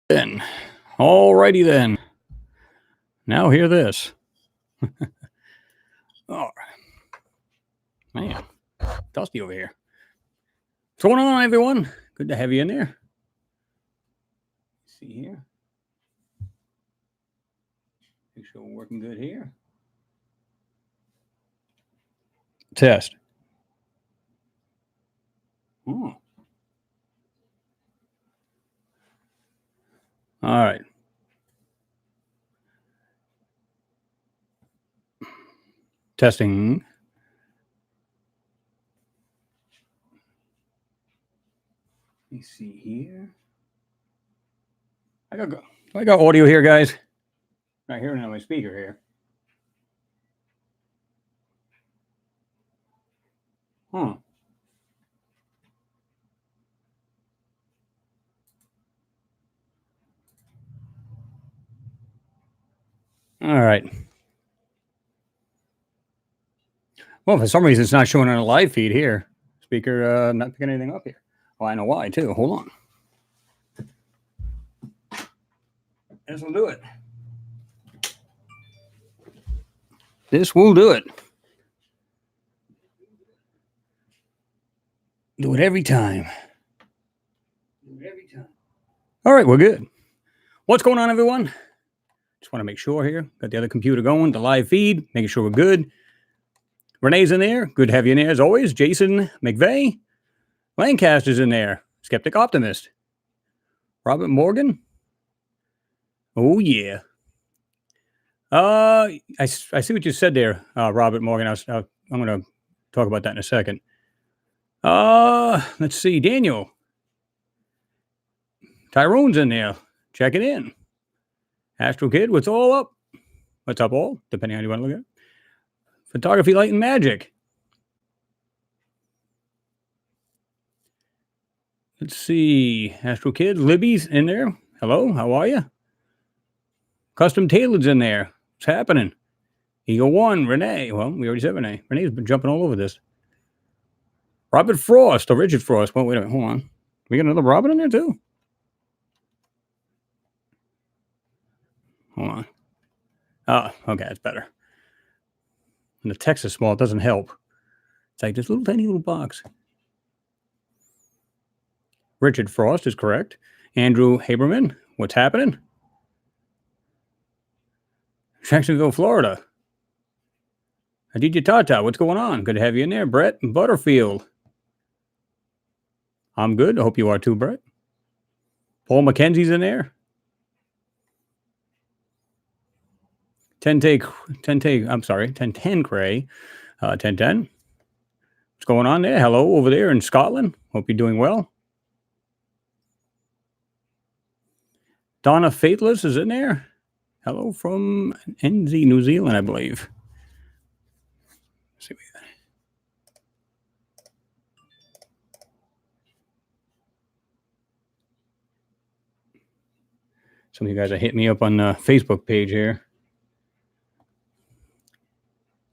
Then, alrighty then. Now hear this. All right. Man, dusty over here. What's going on, everyone? Good to have you in there. Let's see here. Make sure we're working good here. Test. Oh. All right. Testing. Let me see here. I got audio here, guys. Not hearing it on my speaker here. Huh. All right. Well, for some reason, it's not showing on a live feed here. Speaker not picking anything up here. Well, I know why, too. Hold on. This will do it. This will do it. Do it every time. All right, we're good. What's going on, everyone? Just want to make sure here. Got the other computer going, the live feed, making sure we're good. Renee's in there. Good to have you in there, as always. Jason McVeigh. Lancaster's in there. Skeptic Optimist. Robert Morgan. Oh, yeah. I see what you said there, Robert Morgan. I'm going to talk about that in a second. Let's see. Daniel. Tyrone's in there. Check it in. Astro Kid, what's all up? What's up all? Depending on how you want to look at it. Photography, Light, and Magic. Let's see. Astro Kid. Libby's in there. Hello, how are you? Custom Tailored's in there. What's happening? Eagle One, Renee. Well, we already said Renee. Renee's been jumping all over this. Robert Frost, or Richard Frost. Well, wait a minute. Hold on. We got another Robert in there, too? Hold on. Oh, okay. That's better. And the text is small. It doesn't help. It's like this little tiny little box. Richard Frost is correct. Andrew Haberman. What's happening? Jacksonville, Florida. Aditya Tata, what's going on? Good to have you in there. Brett Butterfield. I'm good. I hope you are too, Brett. Paul McKenzie's in there. 1010 Cray. 1010. What's going on there? Hello over there in Scotland. Hope you're doing well. Donna Faithless is in there. Hello from NZ, New Zealand, I believe. Let's see what we got. Some of you guys are hitting me up on the Facebook page here.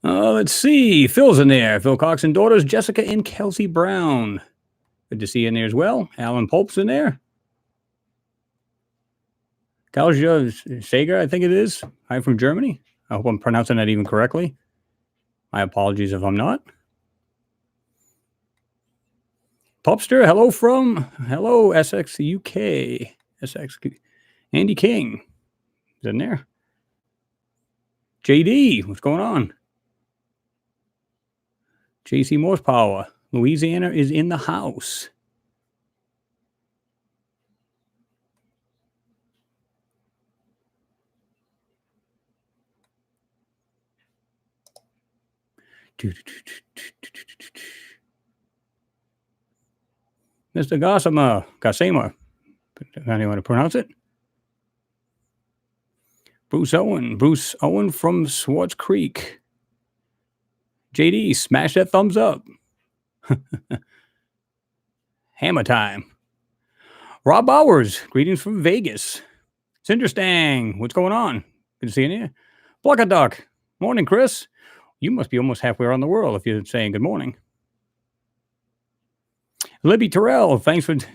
Let's see. Phil's in there. Phil Cox and daughters, Jessica and Kelsey Brown. Good to see you in there as well. Alan Pope's in there. Kalja Sager, I think it is. I'm from Germany. I hope I'm pronouncing that even correctly. My apologies if I'm not. Popster, hello SX UK. SX. Andy King is in there. JD, what's going on? JC Morsepower. Louisiana is in the house. Mr. Gassama, how do you want to pronounce it? Bruce Owen from Swartz Creek. JD, smash that thumbs up. Hammer time. Rob Bowers, greetings from Vegas. Cinderstang, what's going on? Good to see you here. Pluckaduck, morning, Chris. You must be almost halfway around the world if you're saying good morning. Libby Terrell,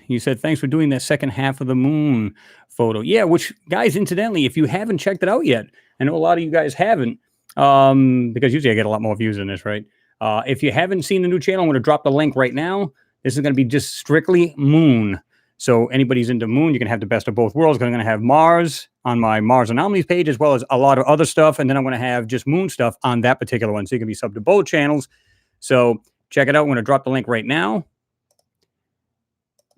you said thanks for doing that second half of the moon photo. Yeah, which guys, incidentally, if you haven't checked it out yet, I know a lot of you guys haven't, because usually I get a lot more views than this, right? If you haven't seen the new channel, I'm going to drop the link right now. This is going to be just strictly moon. So anybody's into moon, you can have the best of both worlds. I'm going to have Mars on my Mars Anomalies page, as well as a lot of other stuff. And then I'm going to have just moon stuff on that particular one. So you can be subbed to both channels. So check it out. I'm going to drop the link right now.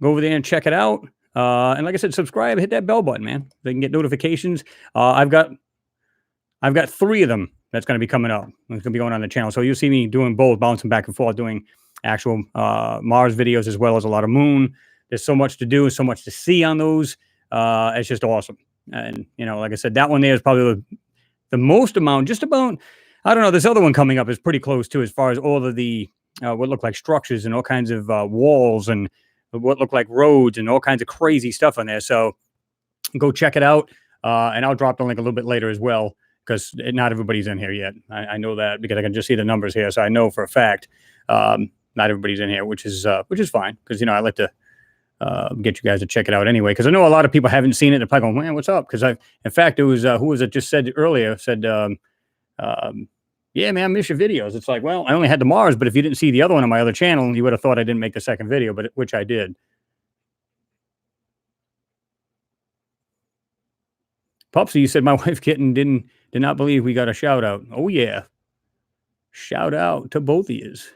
Go over there and check it out. And like I said, subscribe, hit that bell button, man. They can get notifications. I've got 3 of them that's going to be coming up. It's going to be going on the channel. So you'll see me doing both, bouncing back and forth, doing actual Mars videos as well as a lot of moon. There's so much to do, so much to see on those. It's just awesome. And, you know, like I said, that one there is probably the most amount, just about, I don't know, this other one coming up is pretty close too, as far as all of the, what look like structures and all kinds of walls and what look like roads and all kinds of crazy stuff on there. So go check it out. And I'll drop the link a little bit later as well, because not everybody's in here yet. I know that because I can just see the numbers here. So I know for a fact not everybody's in here, which is fine, because, you know, I like to get you guys to check it out anyway, because I know a lot of people haven't seen it. They're probably going, man, what's up? Because in fact, it was, who was it just said earlier, said, yeah, man, I miss your videos. It's like, well, I only had the Mars, but if you didn't see the other one on my other channel, you would have thought I didn't make the second video, but which I did. Popsy, you said my wife Kitten did not believe we got a shout out. Oh yeah. Shout out to both of yous.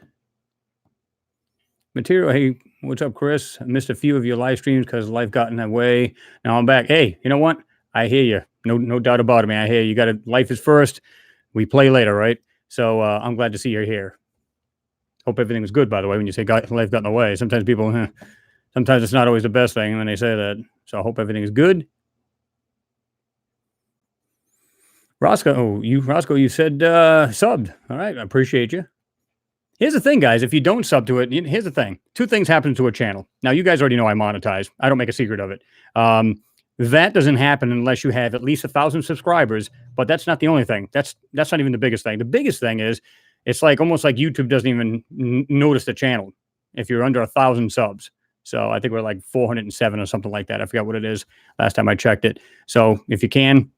Material, hey, what's up, Chris? I missed a few of your live streams because life got in the way. Now I'm back. Hey, you know what? I hear you. No doubt about it, man. I hear you. Life is first. We play later, right? So I'm glad to see you're here. Hope everything was good, by the way, when you say life got in the way. Sometimes people, sometimes it's not always the best thing when they say that. So I hope everything is good. Roscoe, you said subbed. All right, I appreciate you. Here's the thing, guys. If you don't sub to it, here's the thing. 2 things happen to a channel. Now, you guys already know I monetize. I don't make a secret of it. That doesn't happen unless you have at least 1,000 subscribers, but that's not the only thing. That's not even the biggest thing. The biggest thing is it's like almost like YouTube doesn't even notice the channel if you're under 1,000 subs. So I think we're like 407 or something like that. I forgot what it is last time I checked it. So if you can,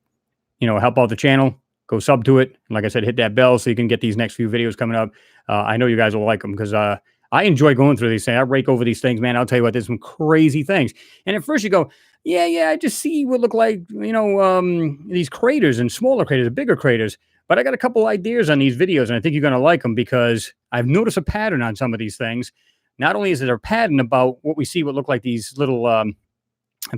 you know, help out the channel, go sub to it. And like I said, hit that bell so you can get these next few videos coming up. I know you guys will like them because I enjoy going through these things. I rake over these things, man. I'll tell you what, there's some crazy things. And at first you go, yeah, I just see what look like, you know, these craters and smaller craters, bigger craters. But I got a couple ideas on these videos, and I think you're going to like them because I've noticed a pattern on some of these things. Not only is there a pattern about what we see what look like these little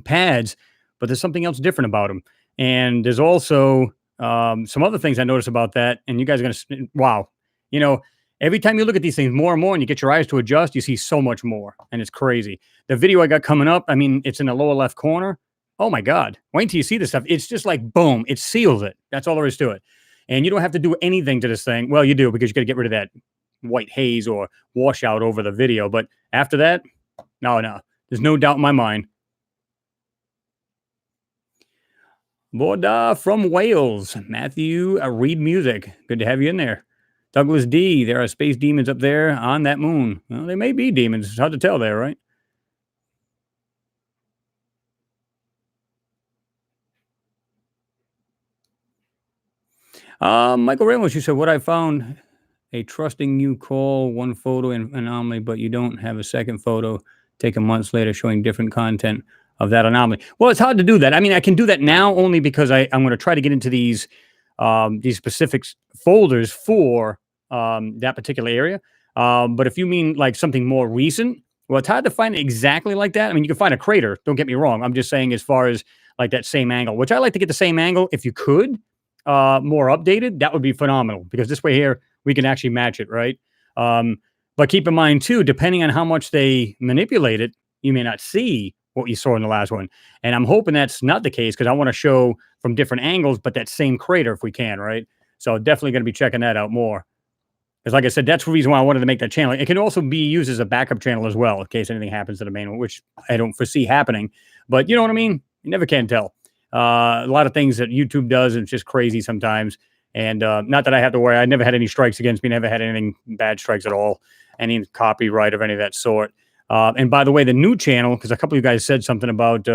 pads, but there's something else different about them. And there's also some other things I noticed about that. And you guys are going to, wow, you know, every time you look at these things more and more and you get your eyes to adjust, you see so much more. And it's crazy. The video I got coming up, I mean, it's in the lower left corner. Oh my God. Wait until you see this stuff. It's just like, boom, it seals it. That's all there is to it. And you don't have to do anything to this thing. Well, you do, because you got to get rid of that white haze or washout over the video. But after that, no, there's no doubt in my mind. Borda from Wales. Matthew, read music. Good to have you in there. Douglas D. There are space demons up there on that moon. Well, they may be demons. It's hard to tell there, right? Michael Ramos, you said, what I found, a trusting you call one photo in anomaly, but you don't have a second photo taken months later showing different content of that anomaly. Well, it's hard to do that. I mean, I can do that now only because I'm going to try to get into these specific folders for that particular area. But if you mean like something more recent, well, it's hard to find exactly like that. I mean, you can find a crater. Don't get me wrong. I'm just saying as far as like that same angle, which I like to get the same angle. If you could, more updated, that would be phenomenal, because this way here, we can actually match it, right? But keep in mind too, depending on how much they manipulate it, you may not see what you saw in the last one. And I'm hoping that's not the case, because I want to show from different angles, but that same crater if we can, right? So definitely going to be checking that out more. Because like I said, that's the reason why I wanted to make that channel. It can also be used as a backup channel as well, in case anything happens to the main one, which I don't foresee happening. But you know what I mean? You never can tell. A lot of things that YouTube does, it's just crazy sometimes. And not that I have to worry. I never had any strikes against me. Never had anything bad strikes at all. Any copyright of any of that sort. And by the way, the new channel, because a couple of you guys said something about,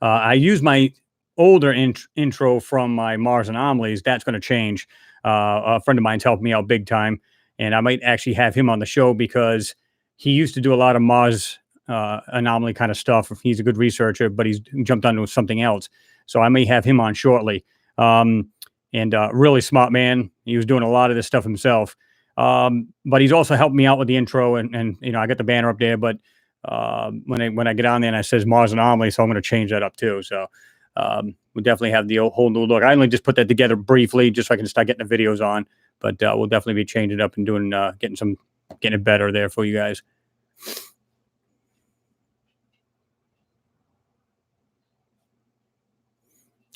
I use my older intro from my Mars anomalies. That's going to change. A friend of mine's helped me out big time, and I might actually have him on the show because he used to do a lot of Mars anomaly kind of stuff. He's a good researcher, but he's jumped onto something else. So I may have him on shortly. And really smart man. He was doing a lot of this stuff himself. But he's also helped me out with the intro, and you know, I got the banner up there. But when I get on there and I says Mars anomaly, so I'm going to change that up too. So we'll definitely have the whole new look. I only just put that together briefly just so I can start getting the videos on. But we'll definitely be changing it up and doing getting it better there for you guys.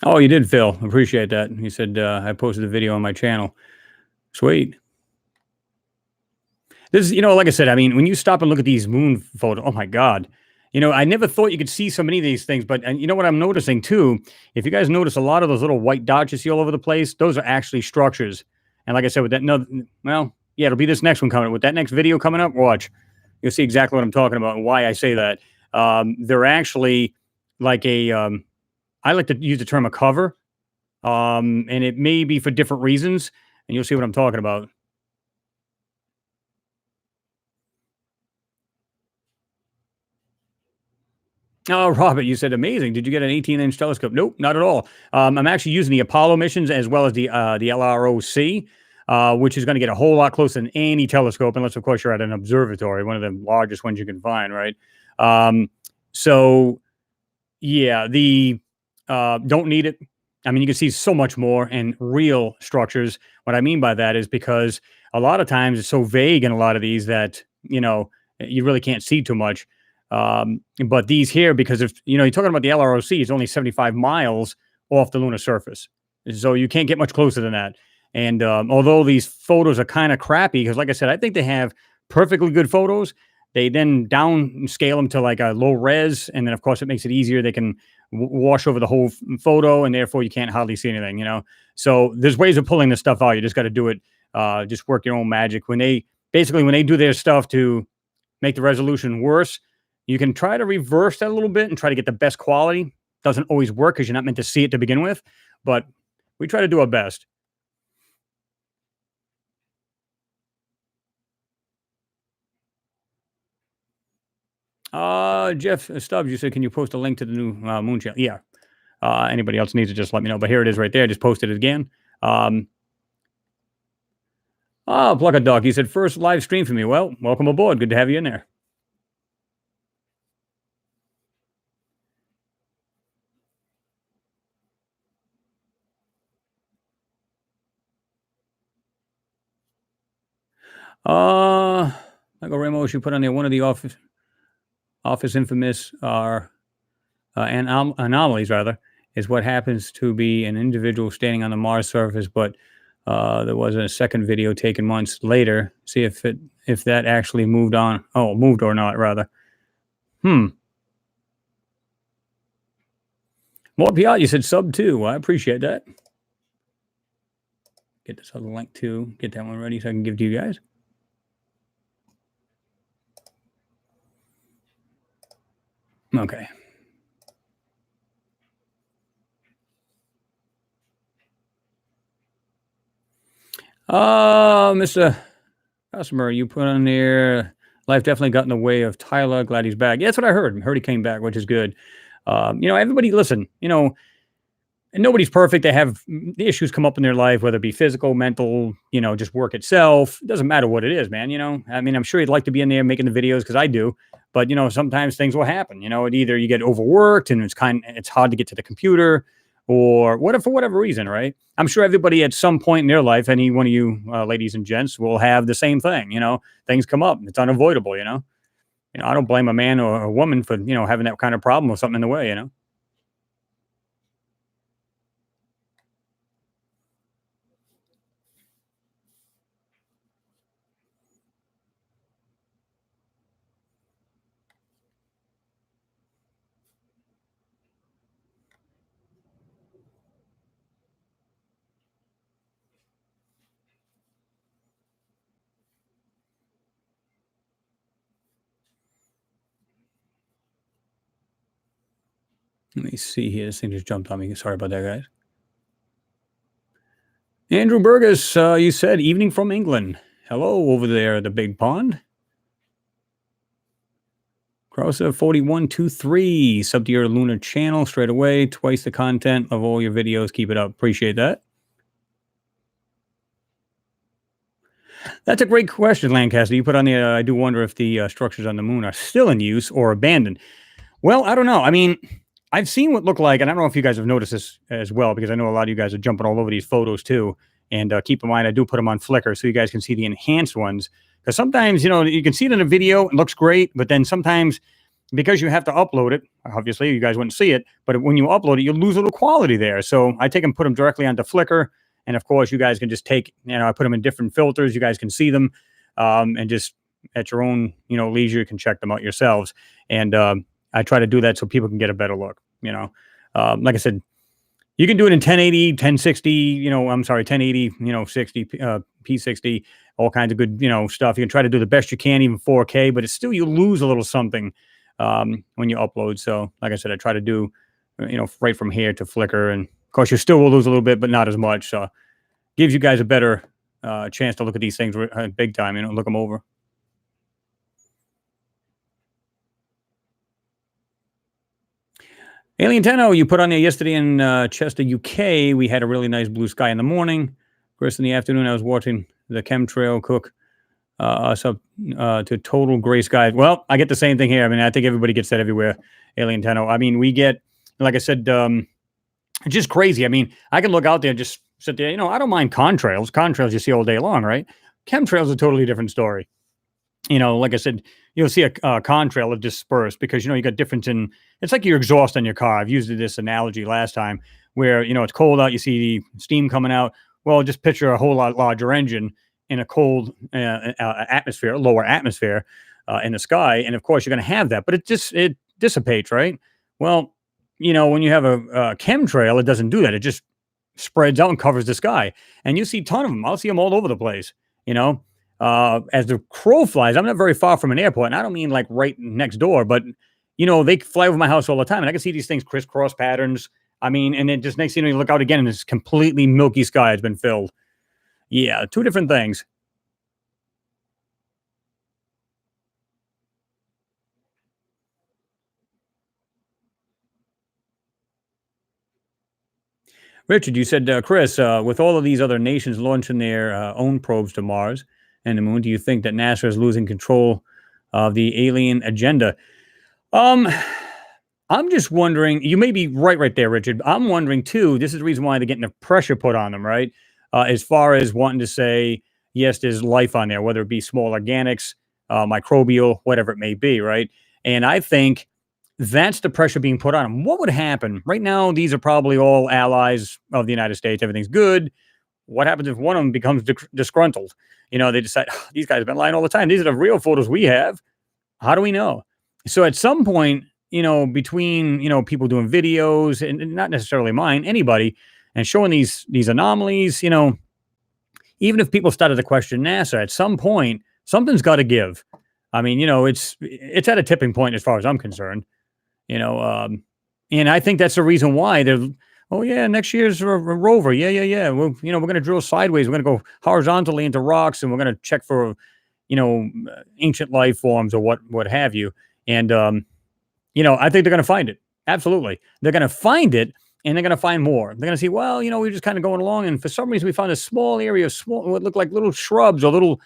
Oh, you did, Phil. Appreciate that. He said I posted a video on my channel. Sweet. This is, you know, like I said, I mean, when you stop and look at these moon photos, oh my God. You know, I never thought you could see so many of these things, but and you know what I'm noticing too? If you guys notice a lot of those little white dots you see all over the place, those are actually structures. And like I said, with that, no, well, yeah, it'll be this next one coming up. With that next video coming up, watch. You'll see exactly what I'm talking about and why I say that. They're actually like I like to use the term a cover, and it may be for different reasons, and you'll see what I'm talking about. Oh, Robert, you said amazing. Did you get an 18-inch telescope? Nope, not at all. I'm actually using the Apollo missions as well as the LROC, which is going to get a whole lot closer than any telescope, unless of course you're at an observatory, one of the largest ones you can find, right? So yeah, the don't need it. I mean, you can see so much more in real structures. What I mean by that is because a lot of times it's so vague in a lot of these that, you know, you really can't see too much. But these here, because if, you know, you're talking about the LROC, it's only 75 miles off the lunar surface. So you can't get much closer than that. And although these photos are kind of crappy, because like I said, I think they have perfectly good photos. They then downscale them to like a low res, and then of course it makes it easier. They can wash over the whole photo, and therefore you can't hardly see anything. You know, so there's ways of pulling this stuff out. You just got to do it. Just work your own magic. When they do their stuff to make the resolution worse, you can try to reverse that a little bit and try to get the best quality. Doesn't always work because you're not meant to see it to begin with, but we try to do our best. Jeff Stubbs, you said, can you post a link to the new Moon channel? Yeah. Anybody else needs to just let me know. But here it is right there. I just posted it again. Pluck a Dog. He said, first live stream for me. Well, welcome aboard. Good to have you in there. Michael Ramos, you put on there one of the office infamous anomalies, rather, is what happens to be an individual standing on the Mars surface, but there was a second video taken months later. See if that actually moved or not, rather. More PR, you said sub 2. Well, I appreciate that. Get this other link too. Get that one ready so I can give to you guys. Okay. Mr. Customer, you put on there. Life definitely got in the way of Tyler. Glad he's back. Yeah, that's what I heard. I heard he came back, which is good. You know, everybody, listen, you know, and nobody's perfect. They have the issues come up in their life, whether it be physical, mental, you know, just work itself. It doesn't matter what it is, man. You know, I mean, I'm sure you'd like to be in there making the videos because I do, but you know, sometimes things will happen. You know, it either you get overworked and it's hard to get to the computer, or whatever for whatever reason, right? I'm sure everybody at some point in their life, any one of you ladies and gents, will have the same thing. You know, things come up. It's unavoidable. You know, I don't blame a man or a woman for having that kind of problem or something in the way. You know. Let me see here. This thing just jumped on me. Sorry about that, guys. Andrew Burgess, you said evening from England. Hello over there at the big pond. Crosser 4123, sub to your lunar channel straight away. Twice the content of all your videos. Keep it up. Appreciate that. That's a great question, Lancaster. You put on the, I do wonder if the structures on the moon are still in use or abandoned. Well, I don't know. I mean, I've seen what look like, and I don't know if you guys have noticed this as well, because I know a lot of you guys are jumping all over these photos too. And keep in mind, I do put them on Flickr so you guys can see the enhanced ones. Because sometimes, you can see it in a video, it looks great, but then sometimes because you have to upload it, obviously you guys wouldn't see it, but when you upload it, you lose a little quality there. So I take and put them directly onto Flickr. And of course, you guys can just take, I put them in different filters. You guys can see them and just at your own, leisure, you can check them out yourselves. And I try to do that so people can get a better look, like I said, you can do it in 1080, 1060, 1080, 60, P60, all kinds of good, stuff. You can try to do the best you can, even 4K, but it's still, you lose a little something when you upload. So like I said, I try to do, right from here to Flickr. And of course, you still will lose a little bit, but not as much. So gives you guys a better chance to look at these things big time, look them over. Alien Tenno, you put on there yesterday in Chester, UK. We had a really nice blue sky in the morning. First in the afternoon, I was watching the chemtrail cook us up to total gray skies. Well, I get the same thing here. I mean, I think everybody gets that everywhere, Alien Tenno. I mean, we get, like I said, just crazy. I mean, I can look out there and just sit there. I don't mind contrails. Contrails you see all day long, right? Chemtrails is a totally different story. Like I said, you'll see a contrail of dispersed because, you got difference in, it's like your exhaust on your car. I've used this analogy last time where, it's cold out, you see the steam coming out. Well, just picture a whole lot larger engine in a cold atmosphere, lower atmosphere in the sky. And of course, you're going to have that, but it dissipates, right? Well, when you have a chemtrail, it doesn't do that. It just spreads out and covers the sky. And you see a ton of them. I'll see them all over the place, as the crow flies. I'm not very far from an airport, and I don't mean like right next door, but they fly over my house all the time, and I can see these things crisscross patterns. I mean, and it just next thing you look out again, and this completely milky sky has been filled. Yeah, two different things. Richard, you said, Chris, with all of these other nations launching their own probes to Mars and the moon, do you think that NASA is losing control of the alien agenda? I'm just wondering, you may be right there, Richard. I'm wondering too, this is the reason why they're getting the pressure put on them, right? As far as wanting to say, yes, there's life on there, whether it be small organics, microbial, whatever it may be, right? And I think that's the pressure being put on them. What would happen? Right now, these are probably all allies of the United States. Everything's good. What happens if one of them becomes disgruntled? They decide, these guys have been lying all the time. These are the real photos we have. How do we know? So at some point, between, people doing videos and not necessarily mine, anybody, and showing these anomalies, even if people started to question NASA, at some point, something's got to give. I mean, it's at a tipping point as far as I'm concerned, and I think that's the reason why they're, oh yeah, next year's a rover. Yeah. We're going to drill sideways. We're going to go horizontally into rocks and we're going to check for, ancient life forms or what have you. And, I think they're going to find it. Absolutely. They're going to find it and they're going to find more. They're going to see, well, we're just kind of going along. And for some reason, we found a small area of what look like little shrubs or little,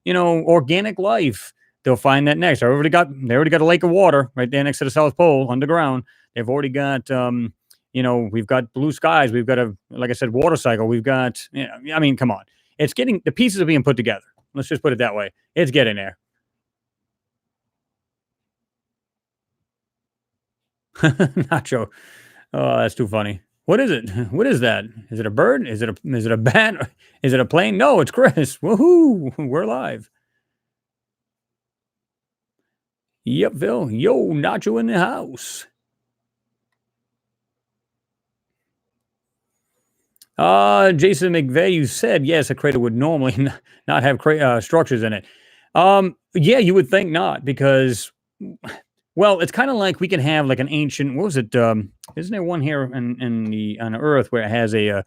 organic life. They'll find that next. They already got a lake of water right there next to the South Pole underground. They've already got, we've got blue skies. We've got like I said, water cycle. We've got, I mean, come on. The pieces are being put together. Let's just put it that way. It's getting there. Nacho. Oh, that's too funny. What is it? What is that? Is it a bird? Is it a bat? Is it a plane? No, it's Chris. Woohoo! We're live. Yep, Phil. Yo, Nacho in the house. Jason McVeigh, you said yes, a crater would normally not have structures in it. Yeah, you would think not, because Well, it's kind of like we can have like an ancient. What was it? Isn't there one here in the on Earth where it has a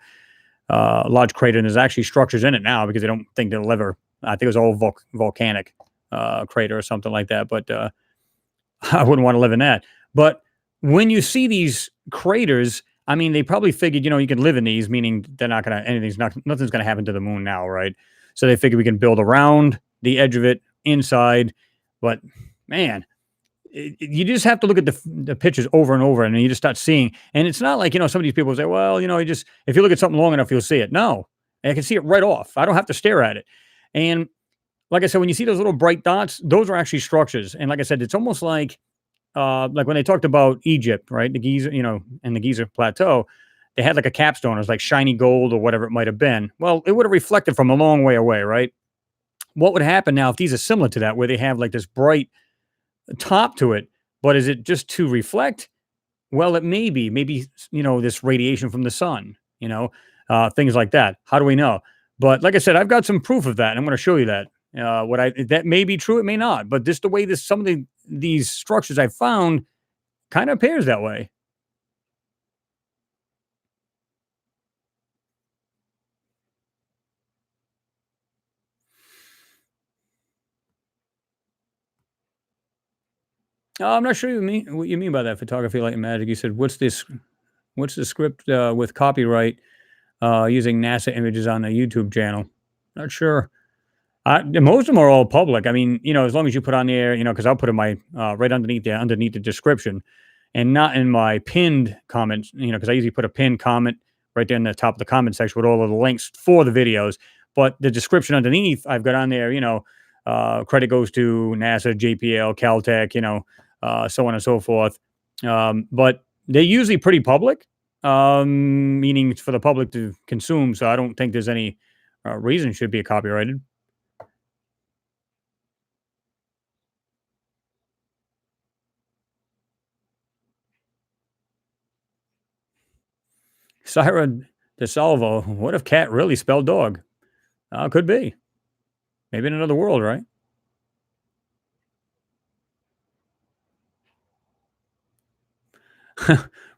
large crater and there's actually structures in it now because they don't think they'll ever. I think it was all volcanic crater or something like that. But I wouldn't want to live in that. But when you see these craters, I mean, they probably figured, you can live in these, meaning they're not going to, nothing's going to happen to the moon now, right? So they figured we can build around the edge of it inside. But man, you just have to look at the pictures over and over, and you just start seeing. And it's not like, some of these people say, well, if you look at something long enough, you'll see it. No, I can see it right off. I don't have to stare at it. And like I said, when you see those little bright dots, those are actually structures. And like I said, it's almost like when they talked about Egypt, right? The Giza, and the Giza Plateau, they had like a capstone. It was like shiny gold or whatever it might have been. Well, it would have reflected from a long way away, right? What would happen now if these are similar to that, where they have like this bright top to it, but is it just to reflect? Well, it may be, this radiation from the sun, things like that. How do we know? But like I said, I've got some proof of that, and I'm going to show you that. That may be true, it may not, but just the way some of these structures I found kind of appears that way. I'm not sure what you mean by that. Photography, light, and magic. You said, what's this? What's the script with copyright using NASA images on a YouTube channel? Not sure. Most of them are all public. I mean, as long as you put on there, because I'll put in my right underneath there, underneath the description, and not in my pinned comments, because I usually put a pinned comment right there in the top of the comment section with all of the links for the videos. But the description underneath, I've got on there, credit goes to NASA, JPL, Caltech, so on and so forth. But they're usually pretty public, meaning it's for the public to consume. So I don't think there's any reason it should be copyrighted. Syra DeSalvo, what if cat really spelled dog? Could be. Maybe in another world, right?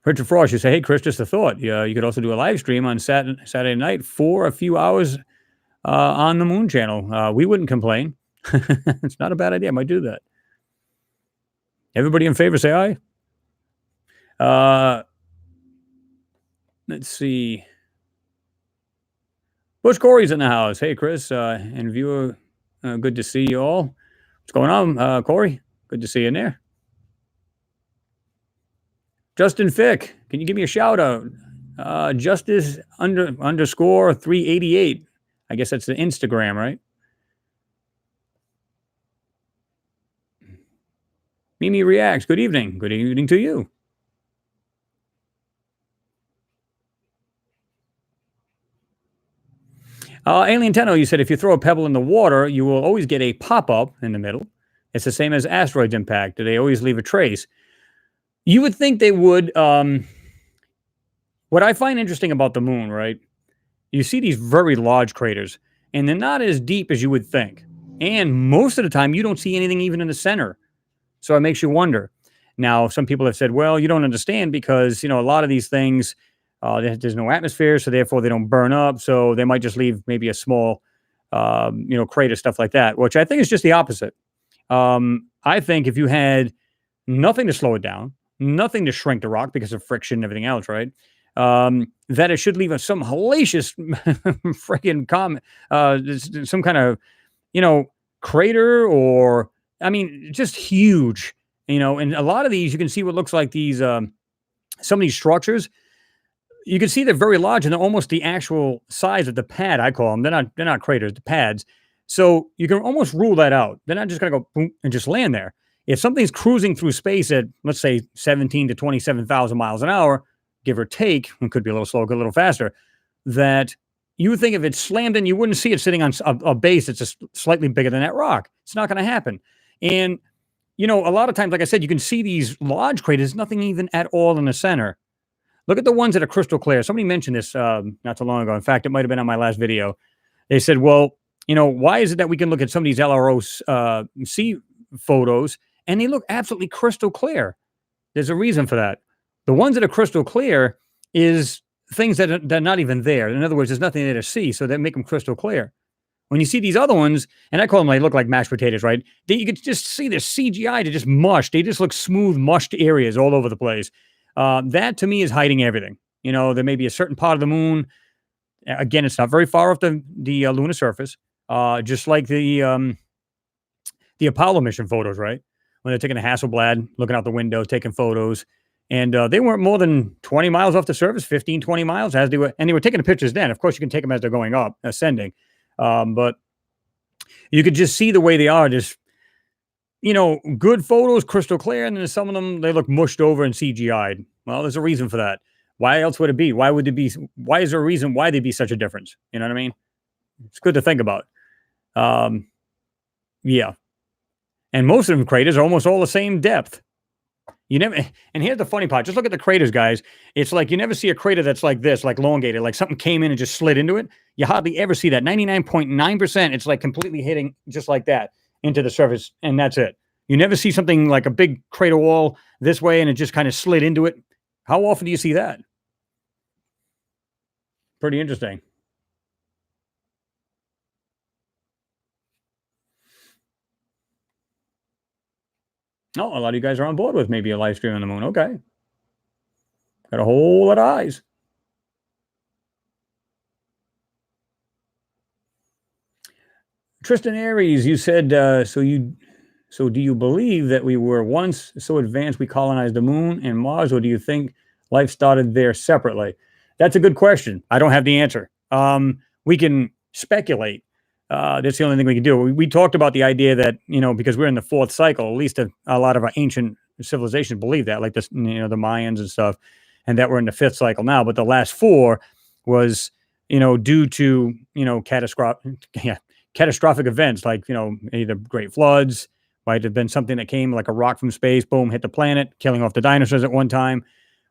Richard Frost, you say, hey, Chris, just a thought. Yeah, you could also do a live stream on Saturday night for a few hours on the Moon channel. We wouldn't complain. It's not a bad idea. I might do that. Everybody in favor, say aye. Let's see. Bush Corey's in the house. Hey, Chris and viewer, good to see you all. What's going on, Corey? Good to see you in there. Justin Fick, can you give me a shout out? Justice underscore 388. I guess that's the Instagram, right? Mimi Reacts. Good evening. Good evening to you. Alien Tenno, you said if you throw a pebble in the water, you will always get a pop-up in the middle. It's the same as asteroids impact. Do they always leave a trace? You would think they would. What I find interesting about the moon, right? You see these very large craters, and they're not as deep as you would think. And most of the time, you don't see anything even in the center. So it makes you wonder. Now, some people have said, well, you don't understand because, a lot of these things, there's no atmosphere, so therefore they don't burn up. So they might just leave maybe a small, crater, stuff like that, which I think is just the opposite. I think if you had nothing to slow it down, nothing to shrink the rock because of friction and everything else, right? That it should leave some hellacious freaking comet, some kind of, crater or, I mean, just huge, and a lot of these, you can see what looks like these, some of these structures, you can see they're very large and they're almost the actual size of the pad, I call them. They're not craters, the pads. So you can almost rule that out. They're not just going to go boom and just land there. If something's cruising through space at, let's say, 17 to 27,000 miles an hour, give or take, it could be a little slower, a little faster, that you would think if it slammed in, you wouldn't see it sitting on a base that's just slightly bigger than that rock. It's not going to happen. And, a lot of times, like I said, you can see these large craters, nothing even at all in the center. Look at the ones that are crystal clear. Somebody mentioned this not too long ago. In fact, it might have been on my last video. They said, well, why is it that we can look at some of these LRO C photos and they look absolutely crystal clear. There's a reason for that. The ones that are crystal clear is things that are not even there. In other words, there's nothing there to see, so that make them crystal clear. When you see these other ones, and I call them, they look like mashed potatoes, right? You could just see the CGI to just mush. They just look smooth, mushed areas all over the place. That to me is hiding everything. There may be a certain part of the moon. Again, it's not very far off the lunar surface. Just like the Apollo mission photos, right? When they're taking a Hasselblad, looking out the window, taking photos. And they weren't more than 20 miles off the surface, 15, 20 miles as they were. And they were taking the pictures then. Of course, you can take them as they're going up, ascending. But you could just see the way they are. Just, good photos, crystal clear. And then some of them, they look mushed over and CGI'd. Well, there's a reason for that. Why else would it be? Why is there a reason why there'd be such a difference? You know what I mean? It's good to think about. Yeah. And most of them craters are almost all the same depth. And here's the funny part. Just look at the craters, guys. It's like you never see a crater that's like this, like elongated, like something came in and just slid into it. You hardly ever see that. 99.9%, it's like completely hitting just like that into the surface, and that's it. You never see something like a big crater wall this way and it just kind of slid into it. How often do you see that? Pretty interesting. Oh, a lot of you guys are on board with maybe a live stream on the moon. Okay. Got a whole lot of eyes. Tristan Aries, you said, so do you believe that we were once so advanced we colonized the moon and Mars, or do you think life started there separately? That's a good question. I don't have the answer. We can speculate. That's the only thing we can do. We talked about the idea that, because we're in the fourth cycle, at least a lot of our ancient civilizations believe that, like this, the Mayans and stuff, and that we're in the fifth cycle now. But the last four was, due to, catastrophic events like, either great floods, might have been something that came like a rock from space, boom, hit the planet, killing off the dinosaurs at one time.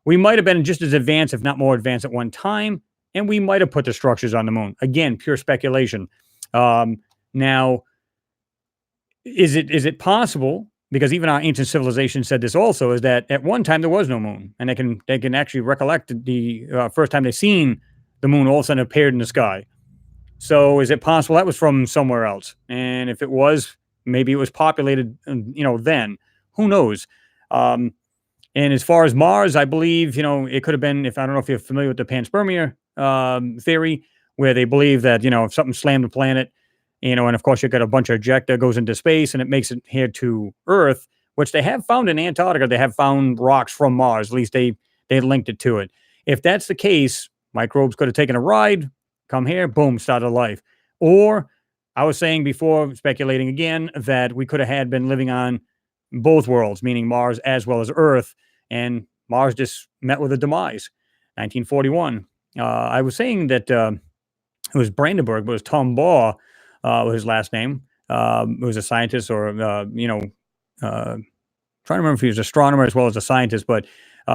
We might have been just as advanced, if not more advanced at one time, and we might have put the structures on the moon. Again, pure speculation. Now, is it possible? Because even our ancient civilization said this also, is that at one time there was no moon, and they can actually recollect the first time they seen the moon all of a sudden appeared in the sky. So is it possible that was from somewhere else? And if it was, maybe it was populated, then. Who knows? And as far as Mars, I believe, it could have been, I don't know if you're familiar with the panspermia theory, where they believe that, if something slammed the planet, and of course you've got a bunch of ejecta goes into space and it makes it here to Earth, which they have found in Antarctica. They have found rocks from Mars. At least they linked it to it. If that's the case, microbes could have taken a ride, come here, boom, started life. Or I was saying before, speculating again, that we could have been living on both worlds, meaning Mars as well as Earth, and Mars just met with a demise. 1941. I was saying that it was Brandenburg, but it was Tom Baugh, was his last name. It was a scientist, or trying to remember if he was an astronomer as well as a scientist, but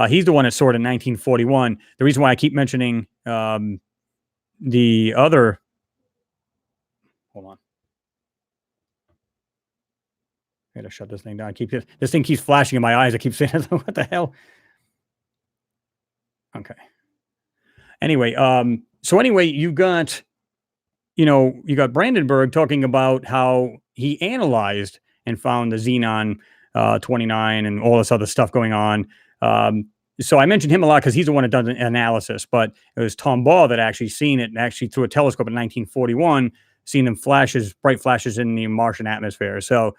he's the one that saw it in 1941. The reason why I keep mentioning the other, hold on, I gotta shut this thing down. This thing keeps flashing in my eyes. I keep saying, what the hell? Okay. Anyway, you got Brandenburg talking about how he analyzed and found the xenon 29 and all this other stuff going on. So I mentioned him a lot because he's the one that done an analysis, but it was Tom Baugh that actually seen it, and actually through a telescope in 1941, seen them bright flashes in the Martian atmosphere. So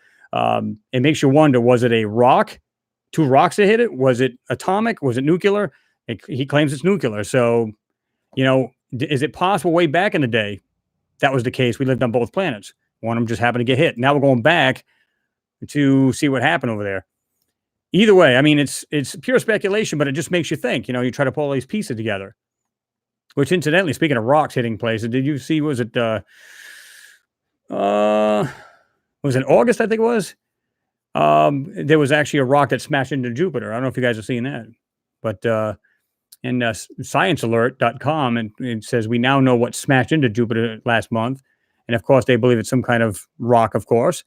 it makes you wonder, was it a rock? Two rocks that hit it? Was it atomic? Was it nuclear? He claims it's nuclear. So, is it possible way back in the day that was the case? We lived on both planets. One of them just happened to get hit. Now we're going back to see what happened over there. Either way, I mean, it's pure speculation, but it just makes you think. You try to pull all these pieces together. Which, incidentally, speaking of rocks hitting places, did you see? Was it in August? I think it was. There was actually a rock that smashed into Jupiter. I don't know if you guys have seen that, but in sciencealert.com, and it says we now know what smashed into Jupiter last month, and of course they believe it's some kind of rock, of course.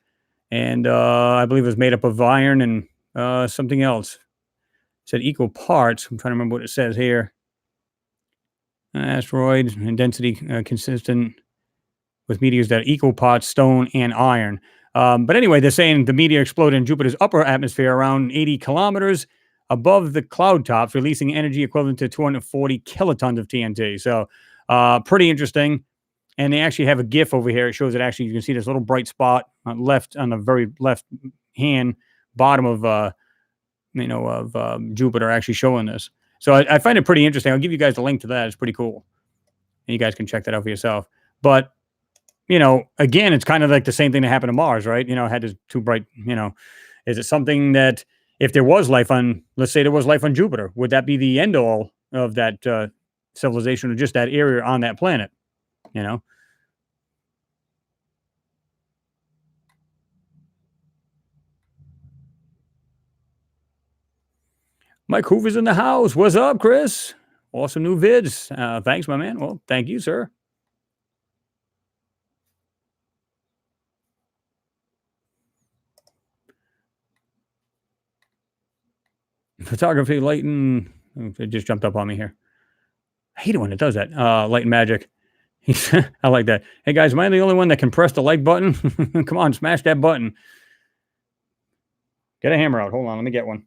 and I believe it was made up of iron and something else. It said equal parts. I'm trying to remember what it says here. Asteroid and density consistent with meteors that are equal parts stone and iron. But anyway, they're saying the meteor exploded in Jupiter's upper atmosphere around 80 kilometers above the cloud tops, releasing energy equivalent to 240 kilotons of TNT. So pretty interesting. And they actually have a GIF over here. It shows it actually, you can see this little bright spot on the very left hand bottom of Jupiter actually showing this. So I find it pretty interesting. I'll give you guys a link to that. It's pretty cool. And you guys can check that out for yourself. But, again, it's kind of like the same thing that happened to Mars, right? It had this too bright, is it something that if there was life on, let's say there was life on Jupiter, would that be the end all of that civilization or just that area on that planet? Mike Hoover's in the house. What's up, Chris? Awesome new vids. Thanks, my man. Well, thank you, sir. Photography, lighting. It just jumped up on me here. I hate it when it does that. Light and magic. I like that. Hey, guys, am I the only one that can press the like button? Come on, smash that button. Get a hammer out. Hold on. Let me get one.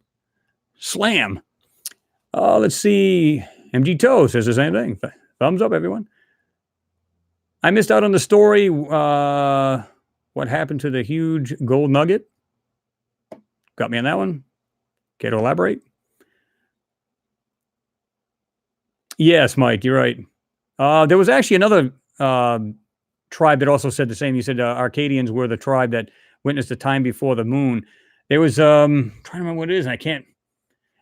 Slam. Let's see. MG Toe says the same thing. Thumbs up, everyone. I missed out on the story. What happened to the huge gold nugget? Got me on that one. Care to elaborate? Yes, Mike, you're right. There was actually another tribe that also said the same. You said Arcadians were the tribe that witnessed the time before the moon. There was trying to remember what it is, and I can't.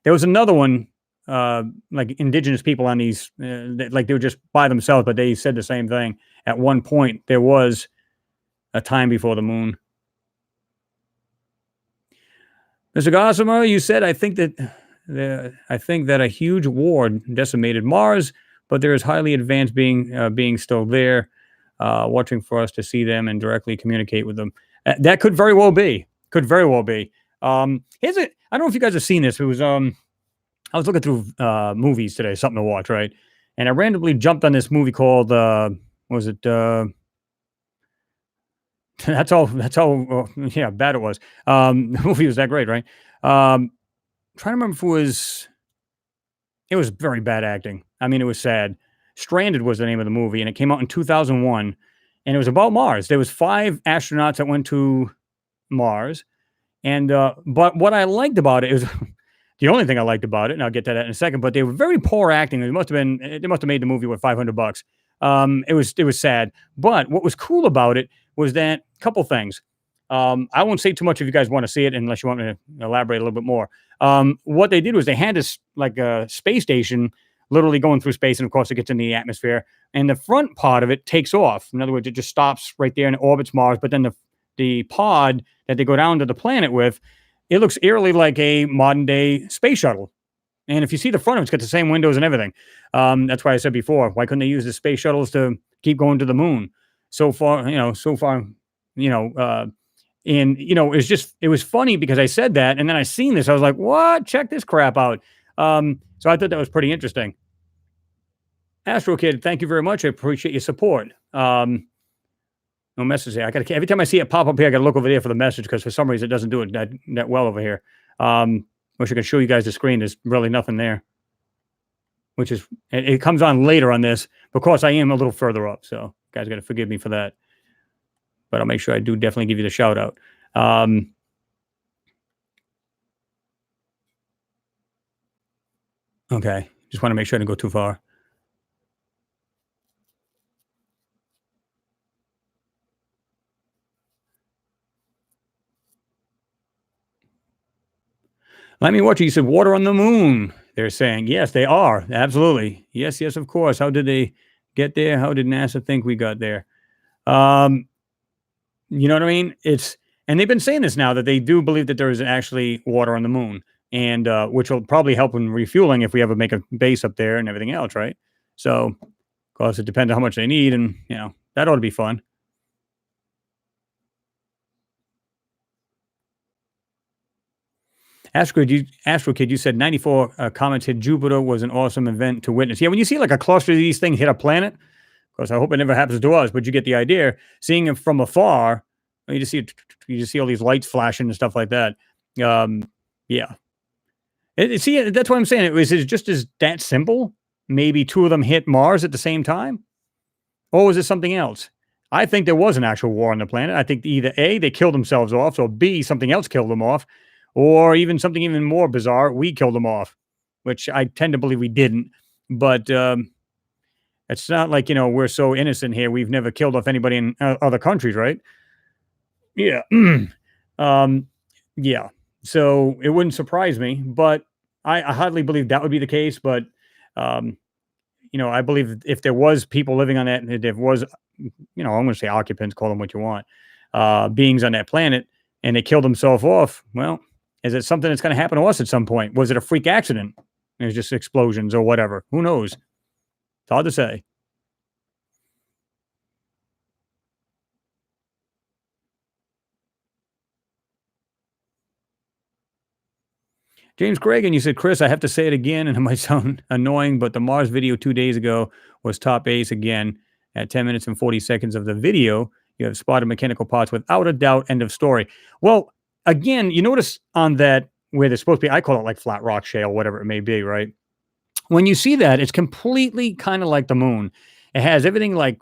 There was another one, like indigenous people on these, like they were just by themselves, but they said the same thing. At one point, there was a time before the moon. Mr. Gossamer, you said I think that a huge war decimated Mars, but there is highly advanced being still there, watching for us to see them and directly communicate with them. That could very well be. Could very well be. I don't know if you guys have seen this. It was I was looking through movies today, something to watch, right? And I randomly jumped on this movie called what was it? That's all. Yeah, bad it was. The movie was that great, right? Trying to remember if it was very bad acting. I mean, it was sad. Stranded was the name of the movie, and it came out in 2001, and it was about Mars. There was 5 astronauts that went to Mars, and but what I liked about it is the only thing I liked about it, and I'll get to that in a second. But they were very poor acting. They must have made the movie with $500. It was sad, but what was cool about it was that couple things. I won't say too much if you guys want to see it, unless you want me to elaborate a little bit more. What they did was they had this like a space station literally going through space, and of course it gets in the atmosphere, and the front part of it takes off. In other words, it just stops right there and it orbits Mars, but then the pod that they go down to the planet with, it looks eerily like a modern day space shuttle. And if you see the front of it, it's got the same windows and everything. That's why I said before, why couldn't they use the space shuttles to keep going to the moon? So far, and it was funny because I said that, and then I seen this. I was like, what? Check this crap out. So I thought that was pretty interesting. Astro Kid, thank you very much. I appreciate your support. No message here. Every time I see it pop up here, I got to look over there for the message because for some reason it doesn't do it that well over here. Wish I could show you guys the screen. There's really nothing there, which is it comes on later on this because I am a little further up. So you guys got to forgive me for that. But I'll make sure I do definitely give you the shout out. Okay. Just want to make sure I didn't go too far. Let me watch it. You said water on the moon. They're saying, yes, they are. Absolutely. Yes, of course. How did they get there? How did NASA think we got there? You know what I mean? And they've been saying this now that they do believe that there is actually water on the moon, and which will probably help in refueling if we ever make a base up there and everything else, right? So, of course, it depends on how much they need, and that ought to be fun. Astro Kid, you said 94 comments hit Jupiter was an awesome event to witness. Yeah, when you see like a cluster of these things hit a planet, of course, I hope it never happens to us, but you get the idea. Seeing it from afar, you just see all these lights flashing and stuff like that. Yeah. See, that's what I'm saying. It just as that simple. Maybe two of them hit Mars at the same time, or was it something else? I think there was an actual war on the planet. I think either A, they killed themselves off, or B, something else killed them off, or even something even more bizarre, we killed them off, which I tend to believe we didn't. But it's not like, we're so innocent here. We've never killed off anybody in other countries, right? Yeah. Yeah. So it wouldn't surprise me, but I hardly believe that would be the case. But, I believe if there was people living on that, if there was, I'm going to say occupants, call them what you want, beings on that planet, and they killed themselves off, well, is it something that's going to happen to us at some point? Was it a freak accident? It was just explosions or whatever. Who knows? It's hard to say. James Craig, and you said, Chris, I have to say it again, and it might sound annoying, but the Mars video 2 days ago was top ace again. At 10 minutes and 40 seconds of the video, you have spotted mechanical parts without a doubt. End of story. Well, again, you notice on that where they're supposed to be, I call it like flat rock shale, whatever it may be, right? When you see that, it's completely kind of like the moon. It has everything like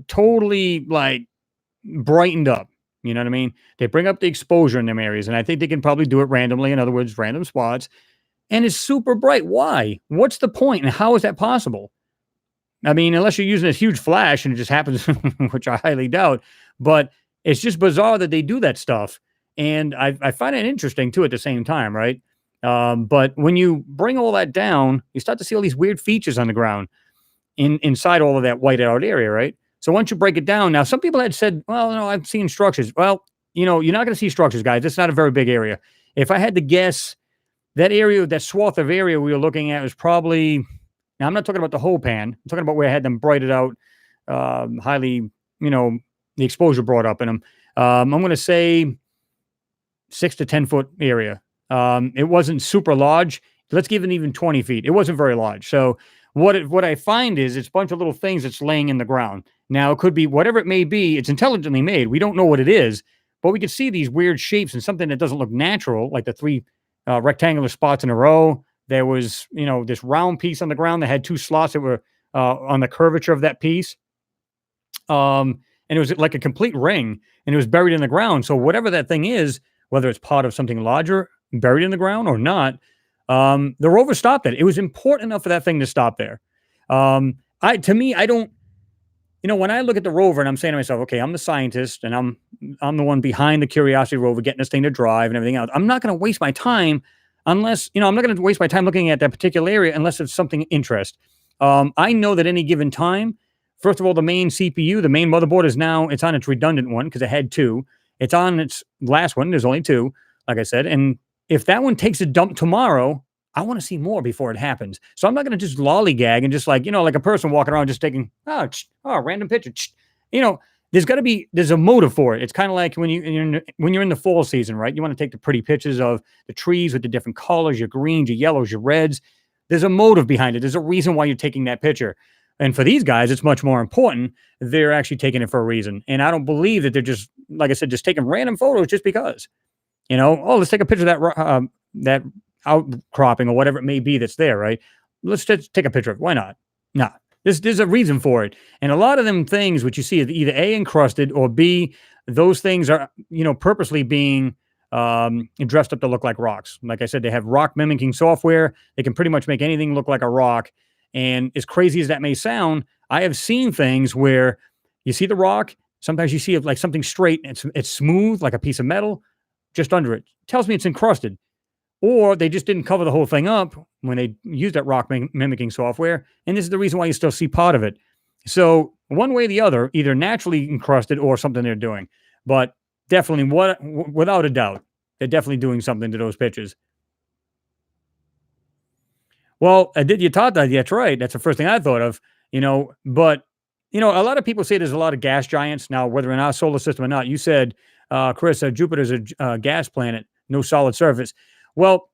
totally like brightened up. You know what I mean? They bring up the exposure in them areas, and I think they can probably do it randomly. In other words, random spots. And it's super bright. Why? What's the point? And how is that possible? I mean, unless you're using a huge flash and it just happens, which I highly doubt, but it's just bizarre that they do that stuff. And I find it interesting too at the same time, right? But when you bring all that down, you start to see all these weird features on the ground inside all of that white out area, right? So once you break it down, now some people had said, well, no, I've seen structures. Well, you're not going to see structures, guys. It's not a very big area. If I had to guess, that area, that swath of area we were looking at was probably, now I'm not talking about the whole pan. I'm talking about where I had them brighted out, highly, the exposure brought up in them. I'm going to say 6 to 10 foot area. It wasn't super large. Let's give it even 20 feet. It wasn't very large. So what I find is it's a bunch of little things that's laying in the ground. Now, it could be whatever it may be. It's intelligently made. We don't know what it is, but we could see these weird shapes and something that doesn't look natural, like the three rectangular spots in a row. There was, this round piece on the ground that had two slots that were on the curvature of that piece. And it was like a complete ring, and it was buried in the ground. So whatever that thing is, whether it's part of something larger buried in the ground or not, the rover stopped it. It was important enough for that thing to stop there. To me, I don't, when I look at the rover and I'm saying to myself, okay, I'm the scientist and I'm the one behind the Curiosity rover getting this thing to drive and everything else. I'm not going to waste my time unless, I'm not going to waste my time looking at that particular area unless it's something interest. I know that any given time, first of all, the main CPU, the main motherboard it's on its redundant one because it had two. It's on its last one. There's only two, like I said. And if that one takes a dump tomorrow, I want to see more before it happens. So I'm not going to just lollygag and just like a person walking around just taking, random picture. There's a motive for it. It's kind of like when you're in the fall season, right? You want to take the pretty pictures of the trees with the different colors, your greens, your yellows, your reds. There's a motive behind it. There's a reason why you're taking that picture. And for these guys, it's much more important. They're actually taking it for a reason. And I don't believe that they're just, like I said, just taking random photos just because. Let's take a picture of that outcropping or whatever it may be that's there, right? Let's just take a picture of it. Why not? Nah. There's a reason for it. And a lot of them things which you see is either A, encrusted, or B, those things are, purposely being dressed up to look like rocks. Like I said, they have rock mimicking software. They can pretty much make anything look like a rock. And as crazy as that may sound, I have seen things where you see the rock. Sometimes you see it like something straight. It's smooth, like a piece of metal, just under it. Tells me it's encrusted. Or they just didn't cover the whole thing up when they used that rock mimicking software. And this is the reason why you still see part of it. So one way or the other, either naturally encrusted or something they're doing. But definitely, without a doubt, they're definitely doing something to those pictures. Well, you taught that. That's right. That's the first thing I thought of, but, a lot of people say there's a lot of gas giants. Now, whether in our solar system or not, you said, Chris, Jupiter's a gas planet, no solid surface. Well,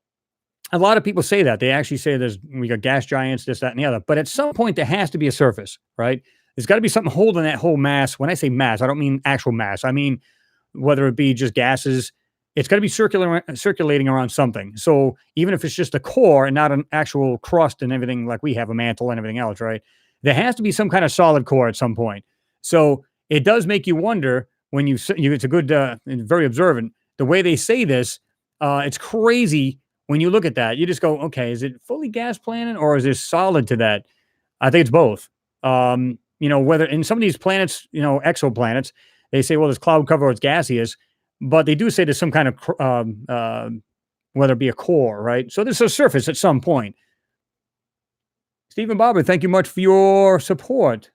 A lot of people say that. They actually say we got gas giants, this, that, and the other. But at some point, there has to be a surface, right? There's got to be something holding that whole mass. When I say mass, I don't mean actual mass. I mean whether it be just gases, it's got to be circulating around something. So even if it's just a core and not an actual crust and everything, like we have a mantle and everything else, right? There has to be some kind of solid core at some point. So it does make you wonder when it's a good, very observant. The way they say this, it's crazy when you look at that. You just go, okay, is it fully gas planet or is there solid to that? I think it's both. Whether in some of these planets, exoplanets, they say, well, there's cloud cover or it's gaseous, but they do say there's some kind of, whether it be a core, right? So there's a surface at some point. Stephen Barber, thank you much for your support.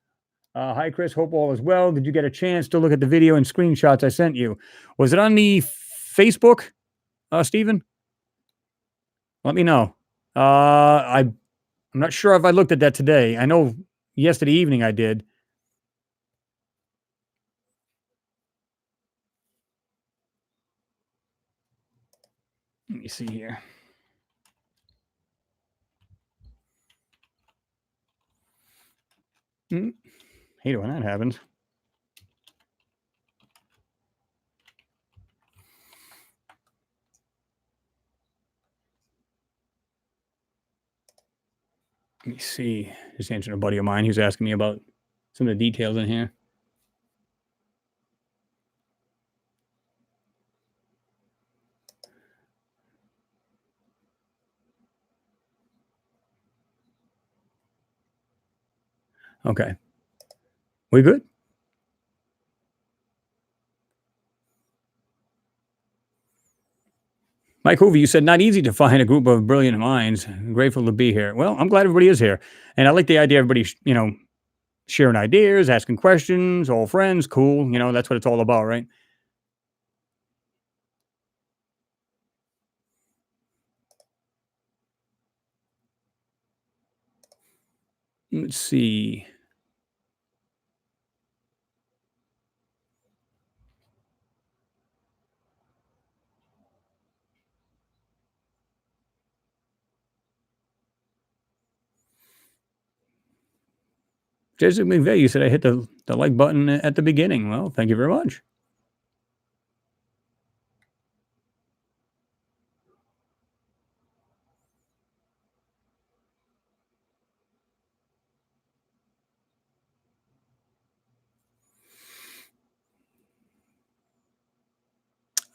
Hi, Chris. Hope all is well. Did you get a chance to look at the video and screenshots I sent you? Was it on the Facebook, Stephen? Let me know. I'm not sure if I looked at that today. I know yesterday evening I did. Let me see here. Hate it when that happens. Let me see. Just answering a buddy of mine who's asking me about some of the details in here. Okay. We good? Mike Hoover, you said not easy to find a group of brilliant minds. I'm grateful to be here. Well, I'm glad everybody is here. And I like the idea of everybody, sharing ideas, asking questions, all friends, cool. That's what it's all about, right? Let's see. Jason McVeigh, you said I hit the like button at the beginning. Well, thank you very much.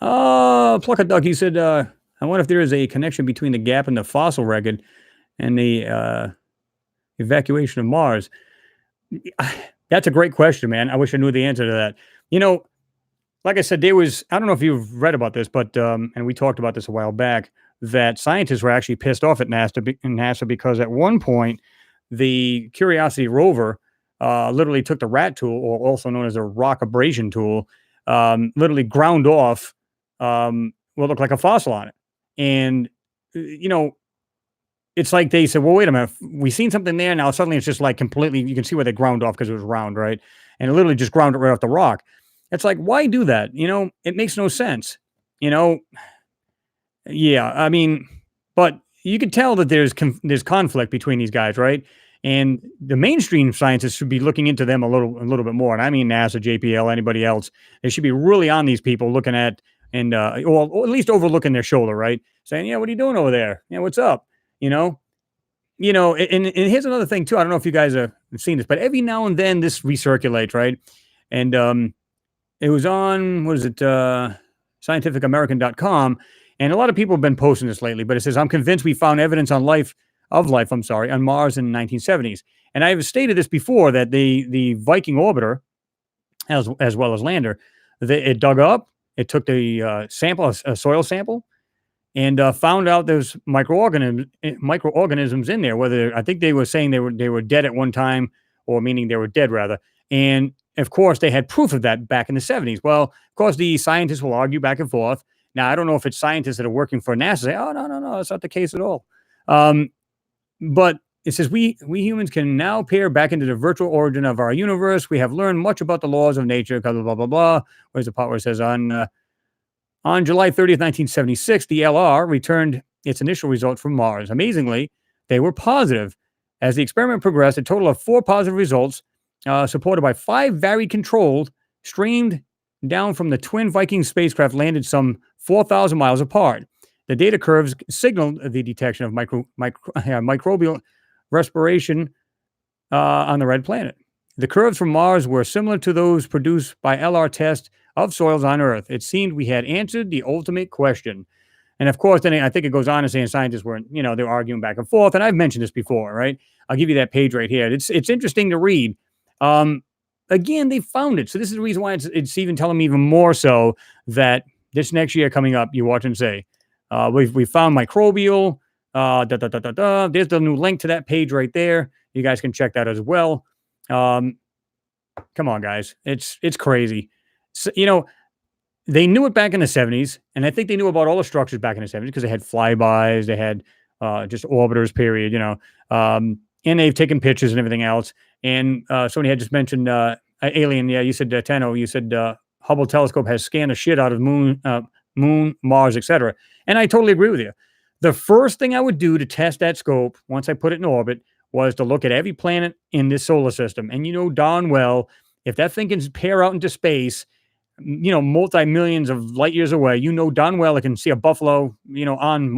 Pluck a duck. He said, I wonder if there is a connection between the gap in the fossil record and the evacuation of Mars. That's a great question, man. I wish I knew the answer to that. Like I said, I don't know if you've read about this, but, and we talked about this a while back, that scientists were actually pissed off at NASA because at one point, the Curiosity rover literally took the rat tool, or also known as a rock abrasion tool, literally ground off what looked like a fossil on it. And, it's like they said, well, wait a minute, we seen something there. Now suddenly it's just like completely, you can see where they ground off because it was round, right? And it literally just ground it right off the rock. It's like, why do that? It makes no sense. Yeah, I mean, but you could tell that there's conflict between these guys, right? And the mainstream scientists should be looking into them a little bit more. And I mean, NASA, JPL, anybody else, they should be really on these people, looking at or at least overlooking their shoulder, right? Saying, yeah, what are you doing over there? Yeah, what's up? And here's another thing too. I don't know if you guys have seen this, but every now and then this recirculates, right? And it was on, what is it, scientificamerican.com. And a lot of people have been posting this lately, but it says, I'm convinced we found evidence on life on Mars in the 1970s. And I've stated this before, that the Viking orbiter, as well as lander, it dug up, it took the sample, a soil sample, and found out there's microorganisms in there. Whether, I think they were saying they were dead at one time, or meaning they were dead rather. And of course, they had proof of that back in the 70s. Well, of course, the scientists will argue back and forth. Now, I don't know if it's scientists that are working for NASA say, oh, no, that's not the case at all. But it says, we humans can now peer back into the virtual origin of our universe. We have learned much about the laws of nature, blah, blah, blah, blah. Where's the part where it says on July 30th, 1976, the LR returned its initial results from Mars. Amazingly, they were positive. As the experiment progressed, a total of 4 positive results, supported by 5 varied controlled, streamed down from the twin Viking spacecraft landed some 4,000 miles apart. The data curves signaled the detection of microbial respiration on the red planet. The curves from Mars were similar to those produced by LR tests of soils on Earth. It seemed we had answered the ultimate question. And of course, then I think it goes on to saying scientists were, they're arguing back and forth. And I've mentioned this before, right? I'll give you that page right here. It's interesting to read. Again, they found it. So this is the reason why it's even telling me even more so that this next year coming up, you watch and say, we found microbial, There's the new link to that page right there. You guys can check that as well. Come on, guys. It's crazy. So, they knew it back in the 70s, and I think they knew about all the structures back in the 70s because they had flybys, they had just orbiters, period, and they've taken pictures and everything else. And somebody had just mentioned alien. Yeah, you said Tenno. You said Hubble telescope has scanned the shit out of moon, Mars, etc. And I totally agree with you. The first thing I would do to test that scope once I put it in orbit was to look at every planet in this solar system. And darn well, if that thing can pair out into space, multi-millions of light years away, darn well it can see a buffalo, on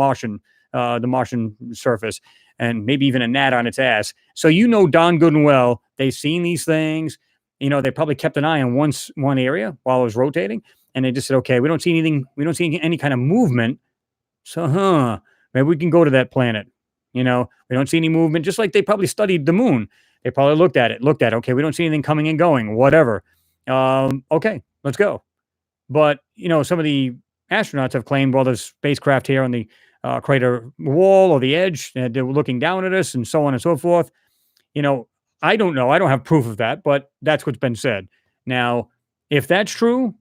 the Martian surface, and maybe even a gnat on its ass. So darn good and well they've seen these things. They probably kept an eye on one area while it was rotating, and they just said, okay, we don't see anything, we don't see any kind of movement. So, maybe we can go to that planet. We don't see any movement, just like they probably studied the moon. They probably looked at it, okay, we don't see anything coming and going, whatever. Okay, let's go. But, some of the astronauts have claimed, well, there's spacecraft here on the crater wall or the edge, and they're looking down at us and so on and so forth. I don't know. I don't have proof of that, but that's what's been said. Now, if that's true,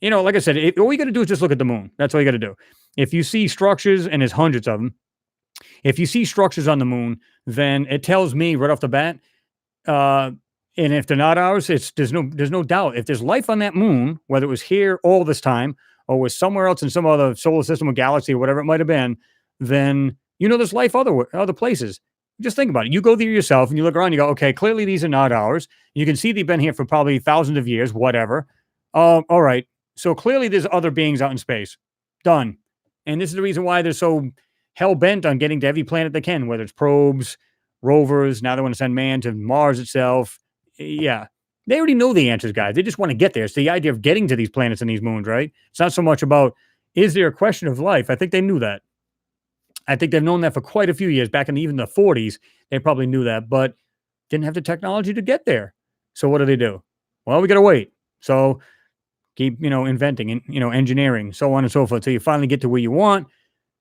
like I said, all you got to do is just look at the moon. That's all you got to do. If you see structures, and there's hundreds of them, if you see structures on the moon, then it tells me right off the bat, and if they're not ours, there's no doubt. If there's life on that moon, whether it was here all this time or was somewhere else in some other solar system or galaxy or whatever it might have been, then there's life other places. Just think about it. You go there yourself and you look around, you go, okay, clearly these are not ours. You can see they've been here for probably thousands of years, whatever. All right. So clearly there's other beings out in space. Done. And this is the reason why they're so hell-bent on getting to every planet they can, whether it's probes, rovers. Now they want to send man to Mars itself. Yeah. They already know the answers, guys. They just want to get there. It's the idea of getting to these planets and these moons, right? It's not so much about, is there a question of life? I think they knew that. I think they've known that for quite a few years. Back in even the 40s, they probably knew that, but didn't have the technology to get there. So what do? Well, we got to wait. So keep, inventing and, engineering, so on and so forth. So you finally get to where you want.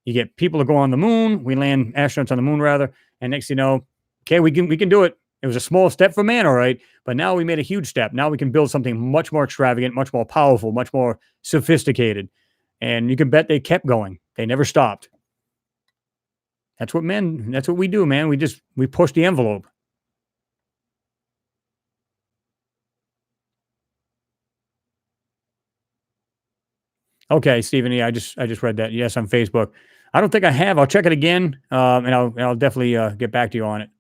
You get people to go on the moon. We land astronauts on the moon, rather. And next, okay, we can do it. It was a small step for man, all right. But now we made a huge step. Now we can build something much more extravagant, much more powerful, much more sophisticated. And you can bet they kept going. They never stopped. That's what we do, man. We push the envelope. Okay, Stephen. Yeah, I just read that. Yes, on Facebook. I don't think I have. I'll check it again, and I'll definitely get back to you on it.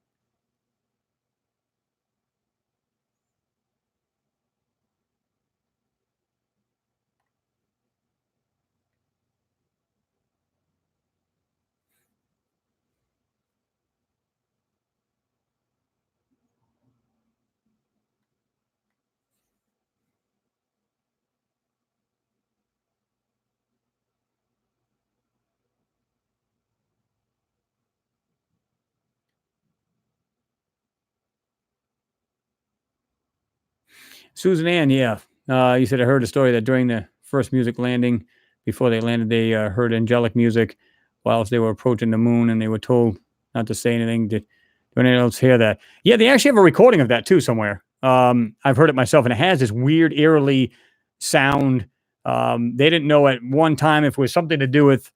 Susan Ann, yeah. You said I heard a story that during the first music landing, before they landed, they heard angelic music whilst they were approaching the moon, and they were told not to say anything. Did anyone else hear that? Yeah, they actually have a recording of that too somewhere. I've heard it myself, and it has this weird, eerily sound. They didn't know at one time if it was something to do with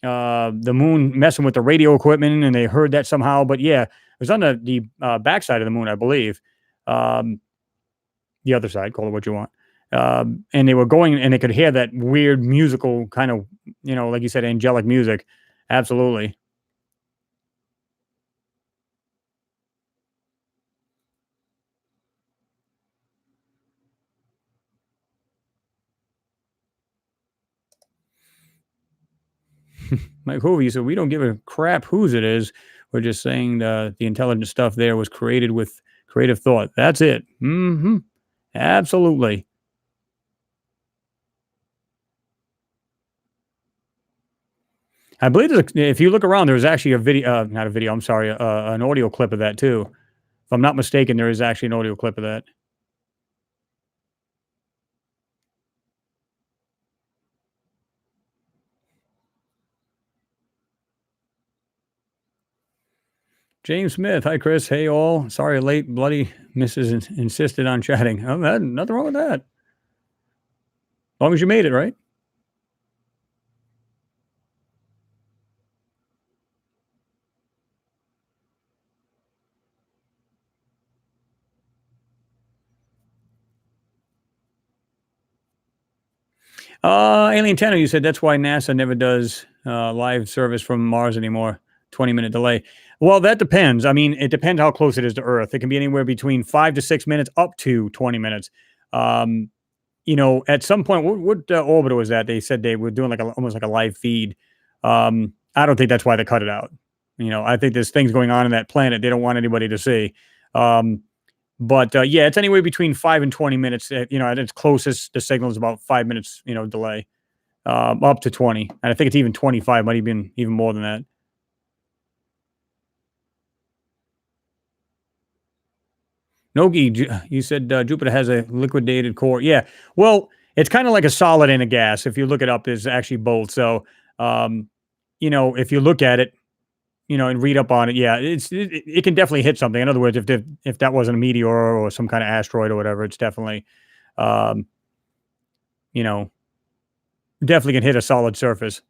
the moon messing with the radio equipment, and they heard that somehow. But yeah, it was on the backside of the moon, I believe. The other side, call it what you want. And they were going, and they could hear that weird musical kind of, like you said, angelic music. Absolutely. Mike Hoover, you said we don't give a crap whose it is. We're just saying the intelligent stuff there was created with creative thought. That's it. Absolutely. I believe if you look around, there's actually a video, not a video, I'm sorry, an audio clip of that too. If I'm not mistaken, there is actually an audio clip of that. James Smith. Hi, Chris. Hey, all. Sorry, late. Bloody Mrs. Insisted on chatting. Oh, nothing wrong with that. As long as you made it, right? Alien Tenor, you said that's why NASA never does live service from Mars anymore. 20-minute delay. Well, that depends. I mean, it depends how close it is to Earth. It can be anywhere between 5 to 6 minutes up to 20 minutes. Um, at some point, what orbiter was that? They said they were doing almost like a live feed. I don't think that's why they cut it out. I think there's things going on in that planet they don't want anybody to see. But yeah, it's anywhere between 5 and 20 minutes. At its closest, the signal is about 5 minutes, delay, up to 20. And I think it's even 25, might even more than that. Nogi, you said Jupiter has a liquidated core. Yeah. Well, it's kind of like a solid and a gas. If you look it up, there's actually both. So, if you look at it, and read up on it, yeah, it can definitely hit something. In other words, if that wasn't a meteor or some kind of asteroid or whatever, it's definitely, um, you know, definitely can hit a solid surface.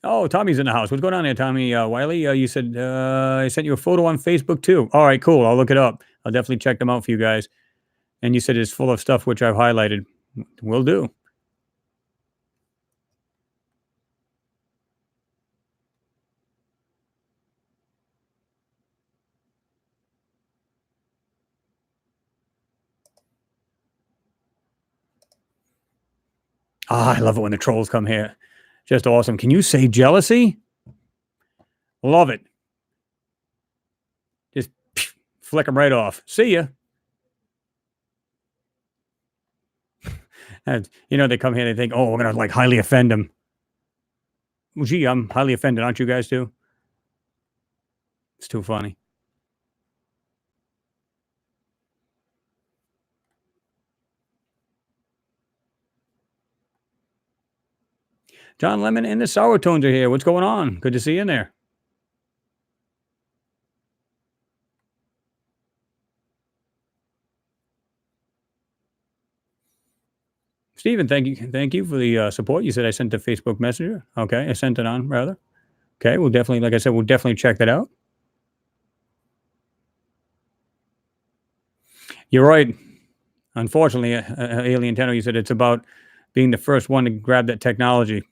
Oh, Tommy's in the house. What's going on there, Tommy Wiley? You said I sent you a photo on Facebook too. All right, cool. I'll look it up. I'll definitely check them out for you guys. And you said it's full of stuff which I've highlighted. Will do. Ah, I love it when the trolls come here. Just awesome. Can you say jealousy? Love it. Just flick them right off. See ya. And, they come here, they think, oh, we're going to highly offend them. Well, gee, I'm highly offended. Aren't you guys too? It's too funny. John Lemon and the Sour Tones are here. What's going on? Good to see you in there. Steven, thank you for the support. You said I sent to Facebook Messenger. Okay, I sent it on rather. Okay, we'll definitely, like I said, we'll definitely check that out. You're right. Unfortunately, Alien Tenor, you said it's about being the first one to grab that technology.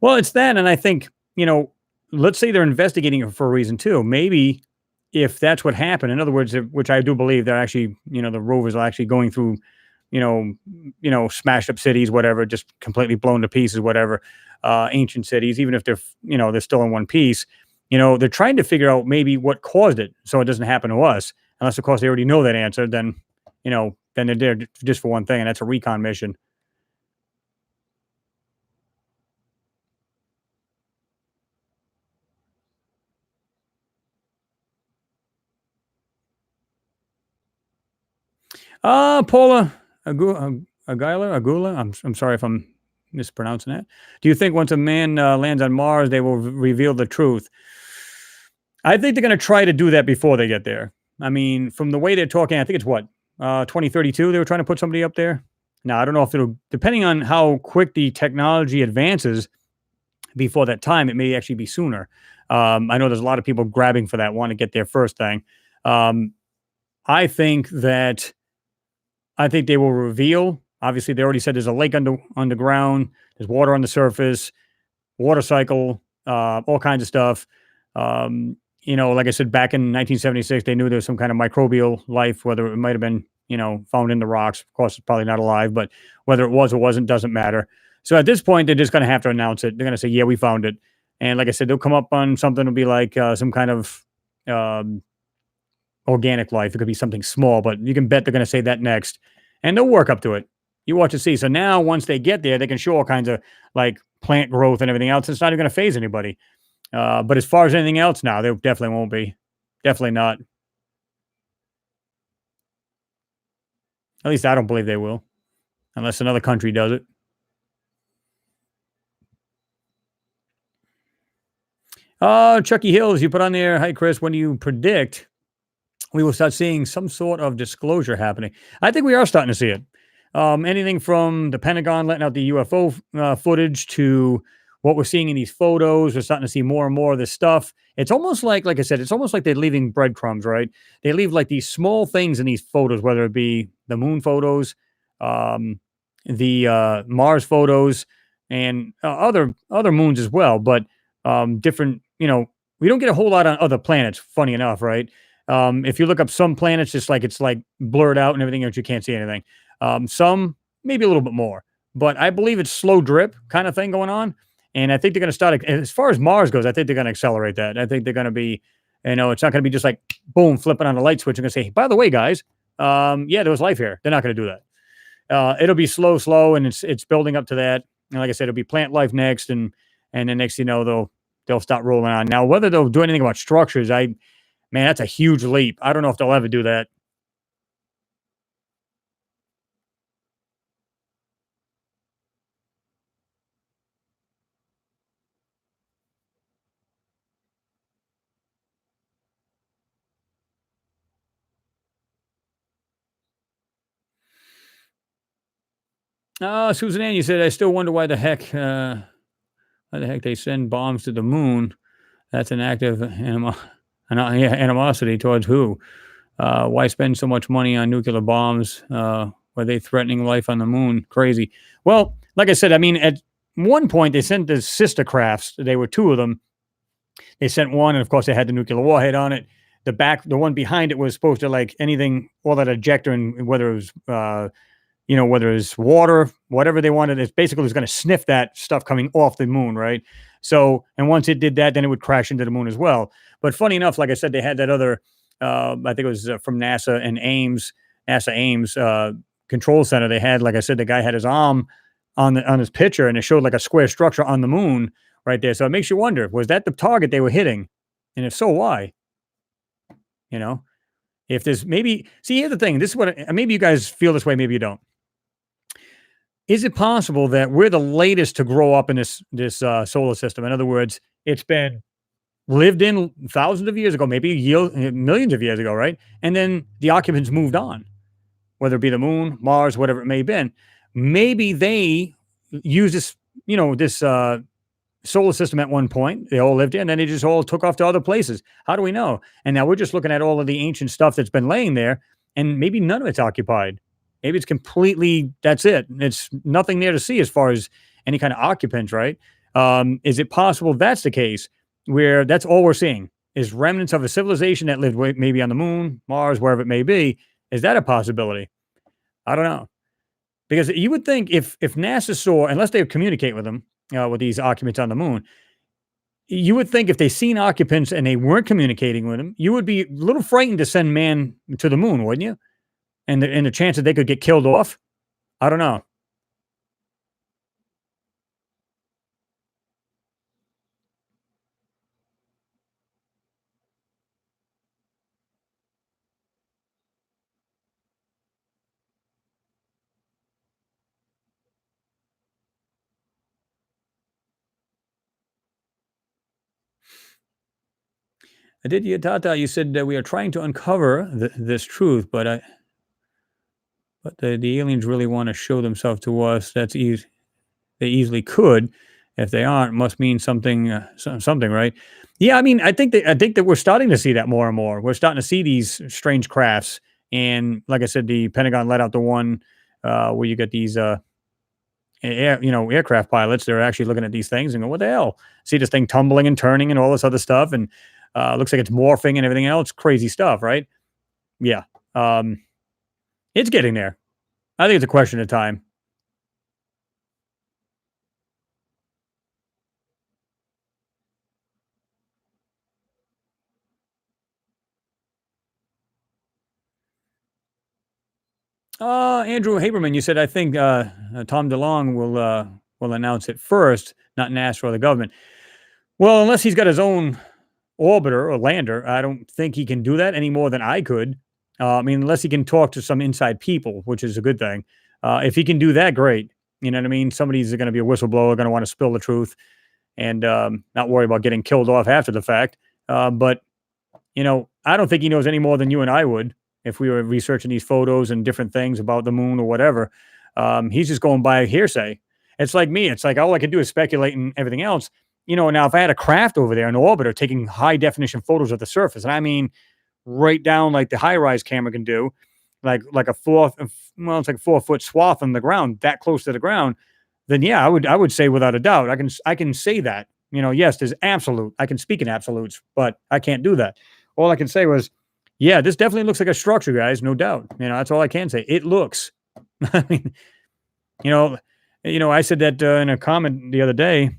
Well, it's that, and I think let's say they're investigating it for a reason too. Maybe if that's what happened, in other words, which I do believe they're actually, the rovers are actually going through, smashed up cities, whatever, just completely blown to pieces, whatever, ancient cities, even if they're still in one piece. They're trying to figure out maybe what caused it, so it doesn't happen to us. Unless, of course, they already know that answer. Then they're there just for one thing, and that's a recon mission. Paula Agula. I'm sorry if I'm mispronouncing that. Do you think once a man lands on Mars, they will reveal the truth? I think they're going to try to do that before they get there. I mean, from the way they're talking, I think it's 2032. They were trying to put somebody up there. Now, I don't know if it'll, depending on how quick the technology advances before that time, it may actually be sooner. I know there's a lot of people grabbing for that, want to get there first thing. Um, I think that I think they will reveal. Obviously, they already said there's a lake underground. There's water on the surface, water cycle, all kinds of stuff. Like I said, back in 1976, they knew there was some kind of microbial life, whether it might have been, found in the rocks. Of course, it's probably not alive, but whether it was or wasn't doesn't matter. So at this point, they're just going to have to announce it. They're going to say, "Yeah, we found it." And like I said, they'll come up on something. It'll be like some kind of um, organic life. It could be something small, but you can bet they're going to say that next, and they'll work up to it. You watch and see. So now, once they get there, they can show all kinds of like plant growth and everything else. It's not even going to phase anybody. But as far as anything else, now they definitely won't be. Definitely not. At least I don't believe they will, unless another country does it. Chucky Hills, you put on there. Hi, Chris. When do you predict we will start seeing some sort of disclosure happening? I think we are starting to see it. Anything from the Pentagon letting out the UFO footage to what we're seeing in these photos. We're starting to see more and more of this stuff. It's almost like I said, it's almost like they're leaving breadcrumbs, right? They leave like these small things in these photos, whether it be the moon photos, um, the Mars photos, and other moons as well. But different, we don't get a whole lot on other planets. Funny enough, right? If you look up some planets, just like it's like blurred out and everything else, you can't see anything. Some maybe a little bit more, but I believe it's slow drip kind of thing going on. And I think they're going to start as far as Mars goes. I think they're going to accelerate that. I think they're going to be, it's not going to be just like boom, flipping on a light switch and going to say, by the way, guys, yeah, there was life here. They're not going to do that. It'll be slow, and it's building up to that. And like I said, it'll be plant life next, and then next, they'll start rolling on. Now, whether they'll do anything about structures, man, that's a huge leap. I don't know if they'll ever do that. Susan Ann, you said I still wonder why the heck they send bombs to the moon. That's an act of animosity towards who? Why spend so much money on nuclear bombs? Were they threatening life on the moon? Crazy. Well, like I said, I mean, at one point they sent the sister crafts. They were two of them. They sent one, and of course they had the nuclear warhead on it. The one behind it was supposed to like anything, all that ejector, and whether it was whether it's water, whatever they wanted, it basically was going to sniff that stuff coming off the moon, right? So, and once it did that, then it would crash into the moon as well. But funny enough, like I said, they had that other, I think it was from NASA and NASA Ames control center. They had, like I said, the guy had his arm on his picture, and it showed like a square structure on the moon right there. So it makes you wonder, was that the target they were hitting? And if so, why? You know, if there's maybe, see, here's the thing. This is what, maybe you guys feel this way, maybe you don't. Is it possible that we're the latest to grow up in this solar system? In other words, it's been lived in thousands of years ago, maybe millions of years ago, right? And then the occupants moved on, whether it be the moon, Mars, whatever it may have been. Maybe they use this solar system at one point. They all lived here, and then they just all took off to other places. How do we know? And now we're just looking at all of the ancient stuff that's been laying there, and maybe none of it's occupied. Maybe it's completely, that's it. It's nothing there to see as far as any kind of occupants, right? Is it possible that's the case, where that's all we're seeing is remnants of a civilization that lived maybe on the moon, Mars, wherever it may be? Is that a possibility? I don't know. Because you would think if NASA saw, unless they communicate with them, with these occupants on the moon, you would think if they seen occupants and they weren't communicating with them, you would be a little frightened to send man to the moon, wouldn't you? And the chance that they could get killed off, I don't know. Aditya Tata, you said that we are trying to uncover this truth, but the aliens really want to show themselves to us. That's easy. They easily could. If they aren't, must mean something, something, right? Yeah, I mean, I think that we're starting to see that more and more. We're starting to see these strange crafts, and like I said, the Pentagon let out the one where you get these aircraft pilots. They're actually looking at these things and go, "What the hell?" See this thing tumbling and turning and all this other stuff, and looks like it's morphing and everything else. Crazy stuff, right? Yeah, um, it's getting there. I think it's a question of time. Andrew Haberman, you said I think Tom DeLong will announce it first, not NASA or the government. Well, unless he's got his own orbiter or lander, I don't think he can do that any more than I could. I mean, unless he can talk to some inside people, which is a good thing. If he can do that, great. You know what I mean? Somebody's going to be a whistleblower, going to want to spill the truth, and not worry about getting killed off after the fact. But I don't think he knows any more than you and I would if we were researching these photos and different things about the moon or whatever. He's just going by hearsay. It's like me. It's like all I can do is speculate and everything else. Now if I had a craft over there, an orbiter taking high definition photos of the surface, and I mean right down like the high rise camera can do, like a well, it's like a 4 foot swath on the ground, that close to the ground, then yeah, I would say without a doubt, I can say that. Yes, there's absolute. I can speak in absolutes, but I can't do that. All I can say was, yeah, this definitely looks like a structure, guys, no doubt. That's all I can say. It looks. I mean, you know, I said that in a comment the other day,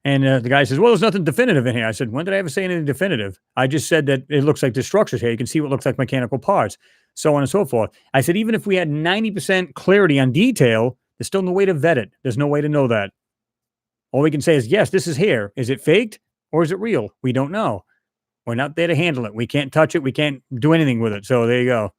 and the guy says, "Well, there's nothing definitive in here." I said, "When did I ever say anything definitive? I just said that it looks like the structures here. You can see what looks like mechanical parts, so on and so forth." I said, "Even if we had 90% clarity on detail, there's still no way to vet it. There's no way to know that. All we can say is, yes, this is here. Is it faked or is it real? We don't know. We're not there to handle it. We can't touch it. We can't do anything with it." So there you go.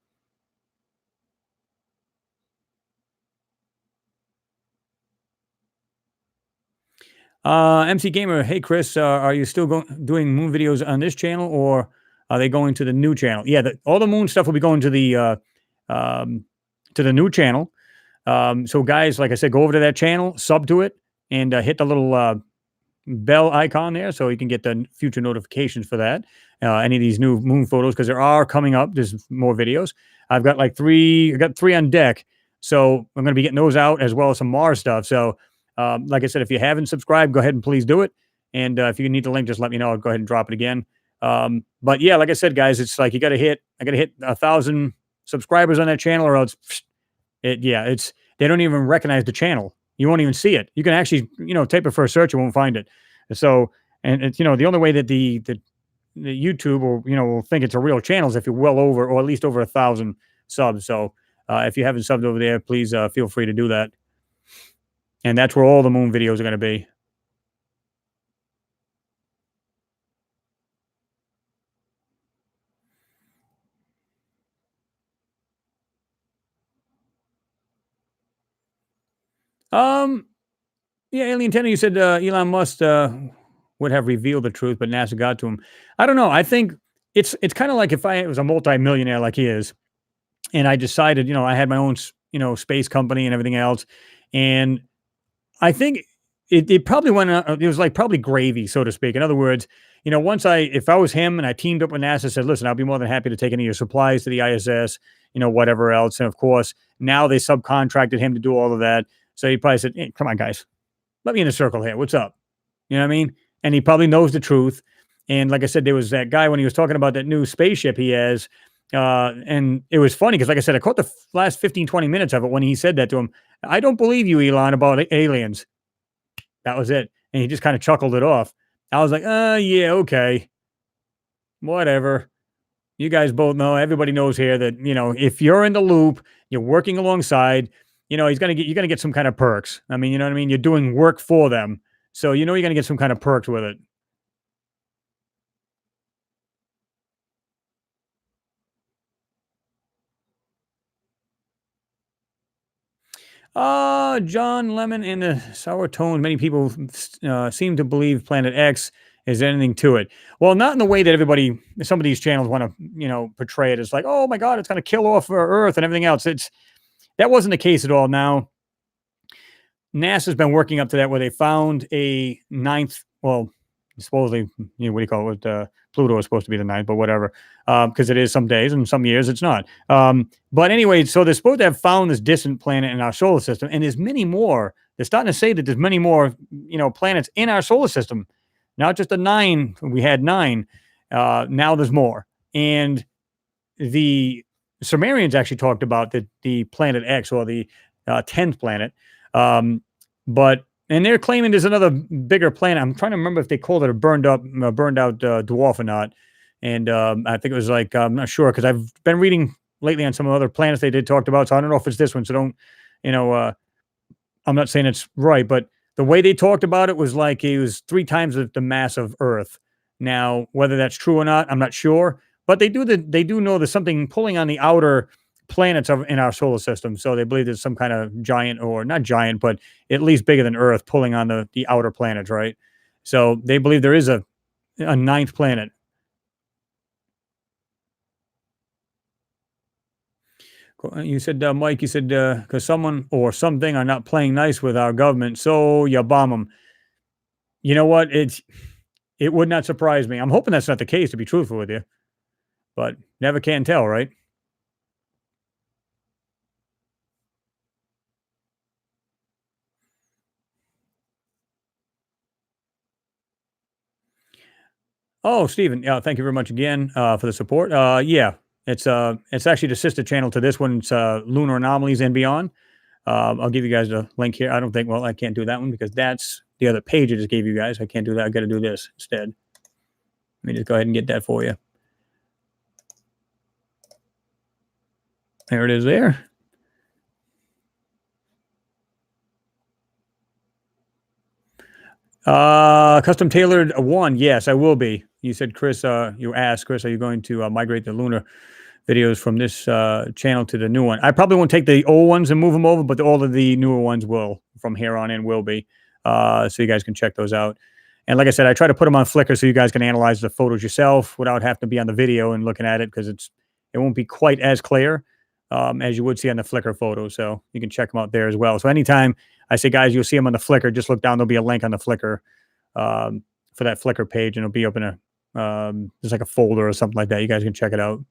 MC Gamer, hey Chris, are you still doing moon videos on this channel, or are they going to the new channel? Yeah, all the moon stuff will be going um, to the new channel. So guys, like I said, go over to that channel, sub to it, and hit the little bell icon there so you can get the future notifications for that. Any of these new moon photos, because there are coming up. There's more videos. I've got like three. I got three on deck, so I'm going to be getting those out as well as some Mars stuff. So, like I said, if you haven't subscribed, go ahead and please do it. And if you need the link, just let me know. I'll go ahead and drop it again. But yeah, like I said, guys, it's like I got to hit 1,000 subscribers on that channel, or else it's they don't even recognize the channel. You won't even see it. You can actually, type it for a search, you won't find it. So, and it's, the only way that the YouTube will think it's a real channel is if you're well over, or at least over 1,000 subs. So, if you haven't subbed over there, please feel free to do that. And that's where all the moon videos are going to be. Um, yeah, Alien Tenor, you said Elon Musk would have revealed the truth, but NASA got to him. I don't know. I think it's kind of like if I was a multimillionaire like he is, and I decided, I had my own, space company and everything else, and I think it probably went. It was like probably gravy, so to speak. In other words, if I was him and I teamed up with NASA, said, "Listen, I'll be more than happy to take any of your supplies to the ISS, whatever else." And of course, now they subcontracted him to do all of that. So he probably said, "Hey, come on, guys, let me in a circle here. What's up?" You know what I mean? And he probably knows the truth. And like I said, there was that guy when he was talking about that new spaceship he has. And it was funny because, like I said, I caught the last 15, 20 minutes of it when he said that to him. "I don't believe you, Elon, about aliens." That was it. And he just kind of chuckled it off. I was like, yeah, okay, whatever. You guys both know, everybody knows here that, if you're in the loop, you're working alongside, you're going to get some kind of perks. I mean, you know what I mean? You're doing work for them. So, you're going to get some kind of perks with it. John Lemon and the sour tone. Many people seem to believe Planet X. Is there anything to it? Well, not in the way that some of these channels want to, portray it as like, oh my God, it's going to kill off Earth and everything else. That wasn't the case at all. Now, NASA's been working up to that where they found a ninth, well, supposedly, what do you call it? Pluto is supposed to be the ninth, but whatever, because it is some days and some years it's not. But anyway, so they're supposed to have found this distant planet in our solar system, and there's many more. They're starting to say that there's many more, planets in our solar system, not just the 9. We had 9. Now there's more, and the Sumerians actually talked about the planet X, or the 10th planet. And they're claiming there's another bigger planet. I'm trying to remember if they called it a burned out dwarf or not. And I think it was like, I'm not sure, because I've been reading lately on some other planets they did talked about. So I don't know if it's this one. So don't, I'm not saying it's right, but the way they talked about it was like it was 3 times the mass of Earth. Now, whether that's true or not, I'm not sure. But they do know there's something pulling on the outer planets in our solar system. So they believe there's some kind of giant, or not giant, but at least bigger than Earth, pulling on the outer planets, right? So they believe there is a 9th planet. You said, Mike, you said, because someone or something are not playing nice with our government, so you bomb them. You know what? It would not surprise me. I'm hoping that's not the case, to be truthful with you. But never can tell, right? Oh, Stephen, yeah, thank you very much again for the support. Yeah, it's actually the sister channel to this one. It's Lunar Anomalies and Beyond. I'll give you guys the link here. I don't think, well, I can't do that one because that's the other page I just gave you guys. I can't do that. I got to do this instead. Let me just go ahead and get that for you. There it is there. Custom tailored one. Yes, I will be. You said, Chris, you asked, Chris, are you going to migrate the lunar videos from this channel to the new one? I probably won't take the old ones and move them over, but all of the newer ones will, from here on in, will be. So you guys can check those out. And like I said, I try to put them on Flickr so you guys can analyze the photos yourself without having to be on the video and looking at it, because it won't be quite as clear as you would see on the Flickr photos. So you can check them out there as well. So anytime I say, guys, you'll see them on the Flickr, just look down. There'll be a link on the Flickr for that Flickr page, and it'll be up in a there's like a folder or something like that. You guys can check it out.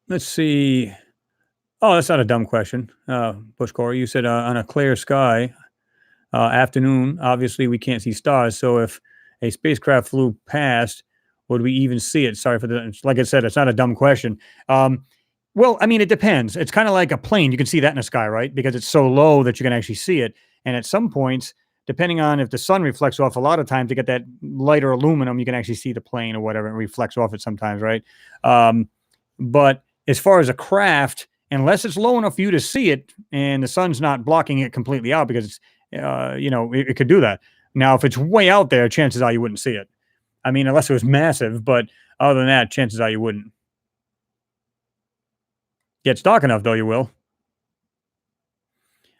Let's see. Oh, that's not a dumb question. Bush Corey, you said on a clear sky afternoon, obviously we can't see stars. So if a spacecraft flew past, would we even see it? Sorry for the, like I said, it's not a dumb question. Well, I mean, it depends. It's kind of like a plane. You can see that in the sky, right? Because it's so low that you can actually see it. And at some points, depending on if the sun reflects off, a lot of times to get that lighter aluminum, you can actually see the plane or whatever. It reflects off it sometimes, right? But as far as a craft, unless it's low enough for you to see it and the sun's not blocking it completely out, because it's, it could do that. Now, if it's way out there, chances are you wouldn't see it. I mean, unless it was massive, but other than that, chances are you wouldn't. Gets dark enough, though, you will.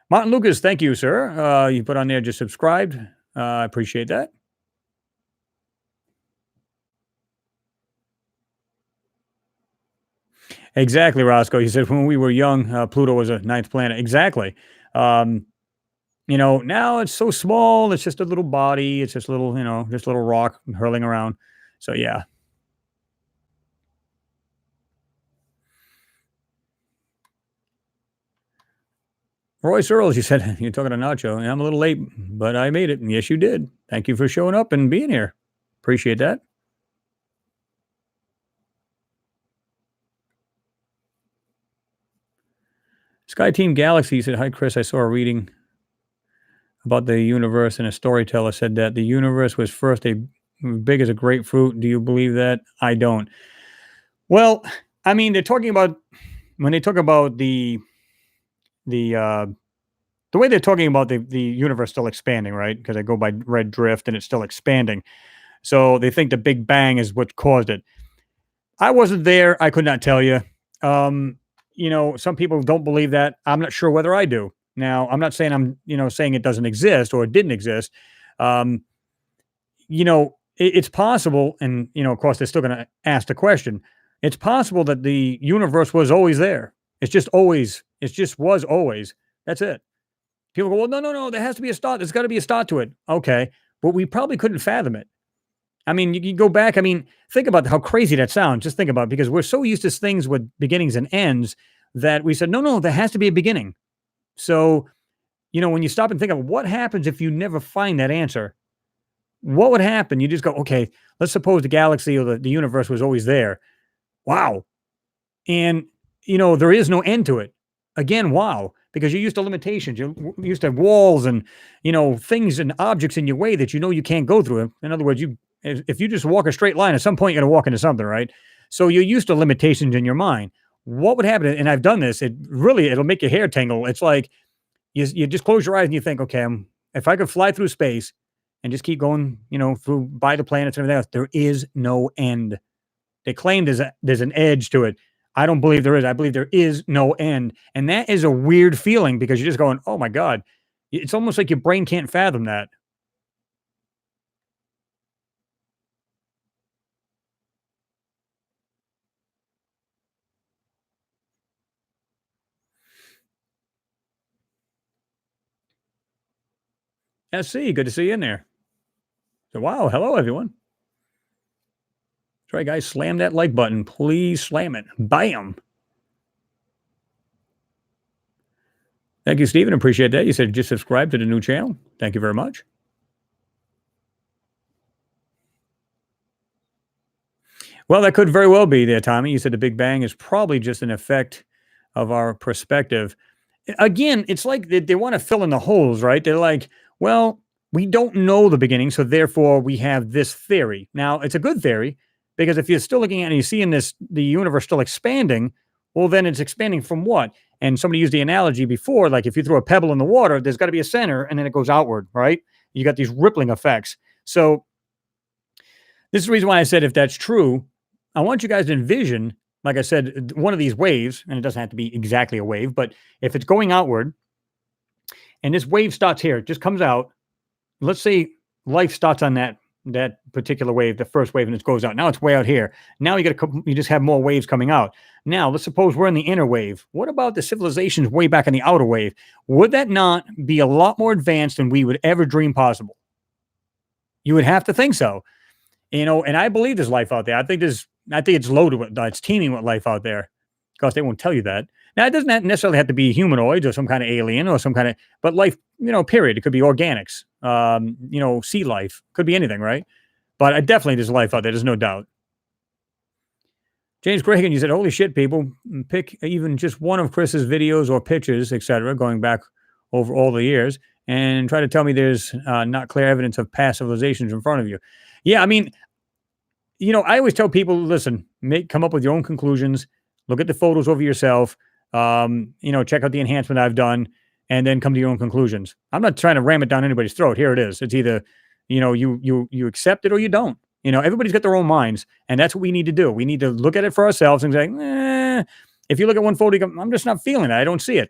Martin Lucas, thank you, sir. You put on there, just subscribed. I appreciate that. Exactly, Roscoe. He said when we were young, Pluto was a 9th planet. Exactly. Now it's so small. It's just a little body. It's just a little, just a little rock hurling around. So, yeah. Royce Earls, you said, you're talking to Nacho. I'm a little late, but I made it. And yes, you did. Thank you for showing up and being here. Appreciate that. Sky Team Galaxy said, hi, Chris. I saw a reading about the universe, and a storyteller said that the universe was first big as a grapefruit. Do you believe that? I don't. Well, I mean, they're talking about, when they talk about the way they're talking about the universe still expanding, right? Because they go by red drift and it's still expanding. So they think the Big Bang is what caused it. I wasn't there. I could not tell you. Some people don't believe that. I'm not sure whether I do. Now, I'm not saying saying it doesn't exist or it didn't exist. Um, it's possible, and of course, they're still going to ask the question. It's possible that the universe was always there. It's just always. It just was always. That's it. People go, well, no, no, no. There has to be a start. There's got to be a start to it. Okay, but we probably couldn't fathom it. I mean, you go back. I mean, think about how crazy that sounds. Just think about it, because we're so used to things with beginnings and ends that we said, no, no, there has to be a beginning. So, when you stop and think of what happens if you never find that answer, what would happen? You just go, okay, let's suppose the galaxy or the universe was always there. Wow. And, there is no end to it. Again, wow. Because you're used to limitations. You're used to walls and, things and objects in your way that you can't go through. In other words, if you just walk a straight line, at some point you're going to walk into something, right? So you're used to limitations in your mind. What would happen? And I've done this. It'll make your hair tingle. It's like you just close your eyes and you think, okay, if I could fly through space and just keep going, through by the planets and everything else, there is no end. They claim there's an edge to it. I don't believe there is. I believe there is no end. And that is a weird feeling, because you're just going, oh my God. It's almost like your brain can't fathom that. SC, good to see you in there. So, wow, hello everyone. That's right, guys. Slam that like button. Please slam it. Bam. Thank you, Stephen. Appreciate that. You said just subscribe to the new channel. Thank you very much. Well, that could very well be there, Tommy. You said the Big Bang is probably just an effect of our perspective. Again, it's like they want to fill in the holes, right? They're like, well, we don't know the beginning, so therefore we have this theory. Now, it's a good theory, because if you're still looking at it and you're seeing the universe still expanding, well, then it's expanding from what? And somebody used the analogy before, like if you throw a pebble in the water, there's got to be a center and then it goes outward, right? You got these rippling effects. So this is the reason why I said, if that's true, I want you guys to envision, like I said, one of these waves, and it doesn't have to be exactly a wave, but if it's going outward and this wave starts here, it just comes out. Let's say life starts on that particular wave, the first wave, and it goes out. Now it's way out here. Now you just have more waves coming out. Now let's suppose we're in the inner wave. What about the civilizations way back in the outer wave? Would that not be a lot more advanced than we would ever dream possible? You would have to think so. And I believe there's life out there. I think it's loaded with, it's teeming with life out there. Of course, they won't tell you that. Now, it doesn't necessarily have to be humanoids or some kind of alien or some kind of, but life, period. It could be organics, sea life, could be anything, right? But definitely there's life out there. There's no doubt. James Gregan, you said, holy shit, people, pick even just one of Chris's videos or pictures, etc., going back over all the years, and try to tell me there's not clear evidence of past civilizations in front of you. Yeah, I mean, I always tell people, listen, come up with your own conclusions, look at the photos over yourself, check out the enhancement I've done, and then come to your own conclusions. I'm not trying to ram it down anybody's throat. Here it is. It's either, you accept it or you don't. Everybody's got their own minds, and that's what we need to do. We need to look at it for ourselves and say, if you look at one photo, you go, I'm just not feeling it. I don't see it.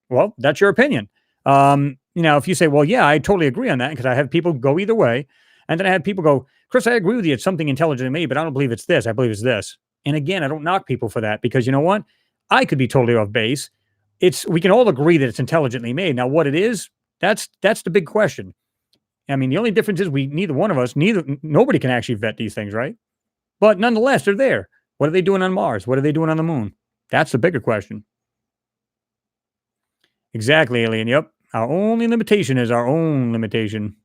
Well, that's your opinion. If you say, well, yeah, I totally agree on that, because I have people go either way. And then I had people go, Chris, I agree with you. It's something intelligent in me, but I don't believe it's this. I believe it's this. And again, I don't knock people for that, because you know what? I could be totally off base. We can all agree that it's intelligently made. Now, what it is, that's the big question. I mean, the only difference is nobody can actually vet these things, right? But nonetheless, they're there. What are they doing on Mars? What are they doing on the moon? That's the bigger question. Exactly, Alien. Yep. Our only limitation is our own limitation.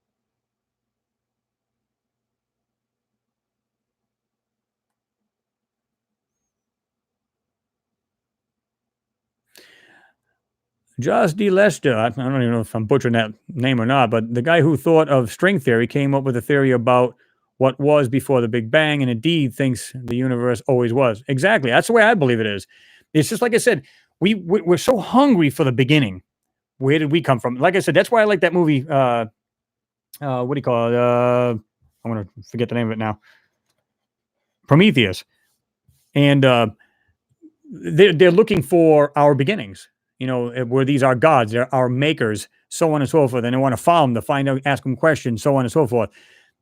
Joss D. Lester, I don't even know if I'm butchering that name or not, but the guy who thought of string theory came up with a theory about what was before the Big Bang, and indeed thinks the universe always was. Exactly. That's the way I believe it is. It's just like I said, we're so hungry for the beginning. Where did we come from? Like I said, that's why I like that movie. What do you call it? I want to forget the name of it now. Prometheus. And they're looking for our beginnings. were these our gods, they're our makers, so on and so forth. And they want to follow them to find out, ask them questions, so on and so forth.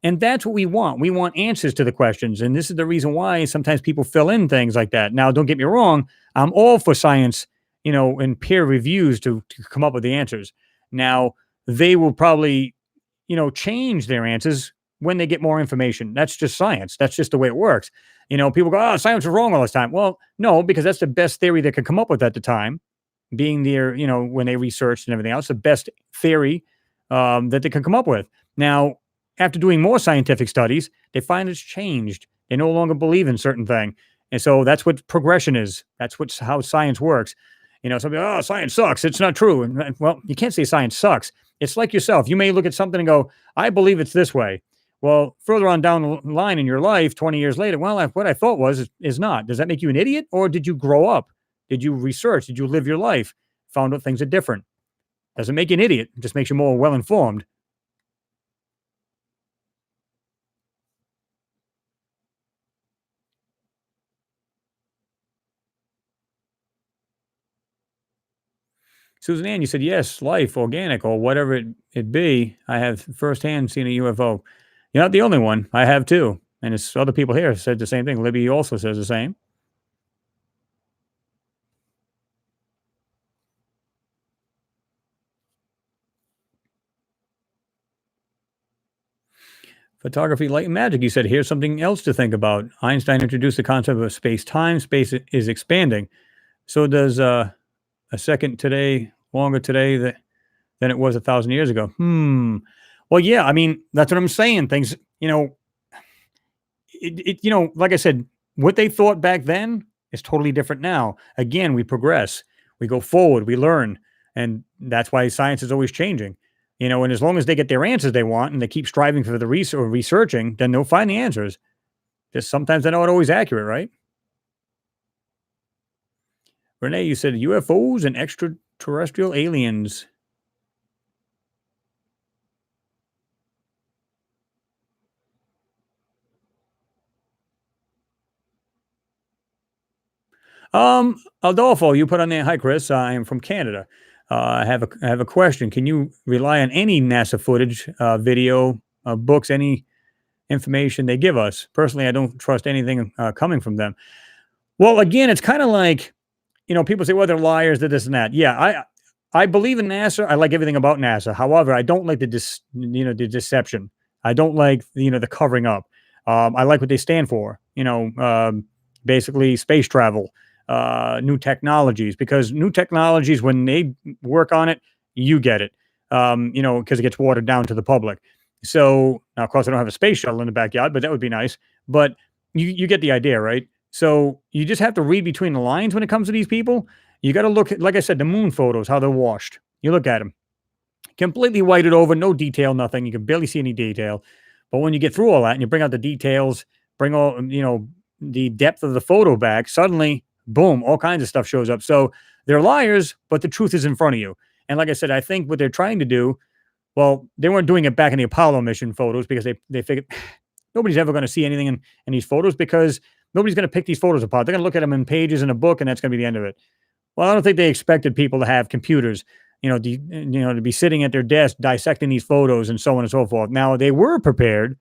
And that's what we want. We want answers to the questions. And this is the reason why sometimes people fill in things like that. Now, don't get me wrong. I'm all for science, and peer reviews to come up with the answers. Now, they will probably, change their answers when they get more information. That's just science. That's just the way it works. People go, oh, science is wrong all this time. Well, no, because that's the best theory they could come up with at the time, being there, when they researched and everything else, the best theory that they could come up with. Now, after doing more scientific studies, they find it's changed. They no longer believe in certain thing. And so that's what progression is. That's how science works. Somebody, oh, science sucks. It's not true. And well, you can't say science sucks. It's like yourself. You may look at something and go, I believe it's this way. Well, further on down the line in your life, 20 years later, well, what I thought is not. Does that make you an idiot? Or did you grow up? Did you research? Did you live your life? Found out things are different? Doesn't make you an idiot. It just makes you more well-informed. Susan Ann, you said yes, life, organic, or whatever it be. I have firsthand seen a UFO. You're not the only one. I have too. And it's other people here said the same thing. Libby also says the same. Photography, light, and magic. You said here's something else to think about. Einstein introduced the concept of space-time. Space is expanding. So does a second today longer today than it was 1,000 years ago? Well, yeah. I mean, that's what I'm saying. Things, like I said, what they thought back then is totally different now. Again, we progress, we go forward, we learn, and that's why science is always changing. And as long as they get their answers they want and they keep striving for the research or researching, then they'll find the answers. Just sometimes they're not always accurate, right? Renee, you said UFOs and extraterrestrial aliens. Adolfo, you put on there. Hi, Chris. I am from Canada. I have a question. Can you rely on any NASA footage, video, books, any information they give us? Personally, I don't trust anything coming from them. Well, again, it's kind of like people say, well, they're liars, they're this and that. Yeah, I believe in NASA. I like everything about NASA. However, I don't like the deception. I don't like the covering up. I like what they stand for. Basically space travel, new technologies, because new technologies, when they work on it, you get it, because it gets watered down to the public. So now, of course, I don't have a space shuttle in the backyard, but that would be nice. But you get the idea, right? So you just have to read between the lines when it comes to these people. You got to look at, like I said, the moon photos, how they're washed. You look at them, completely whited over, no detail, nothing. You can barely see any detail. But when you get through all that and you bring out the details, bring all, the depth of the photo back, suddenly, boom, all kinds of stuff shows up. So they're liars, but the truth is in front of you. And like I said, I think what they're trying to do, well, they weren't doing it back in the Apollo mission photos because they figured nobody's ever going to see anything in these photos, because nobody's going to pick these photos apart. They're going to look at them in pages in a book, and that's going to be the end of it. Well, I don't think they expected people to have computers, to be sitting at their desk dissecting these photos and so on and so forth. Now, they were prepared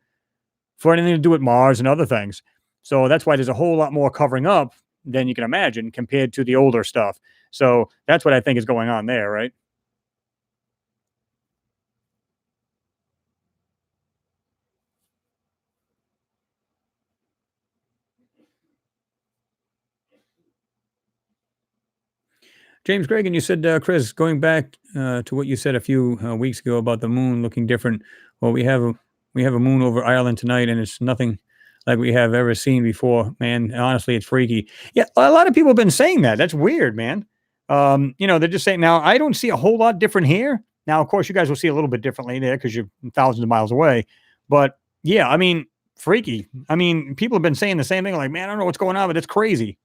for anything to do with Mars and other things. So that's why there's a whole lot more covering up than you can imagine compared to the older stuff. So that's what I think is going on there, right? James Gregan, you said, Chris, going back to what you said a few weeks ago about the moon looking different. Well, we have a moon over Ireland tonight, and it's nothing like we have ever seen before. Man, honestly, it's freaky. Yeah, a lot of people have been saying that. That's weird, man. They're just saying now. I don't see a whole lot different here. Now, of course, you guys will see a little bit differently there because you're thousands of miles away. But yeah, I mean, freaky. I mean, people have been saying the same thing. Like, man, I don't know what's going on, but it's crazy.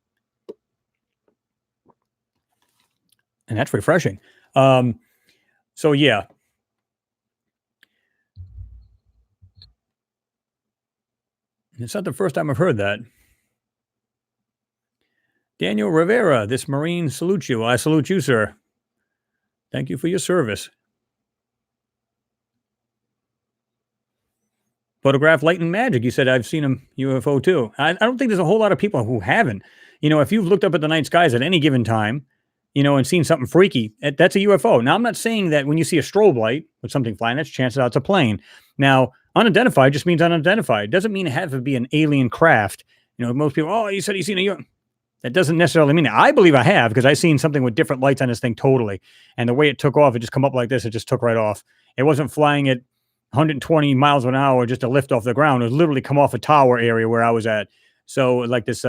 And that's refreshing. So yeah, it's not the first time I've heard that. Daniel Rivera, this Marine salutes you. I salute you, sir. Thank you for your service. Photograph light and magic. You said I've seen a UFO too. I don't think there's a whole lot of people who haven't. If you've looked up at the night skies at any given time, and seen something freaky, that's a UFO. Now, I'm not saying that when you see a strobe light with something flying, that's chances out it's a plane. Now, unidentified just means unidentified. It doesn't mean it has to be an alien craft. Most people, oh, you said you've seen a UFO. That doesn't necessarily mean it. I believe I have because I've seen something with different lights on this thing totally. And the way it took off, it just come up like this. It just took right off. It wasn't flying at 120 miles an hour just to lift off the ground. It was literally come off a tower area where I was at. So like this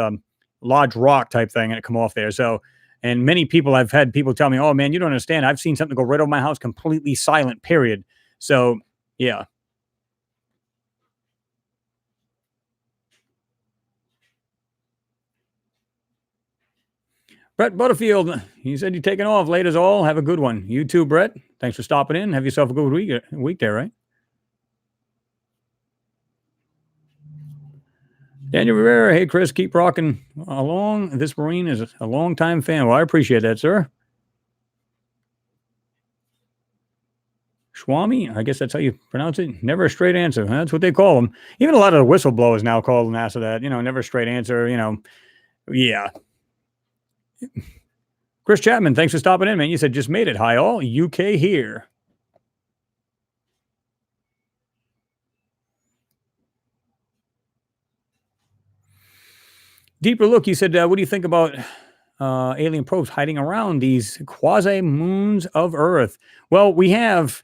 large rock type thing, and it come off there. So, and many people, I've had people tell me, oh man, you don't understand. I've seen something go right over my house, completely silent, period. So yeah. Brett Butterfield, he said you're taking off. Late as all. Have a good one. You too, Brett. Thanks for stopping in. Have yourself a good week there, right? Daniel Rivera, hey, Chris, keep rocking along. This Marine is a long-time fan. Well, I appreciate that, sir. Swami, I guess that's how you pronounce it. Never a straight answer. That's what they call them. Even a lot of the whistleblowers now call NASA that, never a straight answer, Yeah. Chris Chapman, thanks for stopping in, man. You said just made it. Hi, all. UK here. Deeper look, you said, what do you think about alien probes hiding around these quasi-moons of Earth? Well, we actually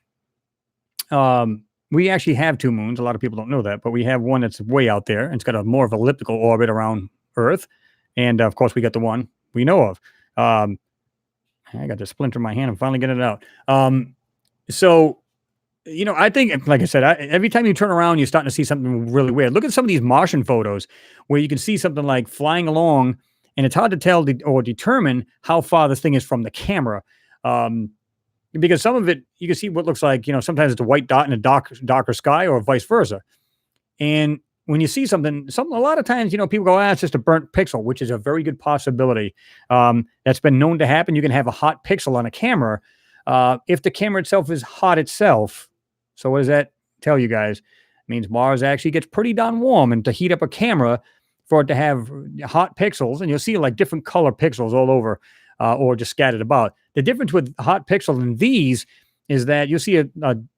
have two moons. A lot of people don't know that, but we have one that's way out there, and it's got a more of elliptical orbit around Earth. And, of course, we got the one we know of. I got the splinter in my hand. I'm finally getting it out. So, I think, like I said, every time you turn around, you're starting to see something really weird. Look at some of these Martian photos where you can see something like flying along, and it's hard to tell or determine how far this thing is from the camera. Because some of it, you can see what looks like, sometimes it's a white dot in a darker sky or vice versa. And when you see something, a lot of times, people go, it's just a burnt pixel, which is a very good possibility. That's been known to happen. You can have a hot pixel on a camera. If the camera itself is hot itself, so what does that tell you guys? It means Mars actually gets pretty darn warm, and to heat up a camera for it to have hot pixels, and you'll see like different color pixels all over or just scattered about. The difference with hot pixel and these is that you'll see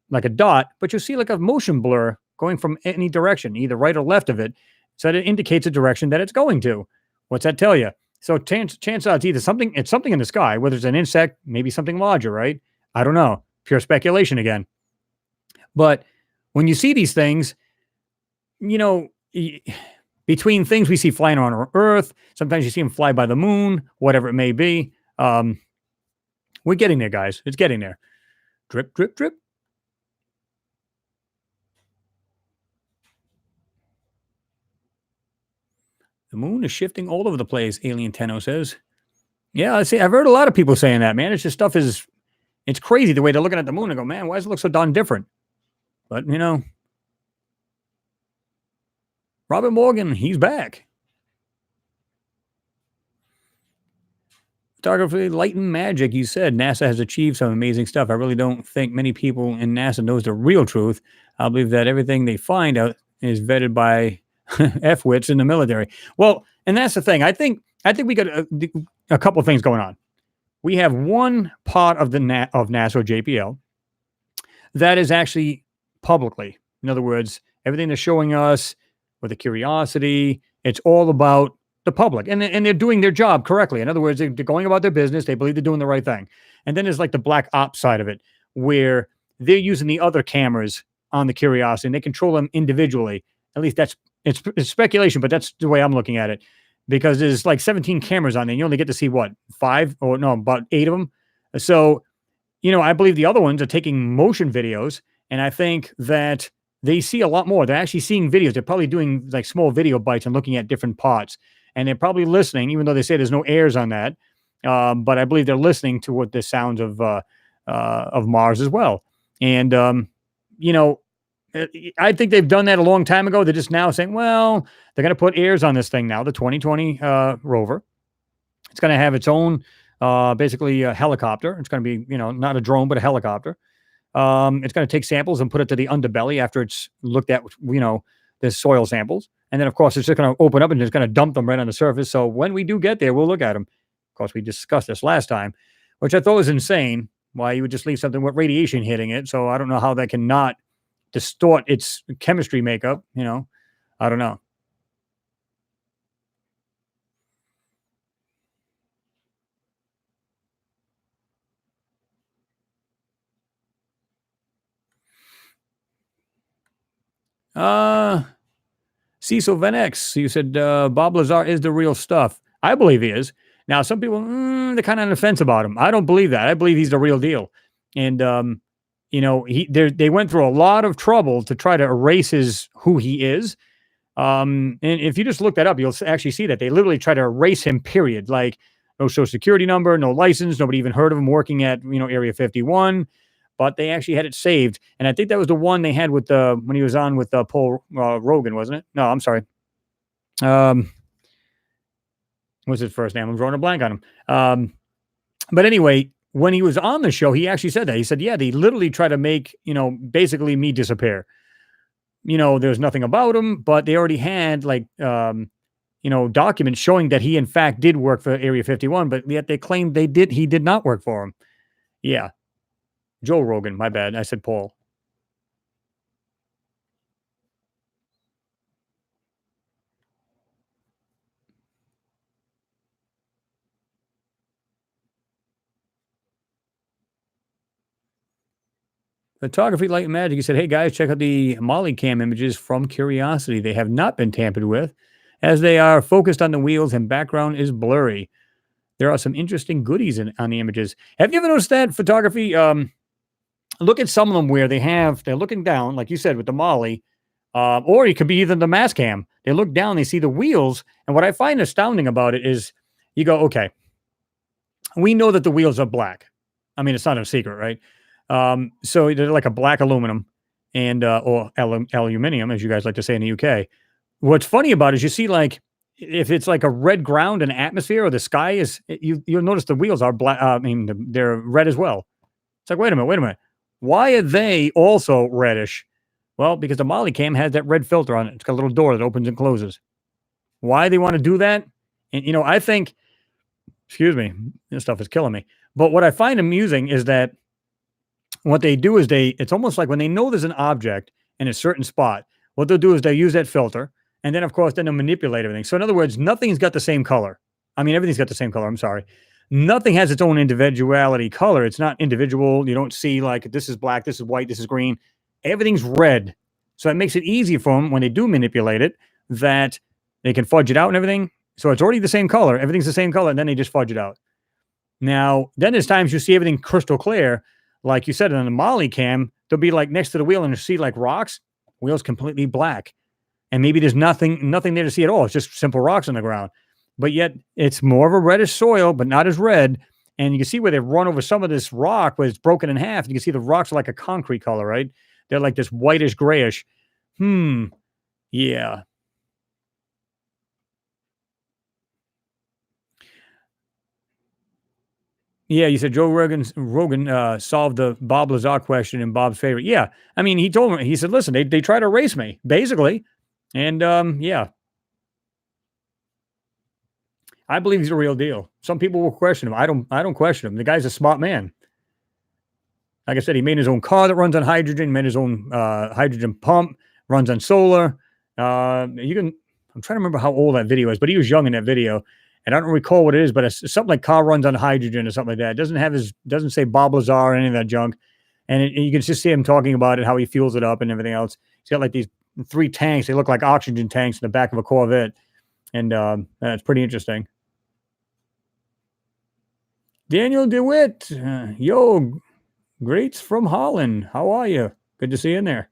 like a dot, but you'll see like a motion blur going from any direction, either right or left of it. So that it indicates a direction that it's going to. What's that tell you? So chance odds either it's something in the sky, whether it's an insect, maybe something larger, right? I don't know. Pure speculation again. But when you see these things, between things we see flying on Earth, sometimes you see them fly by the moon, whatever it may be. We're getting there, guys. It's getting there. Drip, drip, drip. The moon is shifting all over the place, Alien Tenno says. Yeah, I've heard a lot of people saying that, man. It's just it's crazy the way they're looking at the moon and go, man, why does it look so darn different? But, Robert Morgan, he's back. Photography, light and magic, you said. NASA has achieved some amazing stuff. I really don't think many people in NASA knows the real truth. I believe that everything they find out is vetted by F-wits in the military. Well, and that's the thing. I think we got a couple of things going on. We have one part of of NASA or JPL that is actually publicly. In other words, everything they're showing us with the Curiosity, it's all about the public, and they're doing their job correctly. In other words, they're going about their business. They believe they're doing the right thing. And then there's like the black ops side of it, where they're using the other cameras on the Curiosity, and they control them individually. At least it's speculation, but that's the way I'm looking at it, because there's like 17 cameras on there. You only get to see what, 5 or no, about 8 of them. So, I believe the other ones are taking motion videos, and I think that they see a lot more. They're actually seeing videos. They're probably doing like small video bites and looking at different parts. And they're probably listening, even though they say there's no airs on that. But I believe they're listening to what the sounds of Mars as well. And, I think they've done that a long time ago. They're just now saying, well, they're going to put airs on this thing now, the 2020 rover. It's going to have its own basically a helicopter. It's going to be, not a drone, but a helicopter. It's going to take samples and put it to the underbelly after it's looked at, the soil samples. And then, of course, it's just going to open up and it's going to dump them right on the surface. So when we do get there, we'll look at them. Of course, we discussed this last time, which I thought was insane. Why you would just leave something with radiation hitting it. So I don't know how that can not distort its chemistry makeup. I don't know. Cecil Venex, you said Bob Lazar is the real stuff. I believe he is. Now, some people, they're kind of on the fence about him. I don't believe that. I believe he's the real deal. And, they went through a lot of trouble to try to erase who he is. And if you just look that up, you'll actually see that they literally try to erase him, period. Like no social security number, no license, nobody even heard of him working at, Area 51. But they actually had it saved. And I think that was the one they had with when he was on with Paul Rogan, wasn't it? No, I'm sorry. What's his first name? I'm drawing a blank on him. But anyway, when he was on the show, he actually said that. He said, yeah, they literally try to make, basically me disappear. There's nothing about him, but they already had documents showing that he in fact did work for Area 51, but yet they claimed he did not work for him. Yeah. Joe Rogan, my bad. I said Paul. Photography Light and Magic. He said, hey guys, check out the Molly cam images from Curiosity. They have not been tampered with as they are focused on the wheels and background is blurry. There are some interesting goodies on the images. Have you ever noticed that photography? Look at some of them where they're looking down, like you said, with the Molly, or it could be even the mass cam. They look down, they see the wheels. And what I find astounding about it is you go, okay, we know that the wheels are black. I mean, it's not a secret, right? So they're like a black aluminum and, or aluminium, as you guys like to say in the UK. What's funny about it is you see like, if it's like a red ground and atmosphere or the sky is, you'll notice the wheels are black. They're red as well. It's like, wait a minute. Why are they also reddish? Well, because the Molly cam has that red filter on it. It's got a little door that opens and closes. Why they want to do that? And, I think, excuse me, this stuff is killing me. But what I find amusing is that what they do is it's almost like when they know there's an object in a certain spot, what they'll do is they use that filter. And then, of course, they'll manipulate everything. So in other words, nothing's got the same color. I mean, everything's got the same color. I'm sorry. Nothing has its own individuality color. It's not individual. You don't see like this is black, this is white, this is green. Everything's red. So it makes it easy for them when they do manipulate it that they can fudge it out and everything. So it's already the same color. Everything's the same color. And then they just fudge it out. Now, then there's times you see everything crystal clear. Like you said, on the Molly cam, they'll be like next to the wheel and you see like rocks. Wheel's completely black. And maybe there's nothing there to see at all. It's just simple rocks on the ground. But yet it's more of a reddish soil, but not as red. And you can see where they've run over some of this rock where it's broken in half. You can see the rocks are like a concrete color, right? They're like this whitish, grayish. Yeah. Yeah, you said Joe Rogan solved the Bob Lazar question in Bob's favorite. Yeah, I mean, he told me, he said, listen, they try to erase me, basically. And yeah. I believe he's a real deal. Some people will question him. I don't question him. The guy's a smart man. Like I said, he made his own car that runs on hydrogen, made his own hydrogen pump, runs on solar. I'm trying to remember how old that video is, but he was young in that video. And I don't recall what it is, but it's something like car runs on hydrogen or something like that. It doesn't say Bob Lazar or any of that junk. And you can just see him talking about it, how he fuels it up and everything else. He's got like these 3 tanks. They look like oxygen tanks in the back of a Corvette. And it's pretty interesting. Daniel DeWitt, yo, greats from Holland. How are you? Good to see you in there.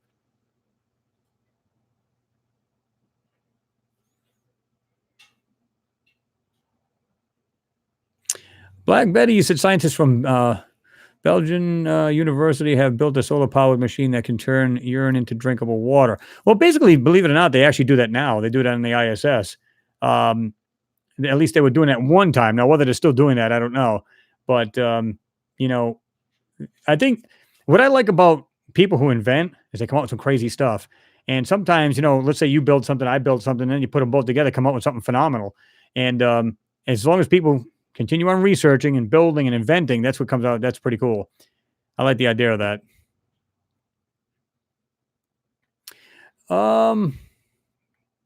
Black Betty, you said scientists from Belgian University have built a solar-powered machine that can turn urine into drinkable water. Well, basically, believe it or not, they actually do that now. They do that on the ISS. At least they were doing that one time. Now, whether they're still doing that, I don't know. But, you know, I think what I like about people who invent is they come out with some crazy stuff. And sometimes, let's say you build something, I build something, then you put them both together, come up with something phenomenal. And as long as people continue on researching and building and inventing, that's what comes out. That's pretty cool. I like the idea of that.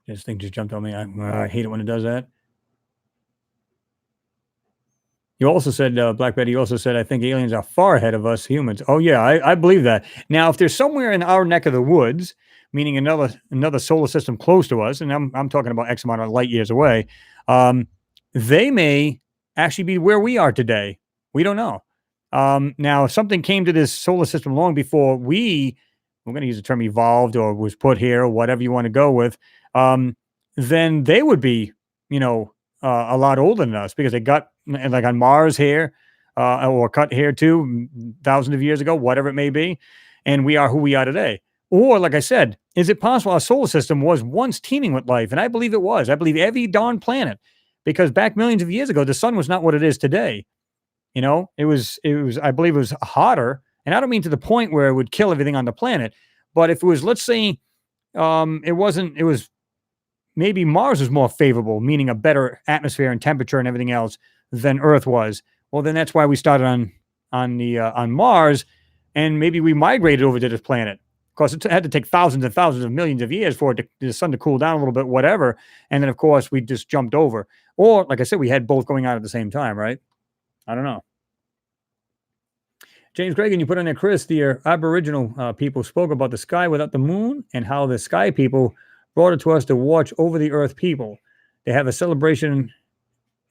This thing just jumped on me. I hate it when it does that. You also said, Black Betty, you also said, I think aliens are far ahead of us humans. Oh, yeah, I believe that. Now, if there's somewhere in our neck of the woods, meaning another solar system close to us, and I'm talking about X amount of light years away, they may actually be where we are today. We don't know. Now, if something came to this solar system long before we're going to use the term evolved or was put here or whatever you want to go with, then they would be, a lot older than us because they got like on Mars here, or cut here too, thousands of years ago, whatever it may be. And we are who we are today. Or, like I said, is it possible our solar system was once teeming with life? And I believe it was. I believe every darn planet, because back millions of years ago, the sun was not what it is today. It was, I believe it was hotter. And I don't mean to the point where it would kill everything on the planet. But if it was, let's say, it was maybe Mars was more favorable, meaning a better atmosphere and temperature and everything else than Earth was. Well, then that's why we started on Mars, and maybe we migrated over to this planet. Of course, it had to take thousands and thousands of millions of years for the sun to cool down a little bit, whatever. And then, of course, we just jumped over. Or, like I said, we had both going on at the same time, right? I don't know. James Gregan, you put on there, Chris, the Aboriginal people spoke about the sky without the moon and how the sky people brought it to us to watch over the earth people. They have a celebration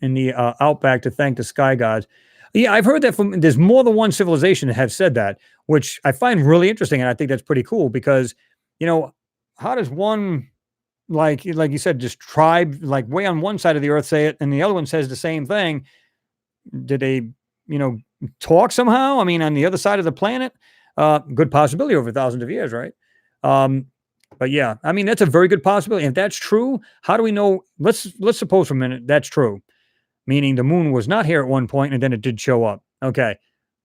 in the outback to thank the sky gods. Yeah, I've heard that there's more than one civilization that have said that, which I find really interesting. And I think that's pretty cool because, how does one, like you said, just tribe, like way on one side of the earth say it and the other one says the same thing? Did they, talk somehow? I mean, on the other side of the planet, good possibility over thousands of years, right? But yeah, I mean, that's a very good possibility. If that's true, how do we know? Let's suppose for a minute that's true, meaning the moon was not here at one point and then it did show up. Okay.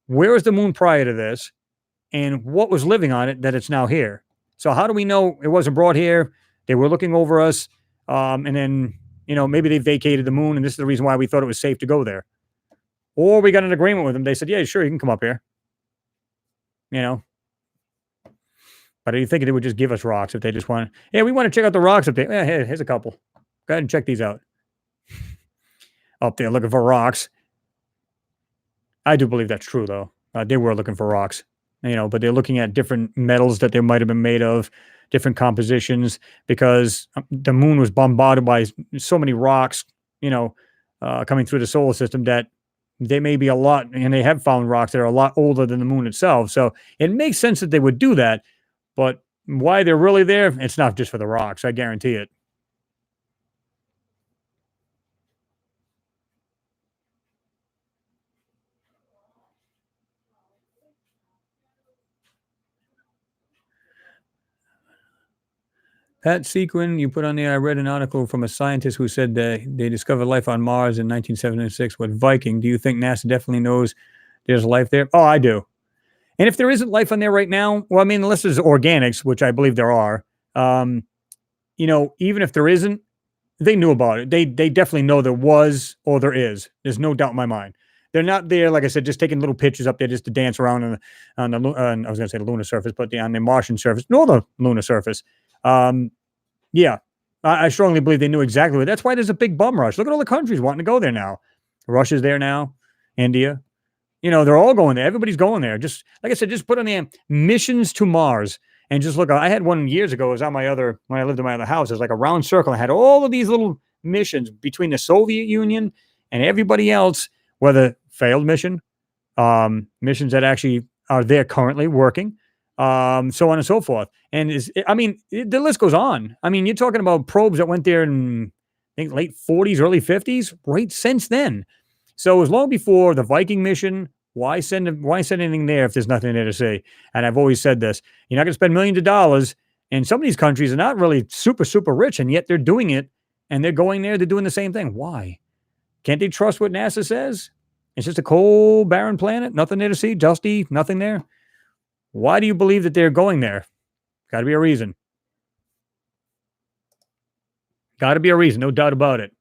Where was the moon prior to this? And what was living on it that it's now here? So how do we know it wasn't brought here? They were looking over us. And then, maybe they vacated the moon and this is the reason why we thought it was safe to go there. Or we got an agreement with them. They said, yeah, sure, you can come up here. But do you think they would just give us rocks if they just want? Yeah, we want to check out the rocks up there. Yeah, here's a couple. Go ahead and check these out. Up there looking for rocks. I do believe that's true, though. They were looking for rocks, but they're looking at different metals that they might have been made of, different compositions, because the moon was bombarded by so many rocks, coming through the solar system that they may be a lot, and they have found rocks that are a lot older than the moon itself. So it makes sense that they would do that. But why they're really there, it's not just for the rocks. I guarantee it. Pat Sequin, you put on there, I read an article from a scientist who said that they discovered life on Mars in 1976 with Viking. Do you think NASA definitely knows there's life there? Oh, I do. And if there isn't life on there right now, well, I mean, unless there's organics, which I believe there are, even if there isn't, they knew about it. They definitely know there was or there is. There's no doubt in my mind. They're not there, like I said, just taking little pictures up there just to dance around on the I was going to say the lunar surface, but on the Martian surface, no, the lunar surface. Yeah, I strongly believe they knew exactly what. That's why there's a big bum rush. Look at all the countries wanting to go there now. Russia's there now. India. They're all going there. Everybody's going there. Just like I said, just put on the missions to Mars and just look. I had one years ago. It was on when I lived in my other house. It was like a round circle. I had all of these little missions between the Soviet Union and everybody else, whether failed mission, missions that actually are there currently working, so on and so forth. And the list goes on. I mean, you're talking about probes that went there in I think late 40s, early 50s, right since then. So it was long before the Viking mission. Why send anything there if there's nothing there to see? And I've always said this: you're not going to spend millions of dollars. And some of these countries are not really super, super rich, and yet they're doing it, and they're going there. They're doing the same thing. Why? Can't they trust what NASA says? It's just a cold, barren planet. Nothing there to see. Dusty. Nothing there. Why do you believe that they're going there? Got to be a reason. Got to be a reason. No doubt about it.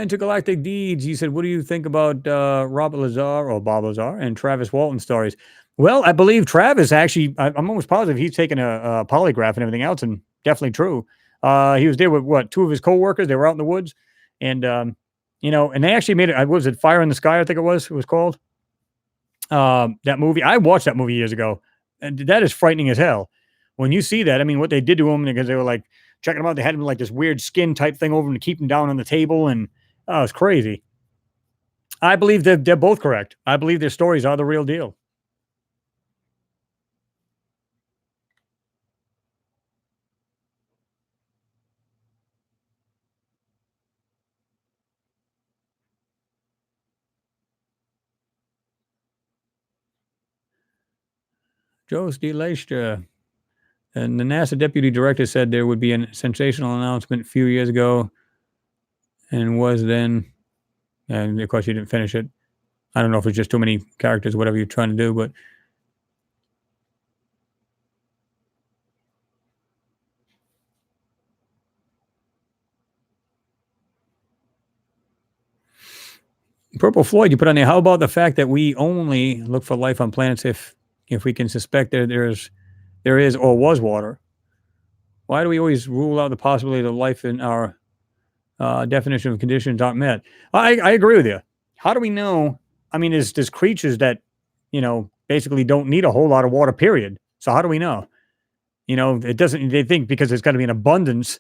Intergalactic Deeds. He said, "What do you think about Robert Lazar or Bob Lazar and Travis Walton stories?" Well, I believe Travis actually. I'm almost positive he's taken a polygraph and everything else, and definitely true. He was there with what, two of his coworkers. They were out in the woods, and and they actually made it. Was it Fire in the Sky? I think it was. It was called that movie. I watched that movie years ago, and that is frightening as hell. When you see that, I mean, what they did to him because they were like checking him out. They had him like this weird skin type thing over him to keep him down on the table, and oh, it's crazy. I believe that they're both correct. I believe their stories are the real deal. Joe D. Leistra. And the NASA deputy director said there would be a sensational announcement a few years ago and was then, and of course, you didn't finish it. I don't know if it's just too many characters, whatever you're trying to do, but Purple Floyd, you put on there. How about the fact that we only look for life on planets if we can suspect there is or was water? Why do we always rule out the possibility that life in our definition of conditions aren't met? I agree with you. How do we know? I mean, there's creatures that basically don't need a whole lot of water. Period. So how do we know? It doesn't. They think because there's got to be an abundance,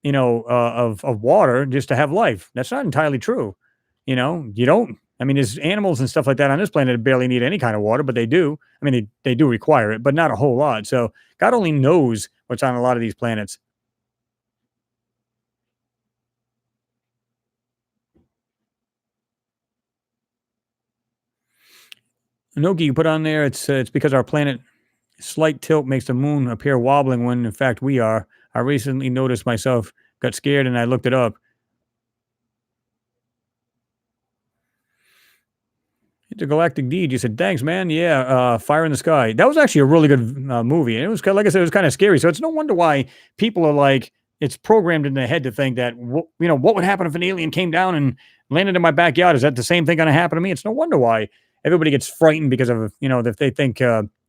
of water just to have life. That's not entirely true. You don't. I mean, there's animals and stuff like that on this planet that barely need any kind of water, but they do. I mean, they do require it, but not a whole lot. So God only knows what's on a lot of these planets. Noki, you put on there. It's because our planet slight tilt makes the moon appear wobbling when in fact we are. I recently noticed myself, got scared, and I looked it up. Intergalactic Deed. You said, thanks, man. Yeah, Fire in the Sky. That was actually a really good movie. And it was, like I said, it was kind of scary. So it's no wonder why people are like, it's programmed in their head to think that, what would happen if an alien came down and landed in my backyard? Is that the same thing going to happen to me? It's no wonder why everybody gets frightened because of, if they think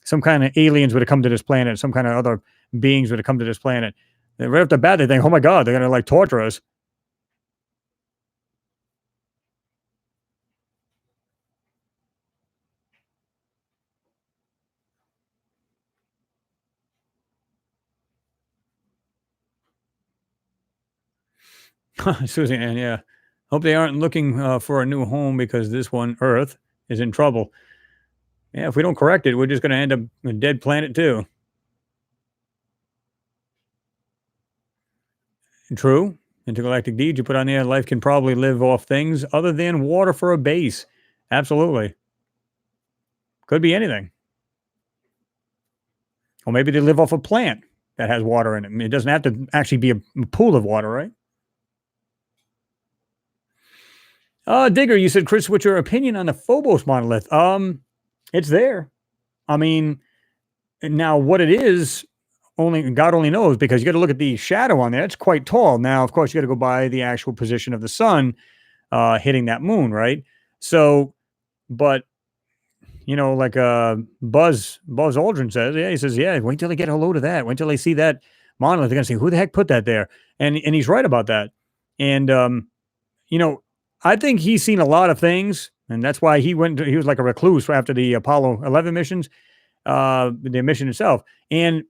some kind of aliens would have come to this planet, some kind of other beings would have come to this planet. Right off the bat, they think, oh my God, they're going to like torture us. Susie Ann, yeah. Hope they aren't looking for a new home because this one, Earth, is in trouble. Yeah, if we don't correct it, we're just going to end up a dead planet too. True. Intergalactic deeds you put on there. Life can probably live off things other than water for a base. Absolutely. Could be anything. Or maybe they live off a plant that has water in it. I mean, it doesn't have to actually be a pool of water, right? Digger, you said, Chris, what's your opinion on the Phobos monolith? It's there. I mean, now what it is, only God only knows because you got to look at the shadow on there. It's quite tall. Now, of course, you got to go by the actual position of the sun hitting that moon, right? So, but like Buzz Aldrin says, yeah, he says, yeah, wait till they get a load of that. Wait till they see that monolith. They're gonna say, who the heck put that there? And he's right about that. And you know, I think he's seen a lot of things, and that's why he went. He was like a recluse after the Apollo 11 missions, the mission itself. And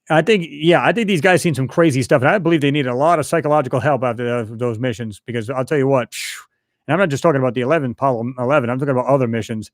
I think these guys seen some crazy stuff, and I believe they need a lot of psychological help after those missions because I'll tell you what. And I'm not just talking about the Apollo 11. I'm talking about other missions.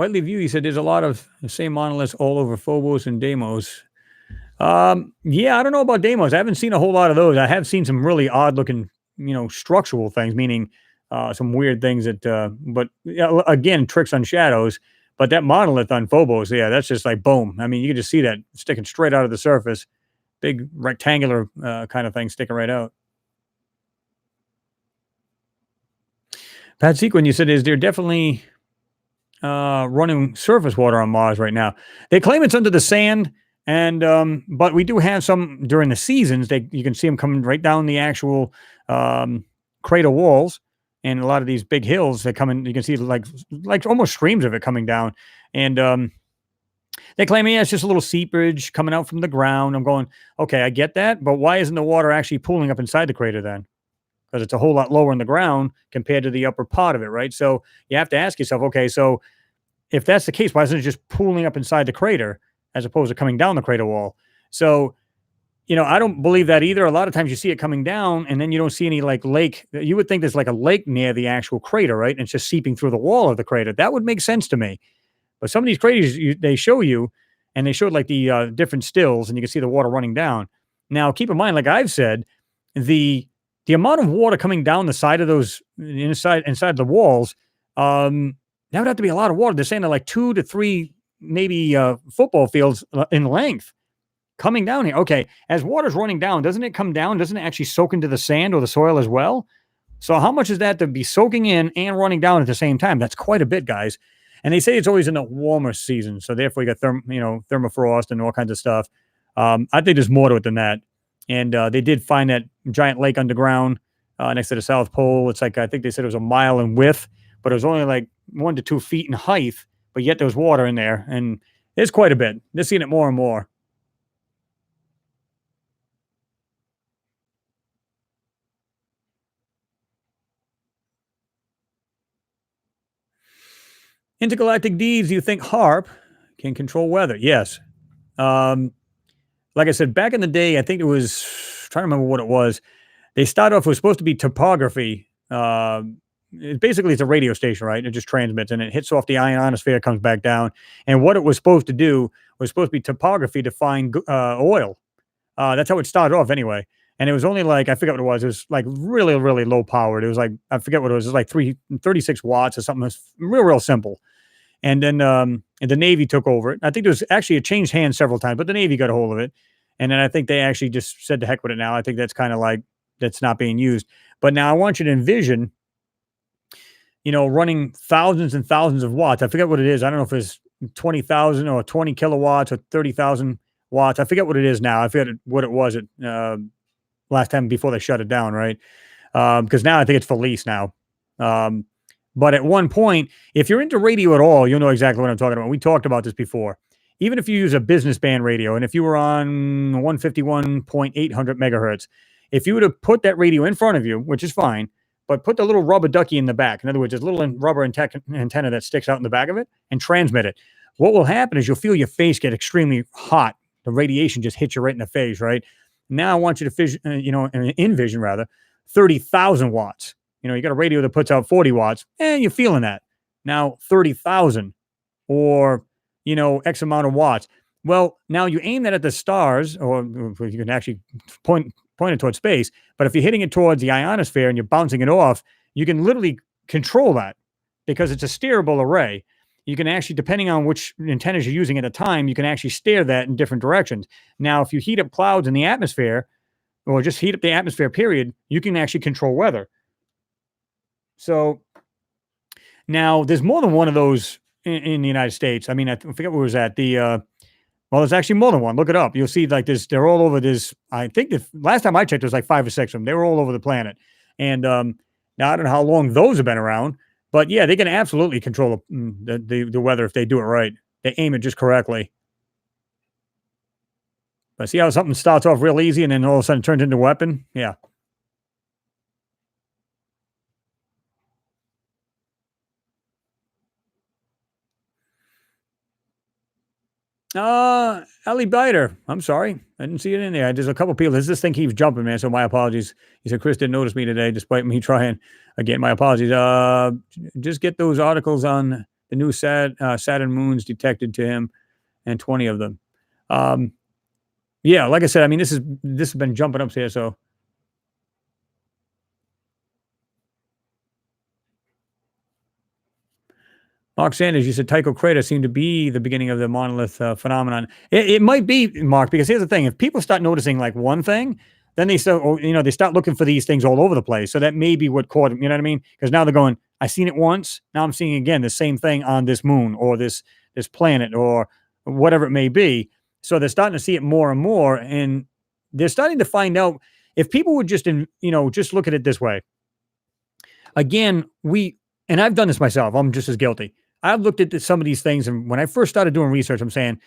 Whiteley View, he said there's a lot of the same monoliths all over Phobos and Deimos. Yeah, I don't know about Deimos. I haven't seen a whole lot of those. I have seen some really odd looking, structural things, meaning some weird things that, but yeah, again, tricks on shadows. But that monolith on Phobos, yeah, that's just like boom. I mean, you can just see that sticking straight out of the surface, big rectangular kind of thing sticking right out. Pat Sequin, you said, is there definitely running surface water on Mars right now? They claim it's under the sand, and but we do have some during the seasons. You can see them coming right down the actual crater walls, and a lot of these big hills that come in. You can see like almost streams of it coming down, and they claim, yeah, it's just a little seepage coming out from the ground. I'm going, okay, I get that, but why isn't the water actually pooling up inside the crater then? Because it's a whole lot lower in the ground compared to the upper part of it, right? So you have to ask yourself, okay, so if that's the case, why isn't it just pooling up inside the crater as opposed to coming down the crater wall? So, I don't believe that either. A lot of times you see it coming down and then you don't see any like lake. You would think there's like a lake near the actual crater, right? And it's just seeping through the wall of the crater. That would make sense to me. But some of these craters, they show you, and they showed like the different stills, and you can see the water running down. Now, keep in mind, like I've said, the amount of water coming down the side of those inside the walls, that would have to be a lot of water. They're saying they're like 2 to 3 maybe football fields in length coming down here. Okay, as water's running down, doesn't it come down? Doesn't it actually soak into the sand or the soil as well? So how much is that to be soaking in and running down at the same time? That's quite a bit, guys. And they say it's always in the warmer season, so therefore you got thermofrost and all kinds of stuff. I think there's more to it than that. And they did find that giant lake underground next to the South Pole. It's like, I think they said it was a mile in width, but it was only like 1 to 2 feet in height. But yet there was water in there, and it's quite a bit. They're seeing it more and more. Intergalactic deeds. You think HARP can control weather? Yes. Like I said, back in the day, I think it was, trying to remember what it was. They started off, it was supposed to be topography. Basically, it's a radio station, right? It just transmits and it hits off the ionosphere, comes back down. And what it was supposed to do was supposed to be topography to find oil. That's how it started off anyway. And it was only like, I forget what it was. It was like really, really low powered. It was like, I forget what it was. It was like 36 watts or something. It was real simple. And then the Navy took over it. I think there was actually, it changed hands several times, but the Navy got a hold of it. And then I think they actually just said to heck with it now. I think that's kind of like, that's not being used. But now I want you to envision, running thousands and thousands of watts. I forget what it is. I don't know if it's 20,000 or 20 kilowatts or 30,000 watts. I forget what it is now. I forget what it was at last time before they shut it down, right? Because now I think it's for lease now. But at one point, if you're into radio at all, you'll know exactly what I'm talking about. We talked about this before. Even if you use a business band radio, and if you were on 151.800 megahertz, if you were to put that radio in front of you, which is fine, but put the little rubber ducky in the back. In other words, there's a little rubber antenna that sticks out in the back of it and transmit it. What will happen is you'll feel your face get extremely hot. The radiation just hits you right in the face, right? Now I want you to envision 30,000 watts. You got a radio that puts out 40 watts, and you're feeling that. Now 30,000 or, X amount of watts. Well, now you aim that at the stars, or you can actually point it towards space. But if you're hitting it towards the ionosphere and you're bouncing it off, you can literally control that because it's a steerable array. You can actually, depending on which antennas you're using at the time, you can actually steer that in different directions. Now, if you heat up clouds in the atmosphere, or just heat up the atmosphere, period, you can actually control weather. So now there's more than one of those in the United States. I mean, I forget where it was at. Well, there's actually more than one. Look it up. You'll see like this. They're all over this. I think the last time I checked, there was like 5 or 6 of them. They were all over the planet. And now I don't know how long those have been around, but yeah, they can absolutely control the weather if they do it right. They aim it just correctly. But see how something starts off real easy and then all of a sudden turns into a weapon? Yeah. Ellie Biter. I'm sorry. I didn't see it in there. There's a couple people. This thing keeps jumping, man. So my apologies. He said Chris didn't notice me today, despite me trying. Again, my apologies. Just get those articles on the new Saturn moons detected to him, and 20 of them. Um, yeah, like I said, I mean, this has been jumping up here. So Mark Sanders, you said Tycho crater seemed to be the beginning of the monolith phenomenon. It might be, Mark, because here's the thing: if people start noticing like one thing, then they start, they start looking for these things all over the place. So that may be what caught them. You know what I mean? Because now they're going, I seen it once. Now I'm seeing again the same thing on this moon or this planet or whatever it may be. So they're starting to see it more and more, and they're starting to find out if people would just look at it this way. Again, and I've done this myself. I'm just as guilty. I've looked at some of these things, and when I first started doing research, I'm saying,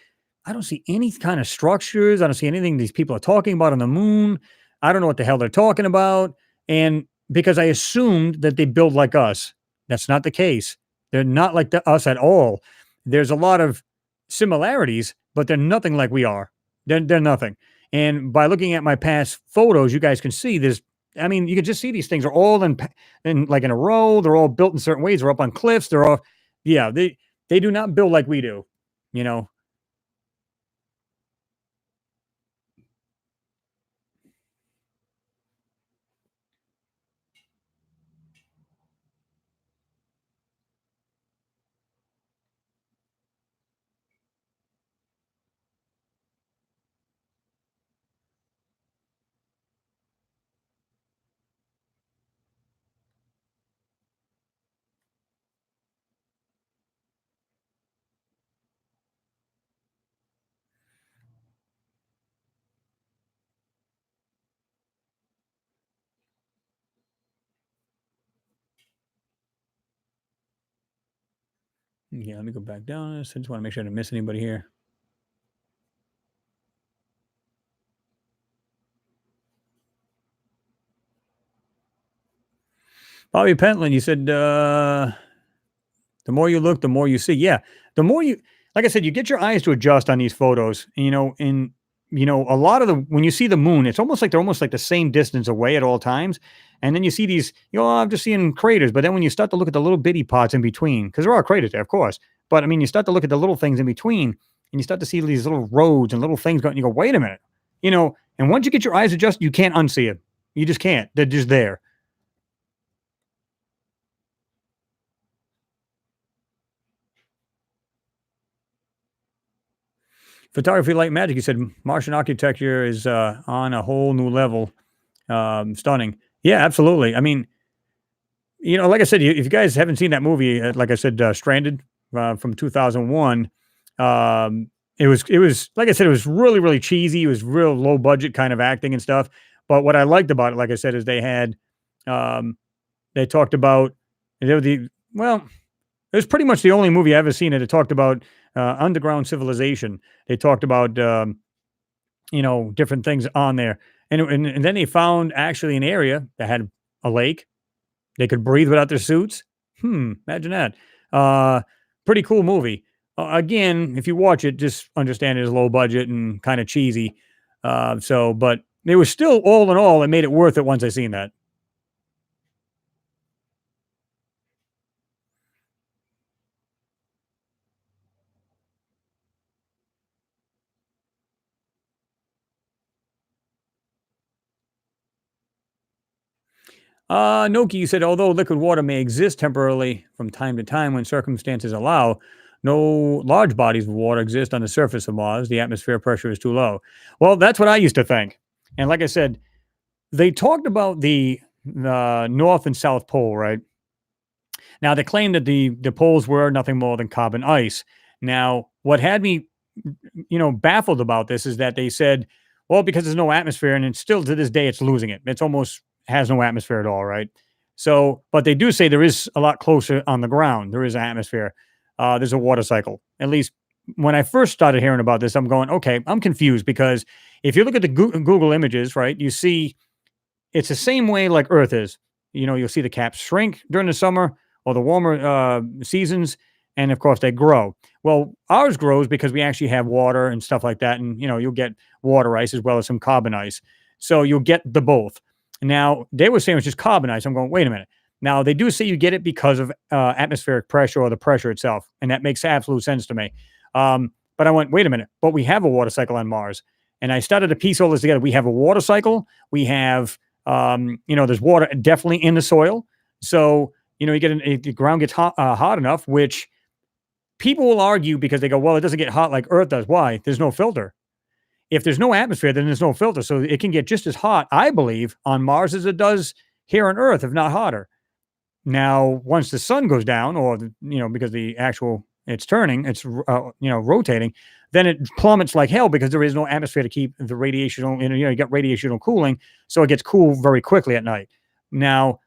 I don't see any kind of structures. I don't see anything these people are talking about on the moon. I don't know what the hell they're talking about. And because I assumed that they build like us, that's not the case. They're not like us at all. There's a lot of similarities, but they're nothing like we are. They're nothing. And by looking at my past photos, you guys can see you can just see these things are all in like in a row. They're all built in certain ways. They're up on cliffs. They're all, yeah, they do not build like we do, you know. Yeah, let me go back down this. I just want to make sure I didn't miss anybody here. Bobby Pentland, you said the more you look, the more you see. Yeah, the more you, like I said, you get your eyes to adjust on these photos. A lot of when you see the moon, it's almost like they're almost like the same distance away at all times. And then you see these, I'm just seeing craters. But then when you start to look at the little bitty parts in between, because there are craters there, of course. But I mean, you start to look at the little things in between, and you start to see these little roads and little things going. You go, wait a minute, And once you get your eyes adjusted, you can't unsee it. You just can't. They're just there. Photography like magic. You said Martian architecture is on a whole new level. Stunning. Yeah, absolutely. I mean, like I said, if you guys haven't seen that movie, like I said, Stranded from 2001, it was like I said, it was really really cheesy. It was real low budget kind of acting and stuff. But what I liked about it, like I said, is they talked about they were it was pretty much the only movie I've ever seen that talked about underground civilization. They talked about different things on there, and then they found actually an area that had a lake. They could breathe without their suits. Imagine that. Pretty cool movie. Again, if you watch it, just understand it is low budget and kind of cheesy. But it was still all in all, it made it worth it once I seen that. Noki, you said, although liquid water may exist temporarily from time to time when circumstances allow, no large bodies of water exist on the surface of Mars. The atmosphere pressure is too low. Well, that's what I used to think. And like I said, they talked about the North and South Pole, right? Now, they claimed that the poles were nothing more than carbon ice. Now, what had me, baffled about this is that they said, well, because there's no atmosphere, and it's still to this day, it's losing it. It's almost has no atmosphere at all, right? So, but they do say there is a lot closer on the ground. There is an atmosphere. There's a water cycle. At least when I first started hearing about this, I'm going, okay, I'm confused because if you look at the Google images, right, you see it's the same way like Earth is. You'll see the caps shrink during the summer or the warmer seasons, and of course they grow. Well, ours grows because we actually have water and stuff like that, and you'll get water ice as well as some carbon ice. So you'll get the both. Now they were saying it's just carbon ice. I'm going, wait a minute. Now, they do say you get it because of atmospheric pressure or the pressure itself, and that makes absolute sense to me. But I went, wait a minute, but we have a water cycle on Mars. And I started to piece all this together. We have a water cycle. We have, there's water definitely in the soil. So, you get the ground gets hot enough, which people will argue because they go, well, it doesn't get hot like Earth does. Why? There's no filter. If there's no atmosphere, then there's no filter. So it can get just as hot, I believe, on Mars as it does here on Earth, if not hotter. Now, once the sun goes down, or because the actual it's turning, it's rotating, then it plummets like hell because there is no atmosphere to keep the radiation. You got radiational cooling, so it gets cool very quickly at night. Now,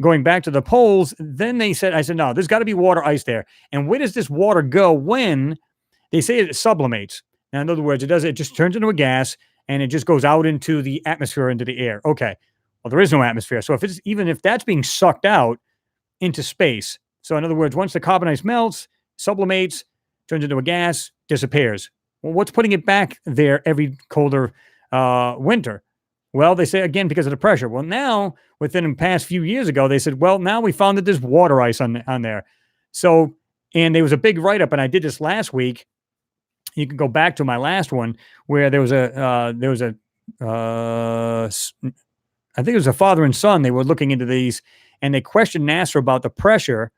going back to the poles, then I said, no, there's got to be water ice there. And where does this water go when they say it sublimates? Now, in other words, it just turns into a gas and it just goes out into the atmosphere, into the air. Okay. Well, there is no atmosphere. So even if that's being sucked out into space. So in other words, once the carbon ice melts, sublimates, turns into a gas, disappears. Well, what's putting it back there every colder winter? Well, they say, again, because of the pressure. Well, now, within the past few years ago, they said, well, now we found that there's water ice on there. So, and there was a big write-up, and I did this last week. You can go back to my last one where there was I think it was a father and son. They were looking into these, and they questioned NASA about the pressure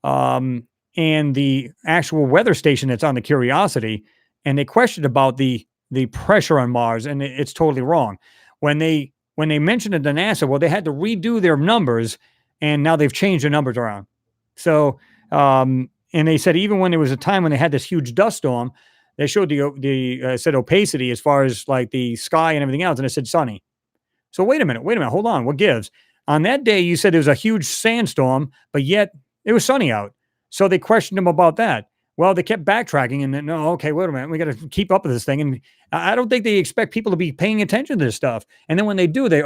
and the actual weather station that's on the Curiosity, and they questioned about the pressure on Mars, and it's totally wrong. When they mentioned it to NASA, well, they had to redo their numbers, and now they've changed the numbers around. So, and they said even when there was a time when they had this huge dust storm, they showed the said opacity as far as like the sky and everything else, and it said sunny. So wait a minute, hold on, what gives? On that day, you said there was a huge sandstorm, but yet it was sunny out. So they questioned him about that. Well, they kept backtracking and then, no, okay, wait a minute, we got to keep up with this thing. And I don't think they expect people to be paying attention to this stuff. And then when they do, they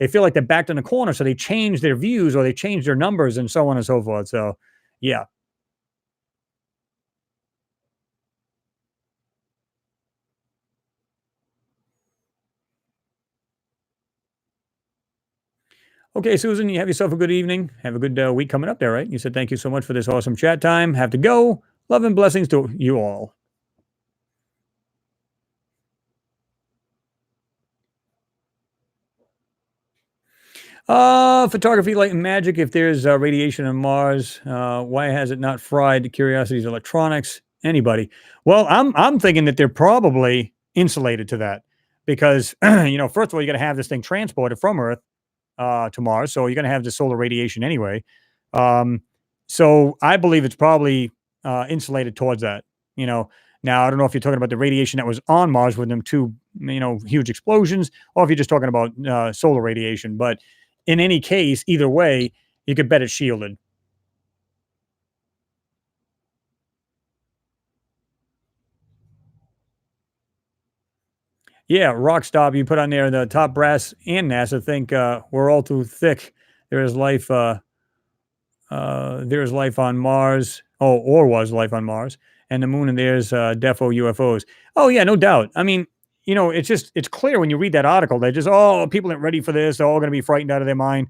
feel like they're backed in the corner. So they change their views or they change their numbers and so on and so forth. So, yeah. Okay, Susan, you have yourself a good evening. Have a good week coming up there, right? You said thank you so much for this awesome chat time. Have to go. Love and blessings to you all. Photography, light, and magic. If there's radiation on Mars, why has it not fried Curiosity's electronics? Anybody? Well, I'm thinking that they're probably insulated to that because first of all, you got to have this thing transported from Earth to Mars, so you're going to have the solar radiation anyway. Um, so I believe it's probably insulated towards that. Now I don't know if you're talking about the radiation that was on Mars with them two, huge explosions, or if you're just talking about solar radiation. But in any case, either way, you could bet it's shielded. Yeah, rock stop. You put on there the top brass and NASA think we're all too thick. There is life. There's life on Mars. Oh, or was life on Mars and the moon, and there's defo UFOs. Oh yeah, no doubt. I mean, it's clear when you read that article. They just people aren't ready for this. They're all going to be frightened out of their mind.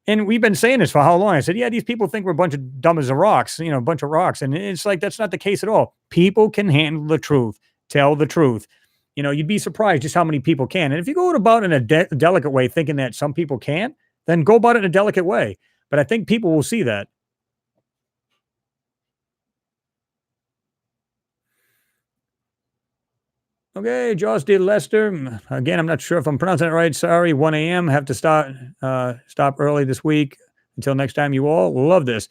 And we've been saying this for how long? I said, yeah, these people think we're a bunch of dumb as a rocks, a bunch of rocks. And it's like, that's not the case at all. People can handle the truth, tell the truth. You'd be surprised just how many people can. And if you go about it in a delicate way, thinking that some people can't, then go about it in a delicate way. But I think people will see that. Okay, Josh did Lester. Again, I'm not sure if I'm pronouncing it right. Sorry, 1 a.m. Have to stop early this week. Until next time, you all love this.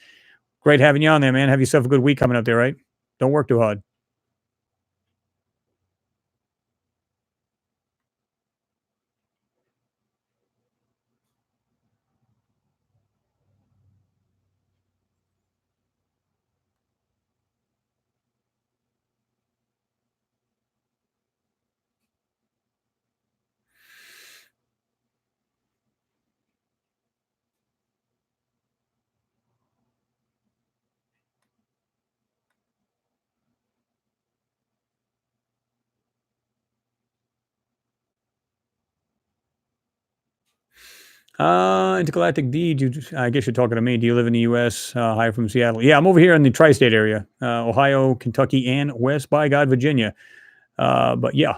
Great having you on there, man. Have yourself a good week coming up there, right? Don't work too hard. Intergalactic D. I guess you're talking to me. Do you live in the U.S.? Hi from Seattle. Yeah, I'm over here in the tri-state area, Ohio, Kentucky, and West by God, Virginia. But yeah,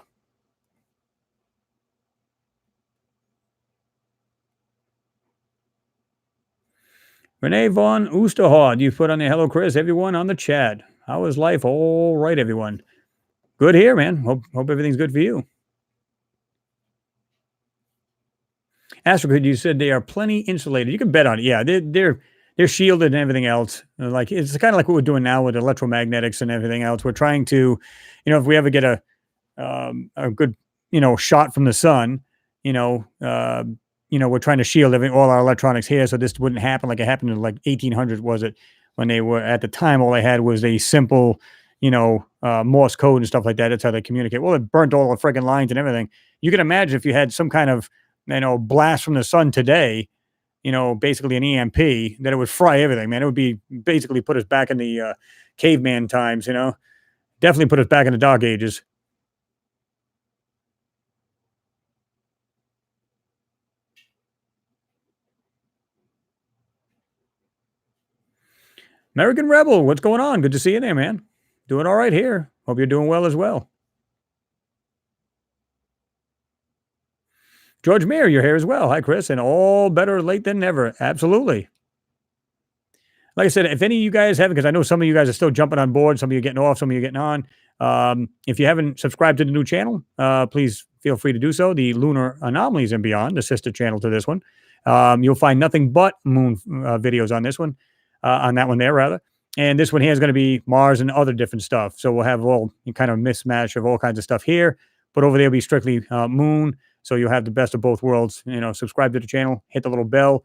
Renee von Oosterhard, you put on the hello, Chris. Everyone on the chat. How is life? All right, everyone. Good here, man. Hope everything's good for you. Astrogrid, you said they are plenty insulated. You can bet on it. Yeah, they're shielded and everything else. Like it's kind of like what we're doing now with electromagnetics and everything else. We're trying to, if we ever get a good shot from the sun, you know, uh, we're trying to shield all our electronics here, so this wouldn't happen like it happened in like 1800s. Was it when they were at the time? All they had was a simple, Morse code and stuff like that. That's how they communicate. Well, it burnt all the freaking lines and everything. You can imagine if you had some kind of blast from the sun today, basically an EMP, that it would fry everything, man. It would be basically put us back in the caveman times, definitely put us back in the dark ages. American Rebel, what's going on? Good to see you there, man. Doing all right here. Hope you're doing well as well. George Mayer, you're here as well. Hi, Chris. And all better late than never. Absolutely. Like I said, if any of you guys haven't, because I know some of you guys are still jumping on board, some of you are getting off, some of you are getting on. If you haven't subscribed to the new channel, please feel free to do so. The Lunar Anomalies and Beyond, the sister channel to this one. You'll find nothing but moon videos on this one, on that one there, rather. And this one here is going to be Mars and other different stuff. So we'll have all kind of mismatch of all kinds of stuff here. But over there will be strictly moon. So you'll have the best of both worlds. Subscribe to the channel, hit the little bell,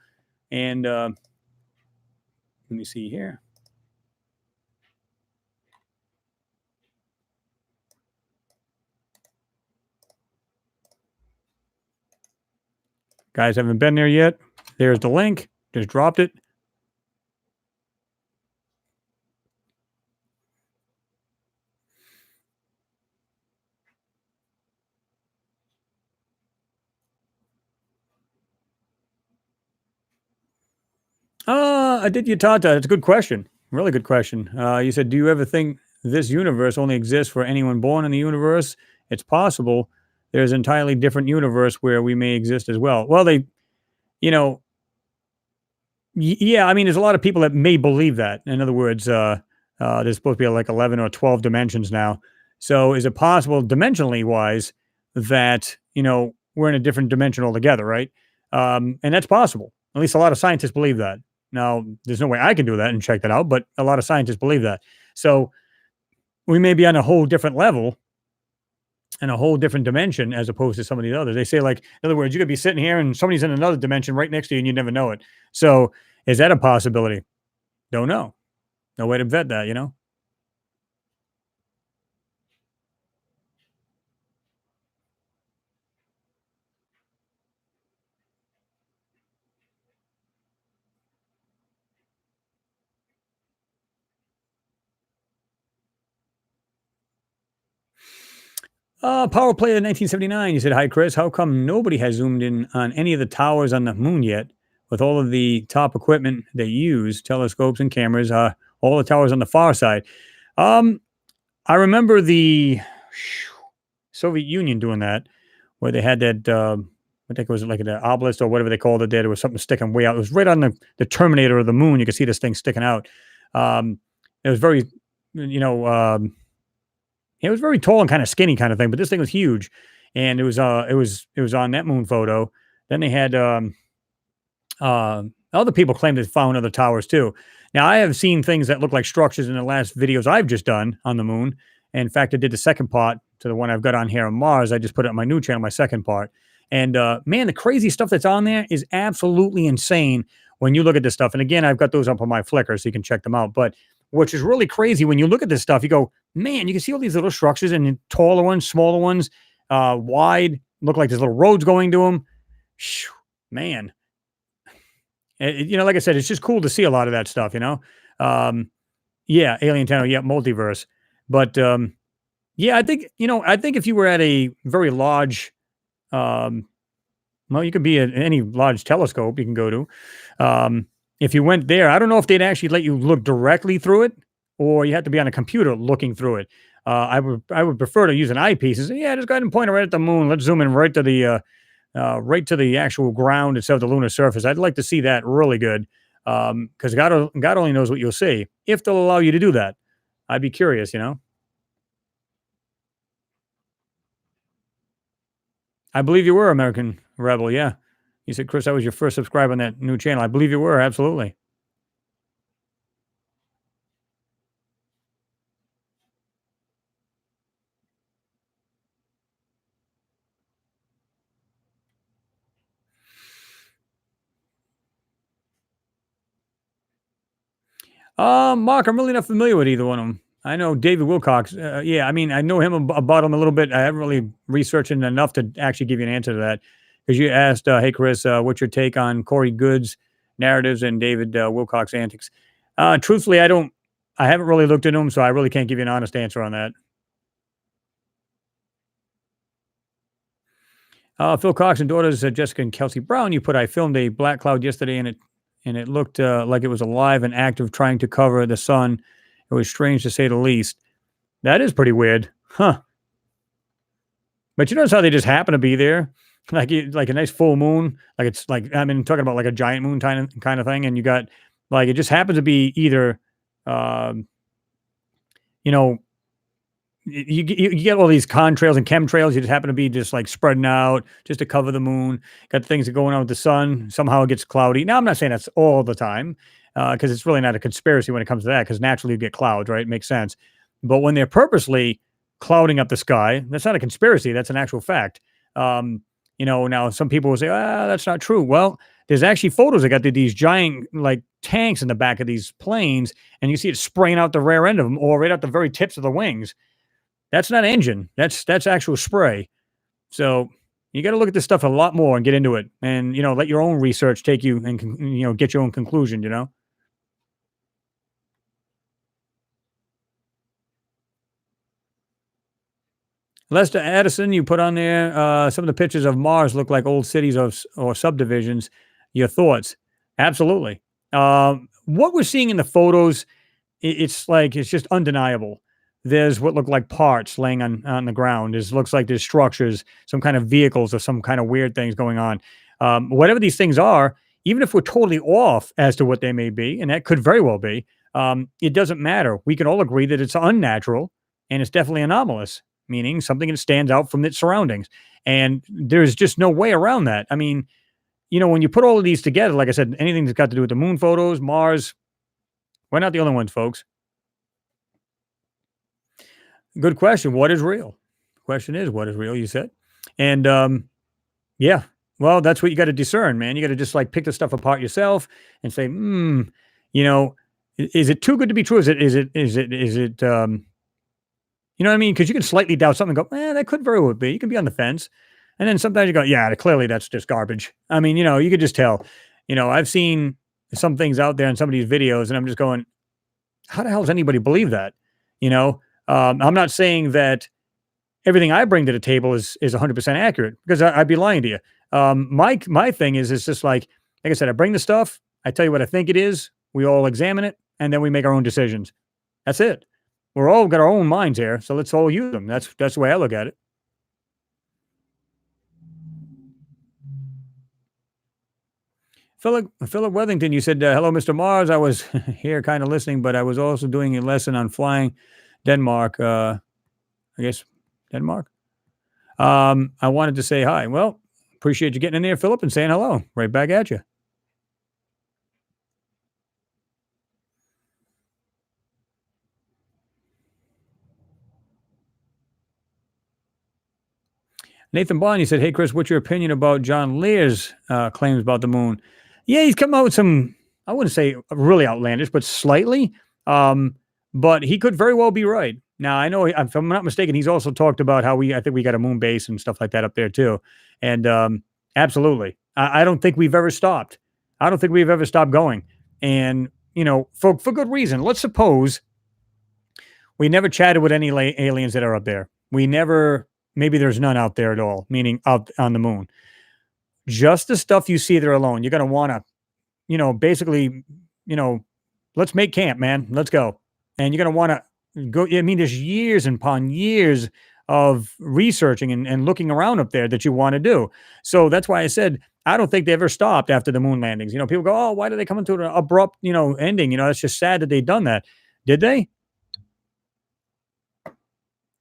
and let me see here. Guys haven't been there yet. There's the link. Just dropped it. Aditya Tata, that's a good question. Really good question. You said, do you ever think this universe only exists for anyone born in the universe? It's possible. There's an entirely different universe where we may exist as well. Well, you know, yeah, I mean, there's a lot of people that may believe that. In other words, there's supposed to be like 11 or 12 dimensions now. So is it possible, dimensionally wise, that, we're in a different dimension altogether, right? And that's possible. At least a lot of scientists believe that. Now, there's no way I can do that and check that out, but a lot of scientists believe that. So we may be on a whole different level and a whole different dimension as opposed to some of the others. They say, like, in other words, you could be sitting here and somebody's in another dimension right next to you and you never know it. So is that a possibility? Don't know. No way to vet that. Power play in 1979. You said, hi, Chris. How come nobody has zoomed in on any of the towers on the moon yet with all of the top equipment they use, telescopes and cameras, all the towers on the far side? I remember the Soviet Union doing that, where they had that, I think it was like an obelisk or whatever they called it there. There was something sticking way out. It was right on the terminator of the moon. You could see this thing sticking out. It was very, it was very tall and kind of skinny kind of thing, but this thing was huge, and it was on that moon photo. Then they had other people claim they found other towers too. Now I have seen things that look like structures in the last videos I've just done on the moon. And in fact, I did the second part to the one I've got on here on Mars. I just put it on my new channel, my second part. And man, the crazy stuff that's on there is absolutely insane when you look at this stuff. And again, I've got those up on my Flickr, so you can check them out. But which is really crazy when you look at this stuff, you go, man, you can see all these little structures and taller ones, smaller ones, wide, look like there's little roads going to them. Man, like I said, it's just cool to see a lot of that stuff. Yeah, Alien Channel, yeah, multiverse. But yeah, I think if you were at a very large Well, you could be at any large telescope you can go to. Um, if you went there, I don't know if they'd actually let you look directly through it, or you had to be on a computer looking through it. I would prefer to use an eyepiece and say, yeah, just go ahead and point it right at the moon. Let's zoom in right to the actual ground instead of the lunar surface. I'd like to see that really good, because God only knows what you'll see if they'll allow you to do that. I'd be curious, you know. I believe you were American Rebel. Yeah, you said, Chris, I was your first subscriber on that new channel. I believe you were absolutely. Mark, I'm really not familiar with either one of them. I know David Wilcox. Yeah, I mean, I know him about him a little bit. I haven't really researched it enough to actually give you an answer to that. Because you asked, "Hey, Chris, what's your take on Corey Good's narratives and David Wilcox antics?" Truthfully, I don't. I haven't really looked into them, so I really can't give you an honest answer on that. Phil Cox and daughters Jessica and Kelsey Brown. You put, I filmed a black cloud yesterday, and it looked like it was alive and active, trying to cover the sun. It was strange to say the least. That is pretty weird, huh? But you notice how they just happen to be there, like a nice full moon, like it's like, I mean, talking about like a giant moon kind of thing, and you got like it just happens to be either, um, you know, you get all these contrails and chemtrails. You just happen to be just like spreading out just to cover the moon. Got things that going on with the sun. Somehow it gets cloudy. Now I'm not saying that's all the time, because it's really not a conspiracy when it comes to that. Because naturally you get clouds, right? It makes sense. But when they're purposely clouding up the sky, that's not a conspiracy. That's an actual fact. Now some people will say, that's not true. Well, there's actually photos that got these giant like tanks in the back of these planes, and you see it spraying out the rear end of them or right out the very tips of the wings. That's not engine. That's actual spray. So you got to look at this stuff a lot more and get into it, and let your own research take you and get your own conclusion. Lester Addison, you put on there some of the pictures of Mars look like old cities or subdivisions. Your thoughts? Absolutely. What we're seeing in the photos, it's like it's just undeniable. There's what look like parts laying on the ground. It looks like there's structures, some kind of vehicles, or some kind of weird things going on. Whatever these things are, even if we're totally off as to what they may be, and that could very well be, it doesn't matter. We can all agree that it's unnatural and it's definitely anomalous, meaning something that stands out from its surroundings. And there's just no way around that. I mean, when you put all of these together, like I said, anything that's got to do with the moon photos, Mars, we're not the only ones, folks. Good question. What is real? Question is, what is real? You said, and yeah. Well, that's what you got to discern, man. You got to just like pick the stuff apart yourself and say, you know, is it too good to be true? Is it? You know what I mean? Because you can slightly doubt something and go, that could very well be. You can be on the fence. And then sometimes you go, yeah, clearly that's just garbage. I mean, you could just tell. I've seen some things out there in some of these videos, and I'm just going, how the hell does anybody believe that? I'm not saying that everything I bring to the table is 100% accurate, because I'd be lying to you. My thing is, it's just like I said, I bring the stuff, I tell you what I think it is, we all examine it, and then we make our own decisions. That's it. We're all got our own minds here, so let's all use them. That's the way I look at it. Philip Wethington, you said, hello, Mr. Mars. I was here kind of listening, but I was also doing a lesson on flying Denmark. I guess Denmark. I wanted to say hi. Well, appreciate you getting in there, Philip, and saying hello. Right back at you. Nathan Bond, he said, hey, Chris, what's your opinion about John Lear's claims about the moon? Yeah, he's come out with some, I wouldn't say really outlandish, but slightly. But he could very well be right. Now, I know, if I'm not mistaken, he's also talked about how I think we got a moon base and stuff like that up there too. And absolutely. I don't think we've ever stopped. I don't think we've ever stopped going. And, for good reason. Let's suppose we never chatted with any aliens that are up there. We never, maybe there's none out there at all, meaning out on the moon. just the stuff you see there alone, you're going to want to, basically, you know, let's make camp, man. Let's go. And you're going to want to go. I mean, there's years and upon years of researching and looking around up there that you want to do. So that's why I said, I don't think they ever stopped after the moon landings. People go, oh, why did they come into an abrupt, ending? It's just sad that they've done that. Did they?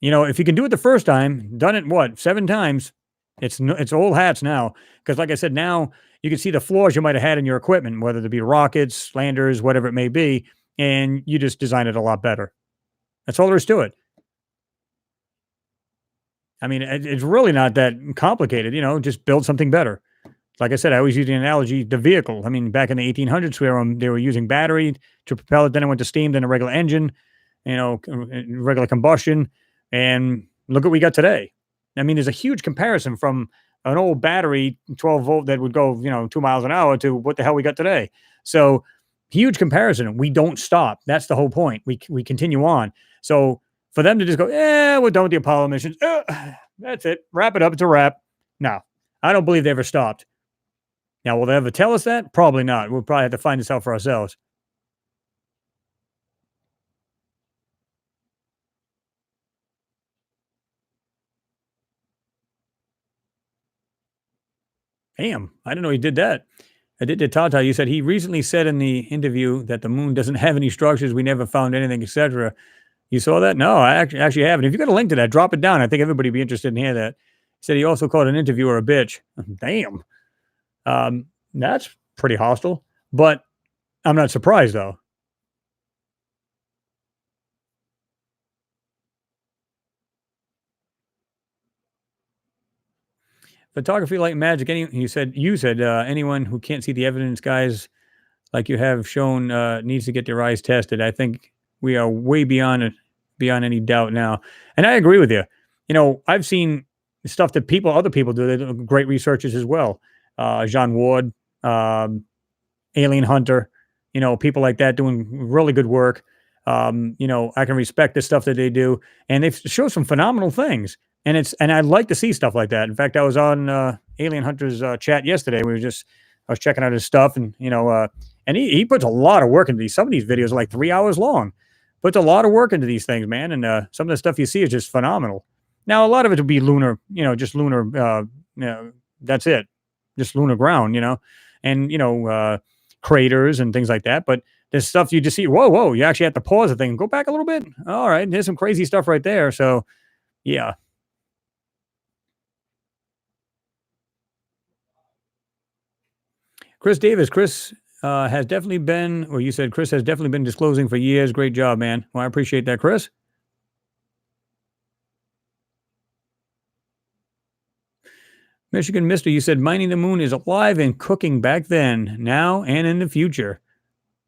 If you can do it the first time, done it what, 7 times, it's old hats now. Because like I said, now you can see the flaws you might have had in your equipment, whether it be rockets, landers, whatever it may be, and you just design it a lot better. That's all there is to it. I mean, it's really not that complicated, just build something better. Like I said, I always use the analogy, the vehicle. I mean, back in the 1800s, they were using battery to propel it. Then it went to steam, then a regular engine, regular combustion. And look what we got today. I mean, there's a huge comparison from an old battery, 12 volt that would go, 2 miles an hour to what the hell we got today. So huge comparison. We don't stop. That's the whole point. We continue on. So for them to just go, we're done with the Apollo missions. That's it. Wrap it up. It's a wrap. No, I don't believe they ever stopped. Now, will they ever tell us that? Probably not. We'll probably have to find this out for ourselves. Damn, I didn't know he did that. I did to Tata. You said he recently said in the interview that the moon doesn't have any structures. We never found anything, etc. You saw that? No, I actually haven't. If you got a link to that, drop it down. I think everybody would be interested in hear that. He said he also called an interviewer a bitch. Damn. That's pretty hostile, but I'm not surprised though. Photography like magic. You said anyone who can't see the evidence, guys, like you have shown, needs to get their eyes tested. I think we are way beyond it, beyond any doubt now. And I agree with you. I've seen stuff that other people do. They're great researchers as well. John Ward, Alien Hunter, people like that doing really good work. I can respect the stuff that they do, and they show some phenomenal things. And I'd like to see stuff like that. In fact, I was on Alien Hunter's chat yesterday. I was checking out his stuff, and and he puts a lot of work into these. Some of these videos are like 3 hours long. Puts a lot of work into these things, man. And some of the stuff you see is just phenomenal. Now, a lot of it will be lunar, just lunar. That's it, just lunar ground, and craters and things like that. But there's stuff you just see. Whoa! You actually have to pause the thing and go back a little bit. All right, there's some crazy stuff right there. So, yeah. Chris Davis. Chris has definitely been, or you said Chris has definitely been disclosing for years. Great job, man. Well, I appreciate that, Chris. Michigan Mister, you said mining the moon is alive and cooking back then, now, and in the future.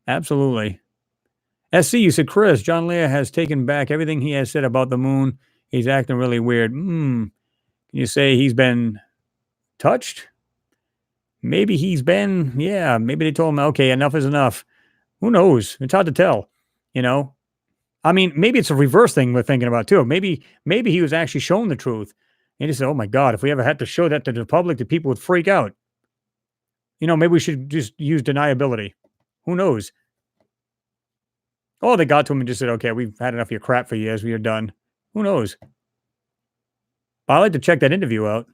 Absolutely. SC, you said, Chris, John Lear has taken back everything he has said about the moon. He's acting really weird. Can you say he's been touched? Maybe maybe they told him, okay, enough is enough. Who knows? It's hard to tell, I mean, maybe it's a reverse thing we're thinking about too. Maybe he was actually shown the truth. And he said, oh my God, if we ever had to show that to the public, the people would freak out. Maybe we should just use deniability. Who knows? Oh, they got to him and just said, okay, we've had enough of your crap for years. We are done. Who knows? I'd like to check that interview out.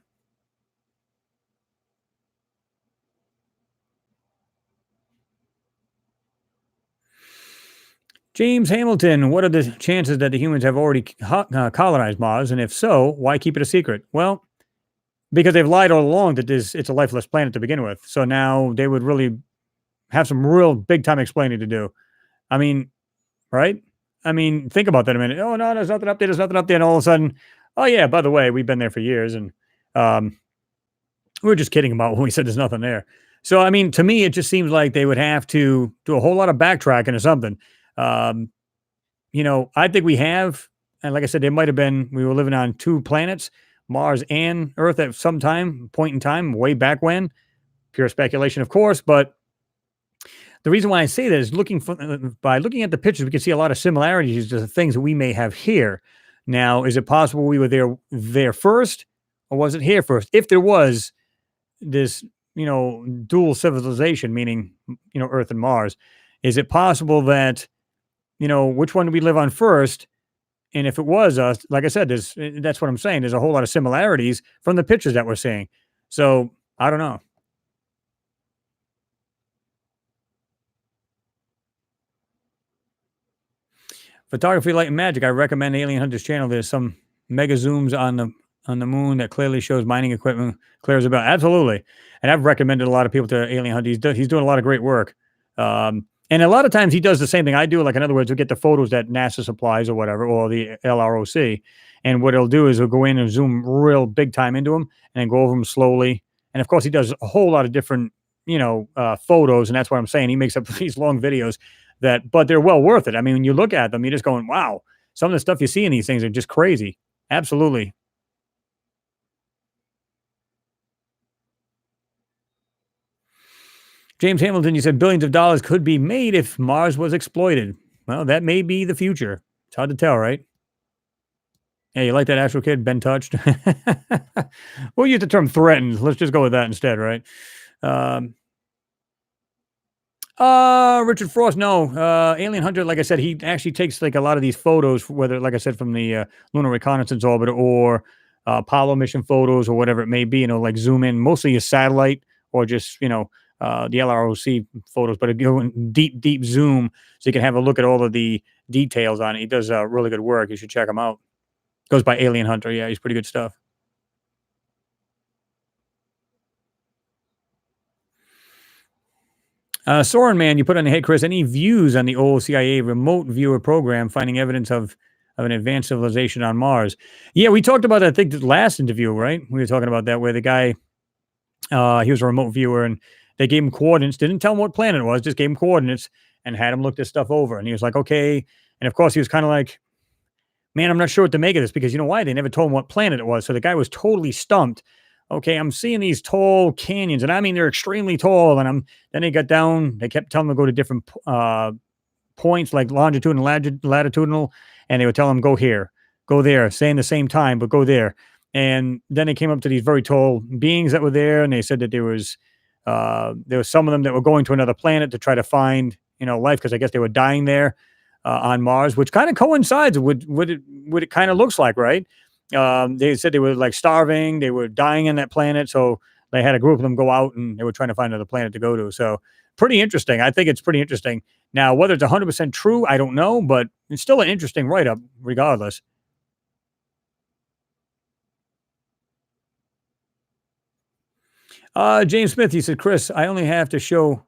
James Hamilton, what are the chances that the humans have already colonized Mars? And if so, why keep it a secret? Well, because they've lied all along that it's a lifeless planet to begin with. So now they would really have some real big time explaining to do. I mean, right? I mean, think about that a minute. Oh, no, there's nothing up there. There's nothing up there. And all of a sudden, oh, yeah, by the way, we've been there for years. And we were just kidding about when we said there's nothing there. So, I mean, to me, it just seems like they would have to do a whole lot of backtracking or something. I think we have, and like I said, we were living on 2 planets, Mars and Earth at some point in time, way back when. Pure speculation, of course, but the reason why I say that is by looking at the pictures, we can see a lot of similarities to the things that we may have here. Now, is it possible we were there first, or was it here first? If there was this dual civilization, meaning, Earth and Mars? Is it possible that, which one do we live on first? And if it was us, like I said, that's what I'm saying. There's a whole lot of similarities from the pictures that we're seeing. So I don't know. Photography, Light, and Magic. I recommend Alien Hunters channel. There's some mega zooms on the moon that clearly shows mining equipment clears about. Absolutely, and I've recommended a lot of people to Alien Hunters. He's doing a lot of great work. And a lot of times he does the same thing I do. Like, in other words, we get the photos that NASA supplies or whatever, or the LROC. And what he'll do is he'll go in and zoom real big time into them and then go over them slowly. And of course, he does a whole lot of different, photos. And that's what I'm saying. He makes up these long videos but they're well worth it. I mean, when you look at them, you're just going, wow, some of the stuff you see in these things are just crazy. Absolutely. James Hamilton, you said billions of dollars could be made if Mars was exploited. Well, that may be the future. It's hard to tell, right? Hey, you like that Astro Kid, Ben Touched? We'll use the term threatened. Let's just go with that instead, right? Richard Frost, no. Alien Hunter, like I said, he actually takes like a lot of these photos, whether, like I said, from the Lunar Reconnaissance Orbiter or Apollo mission photos or whatever it may be, like zoom in mostly a satellite or just, the LROC photos, but go in deep zoom so you can have a look at all of the details on it. He does really good work. You should check him out. Goes by Alien Hunter. Yeah, he's pretty good stuff. Soren Man, you put on the head, Chris. Any views on the old CIA remote viewer program finding evidence of an advanced civilization on Mars? Yeah, we talked about that, I think, the last interview, right? We were talking about that, where the guy, he was a remote viewer, and they gave him coordinates, didn't tell him what planet it was, just gave him coordinates and had him look this stuff over. And he was like, okay. And of course, he was kind of like, man, I'm not sure what to make of this, because you know why? They never told him what planet it was. So the guy was totally stumped. Okay, I'm seeing these tall canyons, and I mean, they're extremely tall. And then they got down, they kept telling him to go to different points, like longitudinal, latitudinal, and they would tell him, go here, go there, saying the same time, but go there. And then they came up to these very tall beings that were there, and they said that there was some of them that were going to another planet to try to find, life, because I guess they were dying there on Mars, which kind of coincides with what it kind of looks like, right? They said they were like starving, they were dying on that planet, so they had a group of them go out and they were trying to find another planet to go to. So pretty interesting. I think it's pretty interesting. Now, whether it's 100% true, I don't know, but it's still an interesting write-up regardless. James Smith, he said, Chris, I only have to show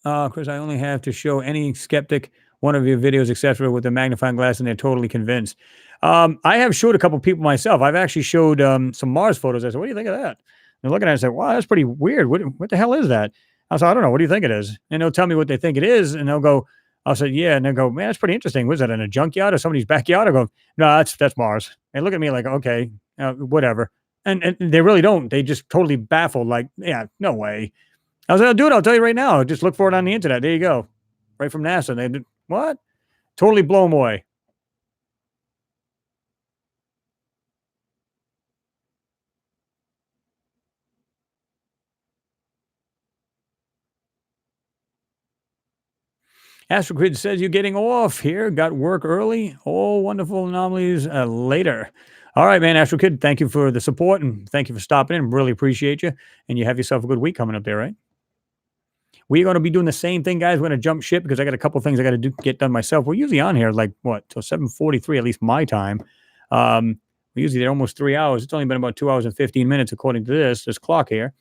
any skeptic one of your videos, etc., with a magnifying glass, and they're totally convinced. I have showed a couple people myself. I've actually showed some Mars photos. I said, what do you think of that? They're looking at it and say, wow, that's pretty weird. What the hell is that? I said, I don't know. What do you think it is? And they'll tell me what they think it is. And they'll go, I'll say, yeah. And they'll go, man, that's pretty interesting. Was that in a junkyard or somebody's backyard? I go, no, that's Mars. And look at me like, okay, whatever. And they really don't. They just totally baffled. Like, yeah, no way. I was like, dude, I'll tell you right now. Just look for it on the internet. There you go. Right from NASA. And they did, what? Totally blow them away. Astrogrid says you're getting off here. Got work early. All wonderful anomalies later. All right, man. Astrokid, thank you for the support and thank you for stopping in. Really appreciate you. And you have yourself a good week coming up there, right? We're going to be doing the same thing, guys. We're going to jump ship because I got a couple things I got to get done myself. We're usually on here like what, till 7:43, at least my time. We're usually there almost 3 hours. It's only been about 2 hours and 15 minutes according to this clock here.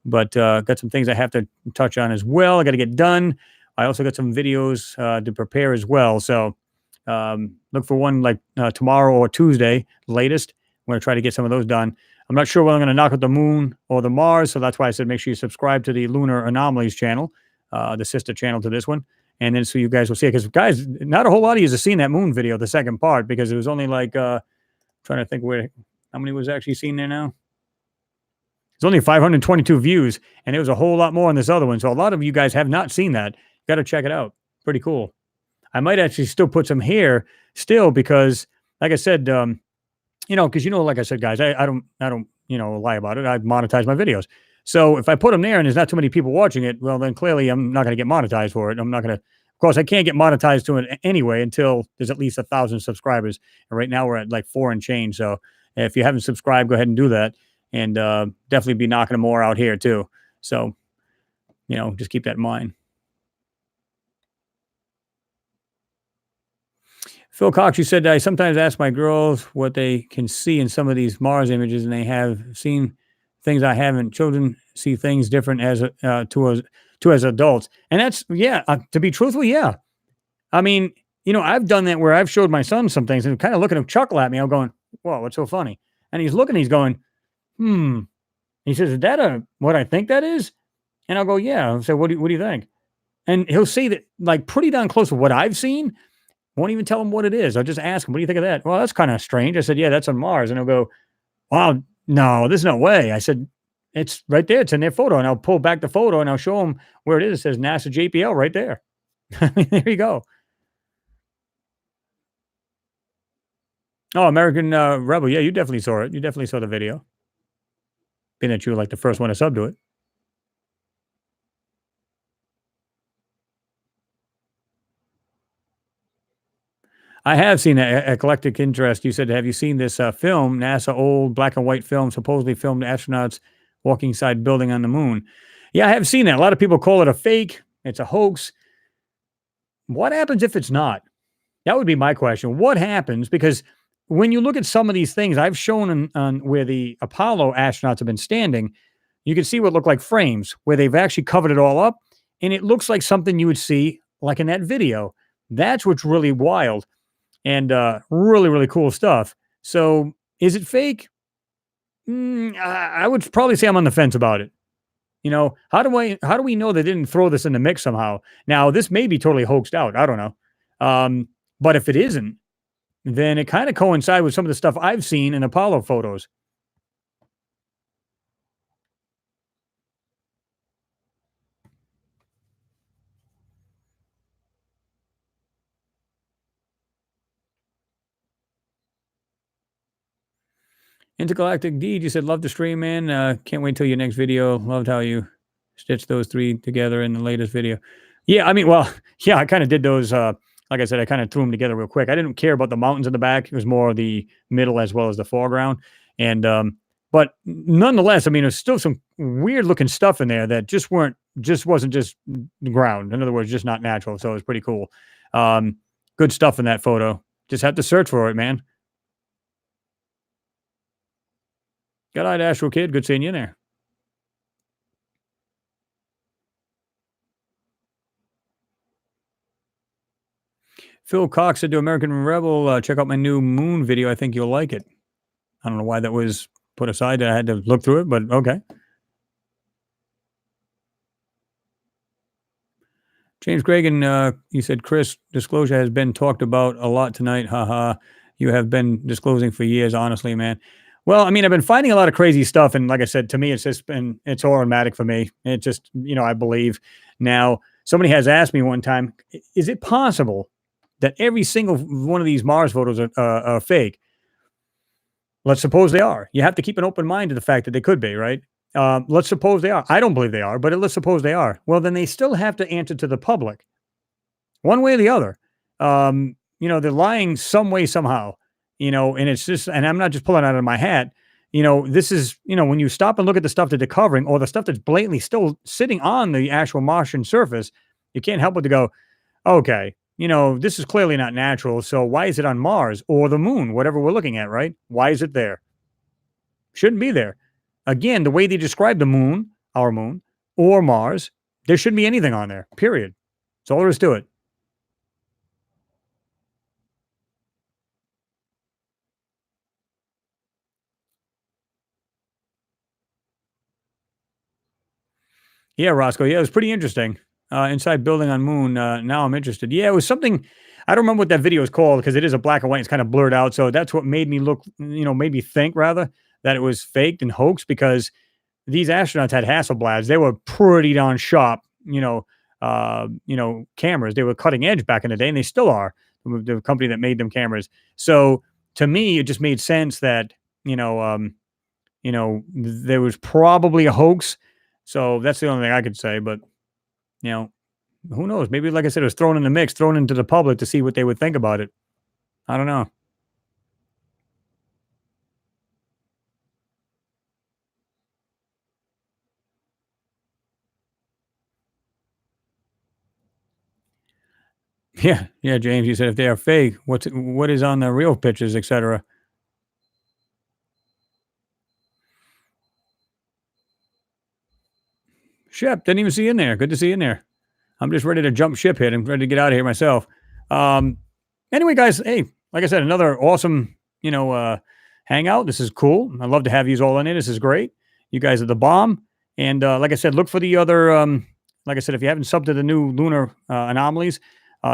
But got some things I have to touch on as well. I got to get done. I also got some videos to prepare as well. So look for one like tomorrow or Tuesday latest. I'm going to try to get some of those done. I'm not sure whether I'm going to knock out the moon or the Mars. So that's why I said make sure you subscribe to the Lunar Anomalies channel, the sister channel to this one. And then so you guys will see it. Because guys, not a whole lot of you have seen that moon video, the second part, because it was only like, trying to think how many was actually seen there now? It's only 522 views. And there was a whole lot more on this other one. So a lot of you guys have not seen that. Got to check it out. Pretty cool. I might actually still put some here still because, like I said, because like I said, guys, I don't lie about it. I monetize my videos, So if I put them there and there's not too many people watching it, well, then clearly I'm not going to get monetized for it. I'm not going to, of course, I can't get monetized to it anyway until there's at least 1,000 subscribers. And right now we're at like 4 and change. So if you haven't subscribed, go ahead and do that. And definitely be knocking them more out here too. So, just keep that in mind. Phil Cox, you said, I sometimes ask my girls what they can see in some of these Mars images, and they have seen things I haven't. Children see things different as adults, and that's to be truthful, yeah. I mean, I've done that where I've showed my son some things and kind of looking at him, chuckle at me. I'm going, "Whoa, what's so funny?" And he's looking, he's going, "Hmm." He says, "Is that what I think that is?" And I'll go, "Yeah." I'll say, what do you think?" And he'll say that like pretty darn close to what I've seen. Won't even tell him what it is. I'll just ask him, "What do you think of that?" "Well, that's kind of strange." I said, "Yeah, that's on Mars." And he'll go, "Wow, no, there's no way." I said, "It's right there. It's in their photo." And I'll pull back the photo and I'll show him where it is. It says NASA JPL right there. I mean, there you go. Oh, American Rebel. Yeah, you definitely saw it. You definitely saw the video. Being that you were like the first one to sub to it. I have seen eclectic interest. You said, have you seen this film, NASA old black and white film, supposedly filmed astronauts walking side building on the moon? Yeah, I have seen that. A lot of people call it a fake. It's a hoax. What happens if it's not? That would be my question. What happens? Because when you look at some of these things, I've shown on where the Apollo astronauts have been standing, you can see what look like frames where they've actually covered it all up. And it looks like something you would see like in that video. That's what's really wild and really, really cool stuff. So is it fake? I would probably say I'm on the fence about it. How do we know they didn't throw this in the mix somehow? Now, this may be totally hoaxed out. I don't know. But if it isn't, then it kind of coincides with some of the stuff I've seen in Apollo photos. Intergalactic Deed, you said, love the stream, man. Can't wait till your next video. Loved how you stitched those three together in the latest video. Yeah, I mean, well, yeah, I kind of did those. Like I said, I kind of threw them together real quick. I didn't care about the mountains in the back. It was more the middle as well as the foreground. And, but nonetheless, I mean, there's still some weird looking stuff in there that wasn't just the ground. In other words, just not natural. So it was pretty cool. Good stuff in that photo. Just have to search for it, man. Good eyed Astro Kid. Good seeing you in there. Phil Cox said to American Rebel, check out my new moon video. I think you'll like it. I don't know why that was put aside. I had to look through it, but okay. James Gregan, you said, Chris, disclosure has been talked about a lot tonight. Haha. You have been disclosing for years, honestly, man. Well, I mean, I've been finding a lot of crazy stuff. And like I said, to me, it's automatic for me. It just, I believe. Now, somebody has asked me one time, is it possible that every single one of these Mars photos are fake? Let's suppose they are. You have to keep an open mind to the fact that they could be, right? Let's suppose they are. I don't believe they are, but let's suppose they are. Well, then they still have to answer to the public, one way or the other. They're lying some way, somehow, and it's just, and I'm not just pulling it out of my hat. This is, when you stop and look at the stuff that they're covering or the stuff that's blatantly still sitting on the actual Martian surface, you can't help but to go, okay, this is clearly not natural. So why is it on Mars or the moon, whatever we're looking at, right? Why is it there? Shouldn't be there. Again, the way they describe the moon, our moon, or Mars, there shouldn't be anything on there, period. That's all there is to it. Yeah, Roscoe. Yeah, it was pretty interesting. Inside building on moon. Now I'm interested. Yeah, it was something. I don't remember what that video is called because it is a black and white. It's kind of blurred out. So that's what made me made me think rather that it was faked and hoaxed because these astronauts had Hasselblads. They were pretty darn sharp, cameras. They were cutting edge back in the day, and they still are. The company that made them cameras. So to me, it just made sense that there was probably a hoax. So that's the only thing I could say. But you know, who knows? Maybe, like I said, it was thrown in the mix, thrown into the public to see what they would think about it. I don't know. Yeah, yeah, James. You said if they are fake, what is on the real pictures, etc. Shep, didn't even see you in there. Good to see you in there. I'm just ready to jump ship here. I'm ready to get out of here myself. Um, anyway, guys, hey, like I said, another awesome, hangout. This is cool. I'd love to have you all in it. This is great. You guys are the bomb. And like I said, look for the other. Like I said, if you haven't subbed to the new lunar anomalies,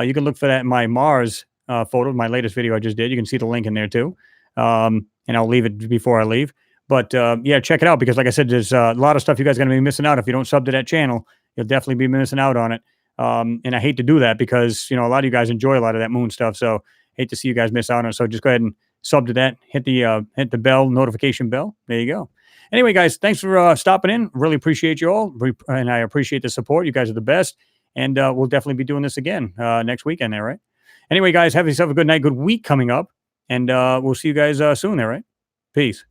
you can look for that in my Mars photo, my latest video I just did. You can see the link in there too. And I'll leave it before I leave. But yeah, check it out because, like I said, there's a lot of stuff you guys are going to be missing out if you don't sub to that channel. You'll definitely be missing out on it. And I hate to do that because, a lot of you guys enjoy a lot of that moon stuff. So hate to see you guys miss out on it. So just go ahead and sub to that. Hit the bell, notification bell. There you go. Anyway, guys, thanks for stopping in. Really appreciate you all. And I appreciate the support. You guys are the best. And we'll definitely be doing this again next weekend there, right? Anyway, guys, have yourself a good night, good week coming up. And we'll see you guys soon there, right? Peace.